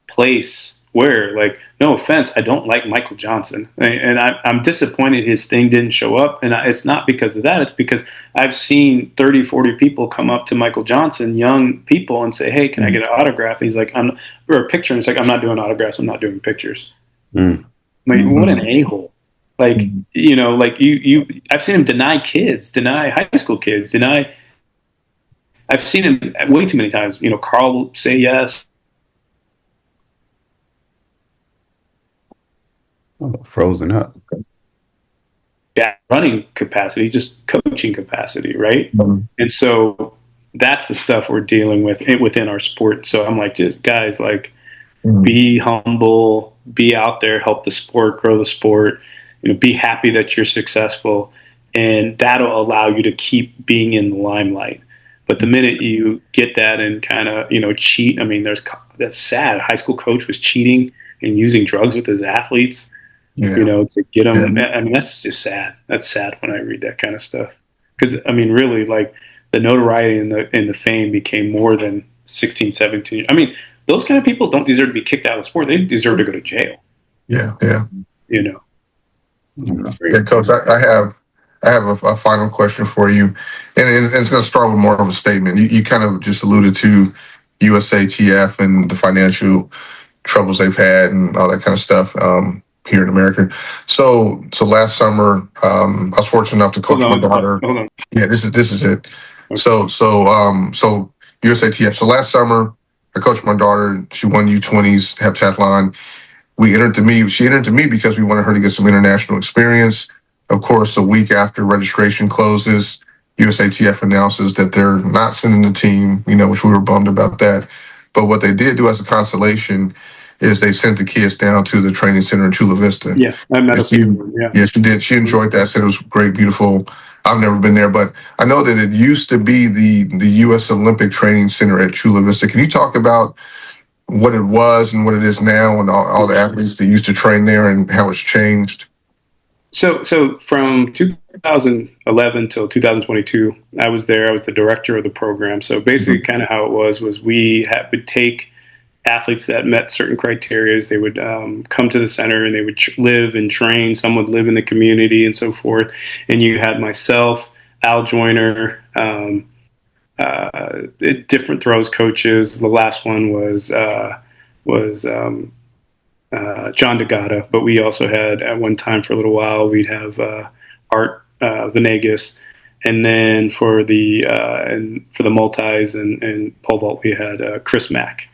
place where, like, no offense, I don't like Michael Johnson. And I'm disappointed his thing didn't show up. And it's not because of that. It's because I've seen 30, 40 people come up to Michael Johnson, young people, and say, hey, can I get an autograph? And he's like, or a picture. And it's like, I'm not doing autographs. I'm not doing pictures. Like, what an a-hole. Like, like I've seen him deny high school kids, I've seen him way too many times. Carl will say yes. Frozen up. Yeah, running capacity, just coaching capacity, right? Mm-hmm. And so that's the stuff we're dealing with within our sport. So I'm like, just guys, like, be humble, be out there, help the sport, grow the sport, be happy that you're successful, and that'll allow you to keep being in the limelight. But the minute you get that and kind of, cheat, I mean, that's sad. A high school coach was cheating and using drugs with his athletes. Yeah. To get them. Yeah. I mean, that's just sad. That's sad when I read that kind of stuff. Because, I mean, really, like, the notoriety and the fame became more than 16, 17. I mean, those kind of people don't deserve to be kicked out of the sport. They deserve to go to jail. Yeah. Yeah, Coach, I have a final question for you. And it's going to start with more of a statement. You kind of just alluded to USATF and the financial troubles they've had and all that kind of stuff. Here in America. So last summer, I was fortunate enough to coach my daughter. Hold on. Yeah, this is it. So USATF. So last summer, I coached my daughter. She won U20s heptathlon. She entered to me because we wanted her to get some international experience. Of course, a week after registration closes, USATF announces that they're not sending the team, which we were bummed about that. But what they did do as a consolation is they sent the kids down to the training center in Chula Vista. Yeah, I met a few of them. Yeah. Yeah, she did. She enjoyed that. Said it was great, beautiful. I've never been there, but I know that it used to be the U.S. Olympic Training Center at Chula Vista. Can you talk about what it was and what it is now, and all the athletes that used to train there and how it's changed? So from 2011 till 2022, I was there. I was the director of the program. So basically, kind of how it was we would take athletes that met certain criteria. They would come to the center and they would live and train. Some would live in the community and so forth. And you had myself, Al Joyner, different throws coaches. The last one was John DeGata, but we also had at one time for a little while we'd have Art Venegas, and then for the multis and pole vault we had Chris Mack,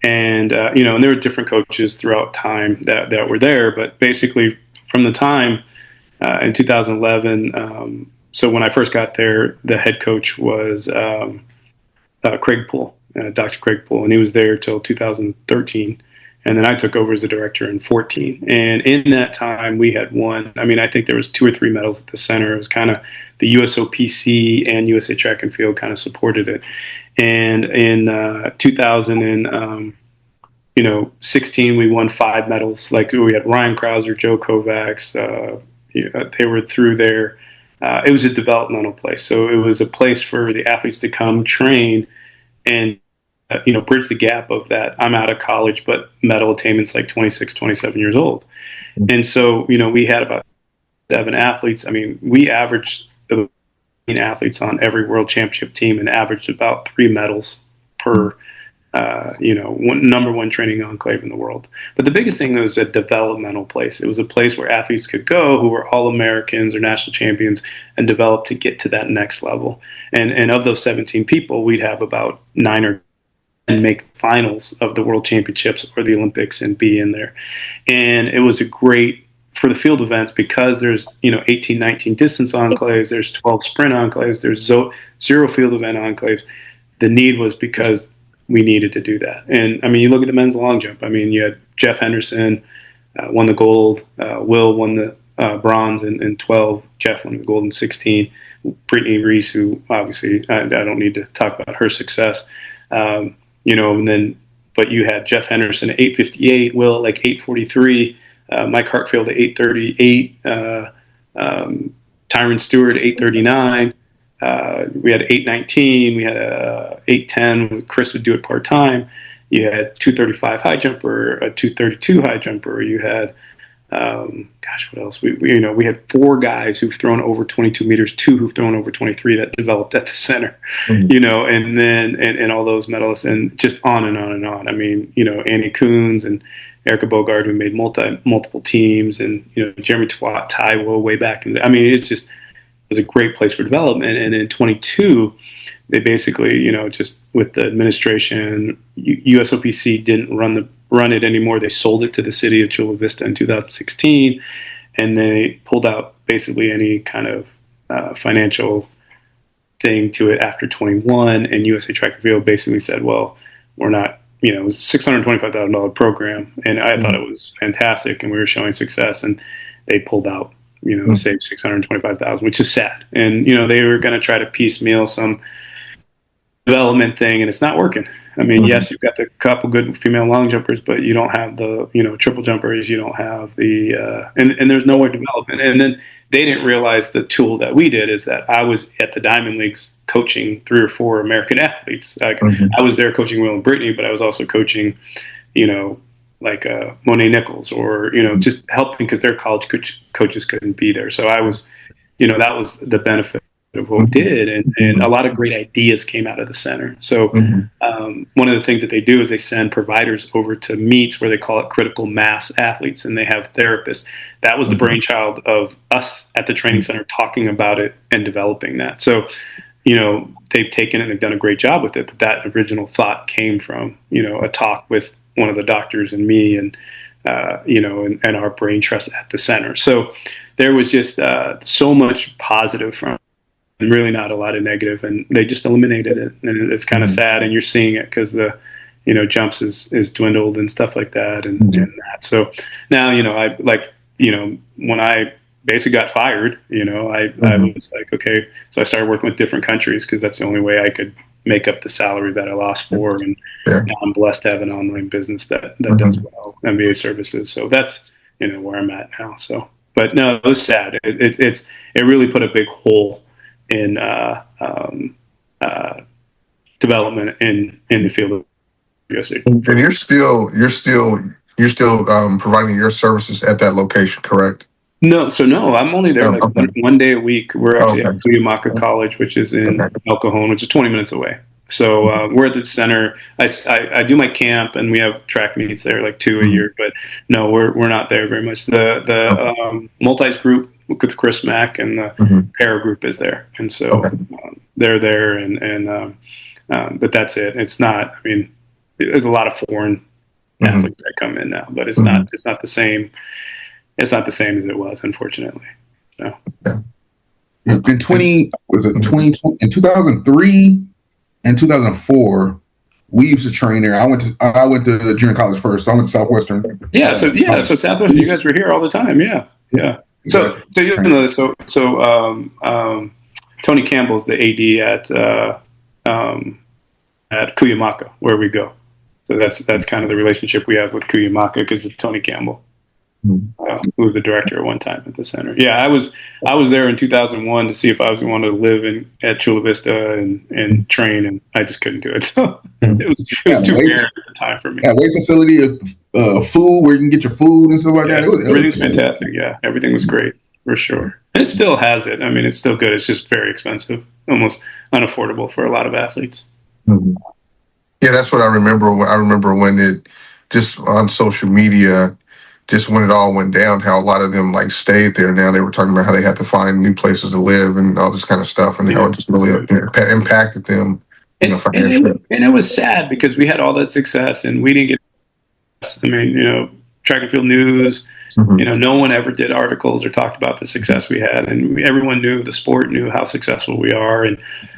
and and there were different coaches throughout time that were there, but basically from the time in 2011. So when I first got there, the head coach was Craig Poole, Dr. Craig Poole, and he was there till 2013. And then I took over as the director in 2014. And in that time, we had won. I mean, I think there was 2 or 3 medals at the center. It was kind of the USOPC and USA Track and Field kind of supported it. And in 2016, we won 5 medals. Like we had Ryan Krauser, Joe Kovacs. They were through there. It was a developmental place. So it was a place for the athletes to come train and bridge the gap of that. I'm out of college, but medal attainment's like 26, 27 years old. And so, we had about 7 athletes. I mean, we averaged 15 athletes on every world championship team and averaged about 3 medals per, number 1 training enclave in the world. But the biggest thing was a developmental place. It was a place where athletes could go who were All-Americans or national champions and develop to get to that next level. And of those 17 people, we'd have about 9 or and make finals of the world championships or the Olympics and be in there. And it was a great for the field events because there's 18, 19 distance enclaves, there's 12 sprint enclaves, there's 0 field event enclaves. The need was because we needed to do that. And I mean, you look at the men's long jump. I mean, you had Jeff Henderson won the gold, Will won the bronze in 12, Jeff won the gold in 16, Brittney Reese, who obviously I don't need to talk about her success. And then, but you had Jeff Henderson at 8:58, Will at like 8:43, Mike Hartfield at 8:38, Tyron Stewart at 8:39. We had 8:19. We had 8:10. Chris would do it part time. You had 2:35 high jumper, a 2:32 high jumper. You had what else? We had 4 guys who've thrown over 22 meters, 2 who've thrown over 23 that developed at the center, and then and all those medalists and just on and on and on. I mean, Annie Coons and Erica Bogard who made multiple teams, and Jeremy Taiwo way back. And I mean, it was a great place for development. And in 22, they basically, just with the administration, USOPC didn't run it anymore. They sold it to the city of Chula Vista in 2016, and they pulled out basically any kind of financial thing to it after 21. And USA Track and Field basically said, well, we're not, it was a $625,000 program, and I thought it was fantastic, and we were showing success, and they pulled out, saved $625,000, which is sad. And they were going to try to piecemeal some development thing, and it's not working. I mean, yes, you've got a couple good female long jumpers, but you don't have the, triple jumpers. You don't have the, and there's no more development. And then they didn't realize the tool that we did is that I was at the Diamond Leagues coaching 3 or 4 American athletes. Like I was there coaching Will and Brittney, but I was also coaching, like Monet Nichols or, just helping because their college coaches couldn't be there. So I was, that was the benefit of what we did, and a lot of great ideas came out of the center. So one of the things that they do is they send providers over to meets where they call it critical mass athletes, and they have therapists. That was the brainchild of us at the training center talking about it and developing that. So they've taken it and they've done a great job with it. But that original thought came from, a talk with one of the doctors and me and our brain trust at the center. So there was just so much positive from it, and really not a lot of negative, and they just eliminated it. And it's kind of sad, and you're seeing it because the jumps is dwindled and stuff like that, and that. So now, when I basically got fired, I was like, okay, so I started working with different countries because that's the only way I could make up the salary that I lost for. And now I'm blessed to have an online business that does well, MVA services. So that's, where I'm at now. So, but no, it was sad. It really put a big hole in development in the field of USA. And you're still providing your services at that location, correct? No, I'm only there one day a week. We're actually at Cuyamaca College, which is in El Cajon, which is 20 minutes away. So we're at the center. I do my camp, and we have track meets there, like 2 a year. But no, we're not there very much. The multis group with Chris Mack and the para group is there, and so they're there. And but that's it. It's not. I mean, there's a lot of foreign athletes that come in now, but it's not the same. It's not the same as it was, unfortunately. So. In 2003 and 2004, we used to train there. I went to junior college first, so I went to Southwestern. So Southwestern, you guys were here all the time. Yeah. So you know, Tony Campbell's the AD at Cuyamaca, where we go. So that's kind of the relationship we have with Cuyamaca because of Tony Campbell. Who was the director at one time at the center. Yeah, I was there in 2001 to see if I was going to live at Chula Vista and train, and I just couldn't do it. So it was too barren at the time for me. Yeah, weight facility, food where you can get your food and stuff like that. Everything's fantastic. Yeah, everything was great for sure. And it still has it. I mean, it's still good. It's just very expensive, almost unaffordable for a lot of athletes. Yeah, that's what I remember. I remember when it just on social media. Just when it all went down, how a lot of them stayed there. Now they were talking about how they had to find new places to live and all this kind of stuff, and how it just really impacted them, financially. And it was sad because we had all that success and we didn't get. I mean, track and field news. No one ever did articles or talked about the success we had, and everyone knew the sport knew how successful we are. And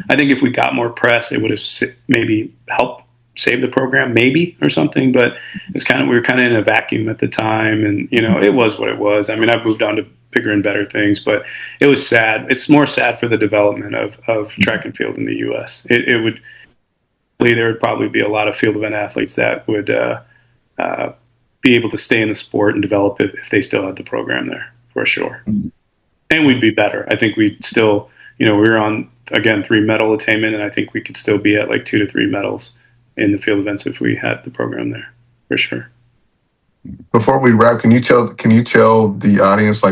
I think if we got more press, it would have maybe helped save the program, maybe, or something, but we were kind of in a vacuum at the time, and it was what it was. I mean, I've moved on to bigger and better things, but it was sad. It's more sad for the development of track and field in the U.S. There would probably be a lot of field event athletes that would be able to stay in the sport and develop it if they still had the program there, for sure. And we'd be better. I think we'd still, we were on, again, 3 medal attainment, and I think we could still be at 2 to 3 medals in the field events if we had the program there, for sure. Before we wrap, can you tell the audience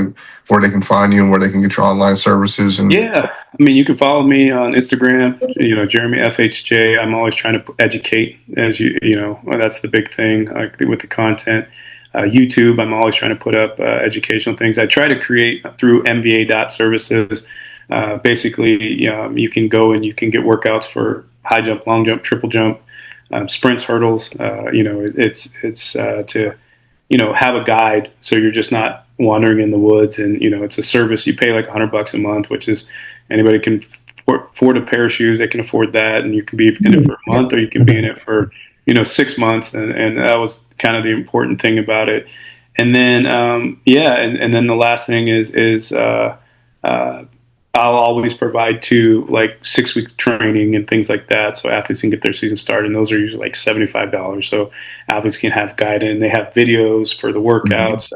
where they can find you and where they can get your online services? And yeah, I mean, you can follow me on Instagram, Jeremy FHJ. I'm always trying to educate, as that's the big thing with the content. YouTube, I'm always trying to put up educational things. I try to create through MVA.services. Basically, you can go and you can get workouts for high jump, long jump, triple jump. Sprints, hurdles, it's to, have a guide. So you're just not wandering in the woods, and, it's a service. You pay $100 a month, which is anybody can afford a pair of shoes. They can afford that. And you can be in it for a month, or you can be in it for, 6 months. And that was kind of the important thing about it. And then, and then the last thing is I'll always provide 6-week training and things like that, so athletes can get their season started. And those are usually $75, so athletes can have guidance. They have videos for the workouts.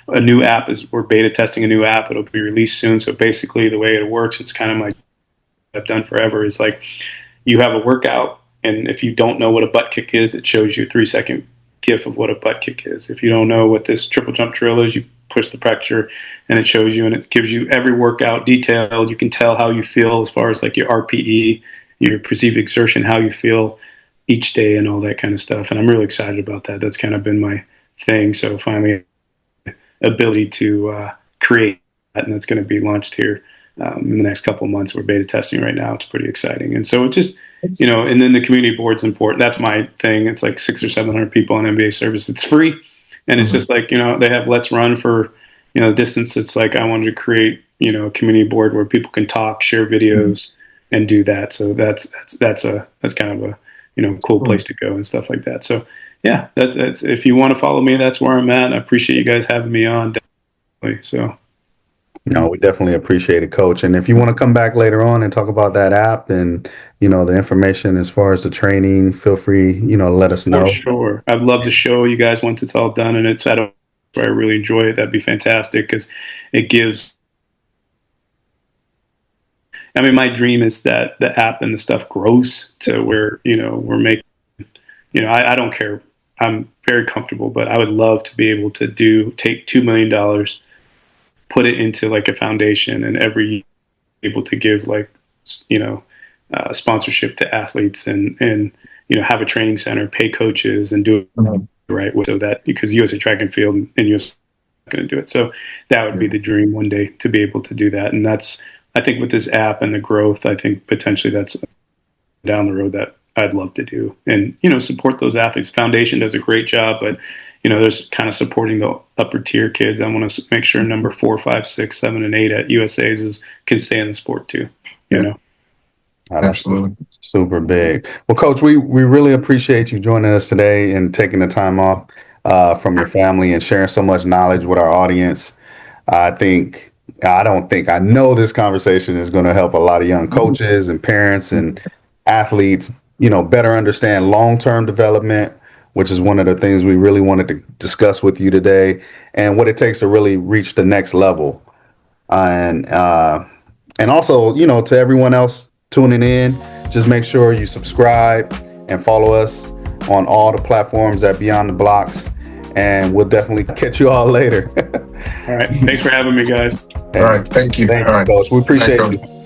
A new app we're beta testing a new app. It'll be released soon. So basically, the way it works, it's kind of like I've done forever. Is you have a workout, and if you don't know what a butt kick is, it shows you a 3-second GIF of what a butt kick is. If you don't know what this triple jump drill is, you push the pressure and it shows you, and it gives you every workout detailed. You can tell how you feel as far as your RPE, your perceived exertion, how you feel each day and all that kind of stuff. And I'm really excited about that. That's kind of been my thing. So finally ability to create that, and that's going to be launched here in the next couple of months. We're beta testing right now. It's pretty exciting. And so it just, and then the community board's important. That's my thing. It's like 600 or 700 people on MVA service. It's free. And it's just like, they have Let's Run for, distance. It's like, I wanted to create, a community board where people can talk, share videos, and do that. So that's kind of a, cool place to go and stuff like that. So yeah, that's if you want to follow me, that's where I'm at. I appreciate you guys having me on. Definitely. So. No, we definitely appreciate it, Coach. And if you want to come back later on and talk about that app and, the information as far as the training, feel free, let us know. For sure. I'd love to show you guys once it's all done and it's where I really enjoy it. That'd be fantastic because it gives. I mean, my dream is that the app and the stuff grows to where, we're making, I don't care. I'm very comfortable, but I would love to be able to take $2 million, put it into like a foundation, and every year able to give sponsorship to athletes and have a training center, pay coaches, and do it right so that because USA Track and Field and US going to do it. So that would be the dream one day to be able to do that. And that's, I think with this app and the growth, I think potentially that's down the road that I'd love to do and, support those athletes. Foundation does a great job, but there's kind of supporting the upper tier kids. I want to make sure number 4, 5, 6, 7, and 8 at USA's can stay in the sport too. Absolutely. Super big. Well, Coach, we really appreciate you joining us today and taking the time off from your family and sharing so much knowledge with our audience. I know this conversation is going to help a lot of young coaches and parents and athletes, better understand long-term development, which is one of the things we really wanted to discuss with you today, and what it takes to really reach the next level. And also, to everyone else tuning in, just make sure you subscribe and follow us on all the platforms at Beyond the Blocks, and we'll definitely catch you all later. All right. Thanks for having me, guys. All right. Thank you. Thank All you, right. Coach. We appreciate you.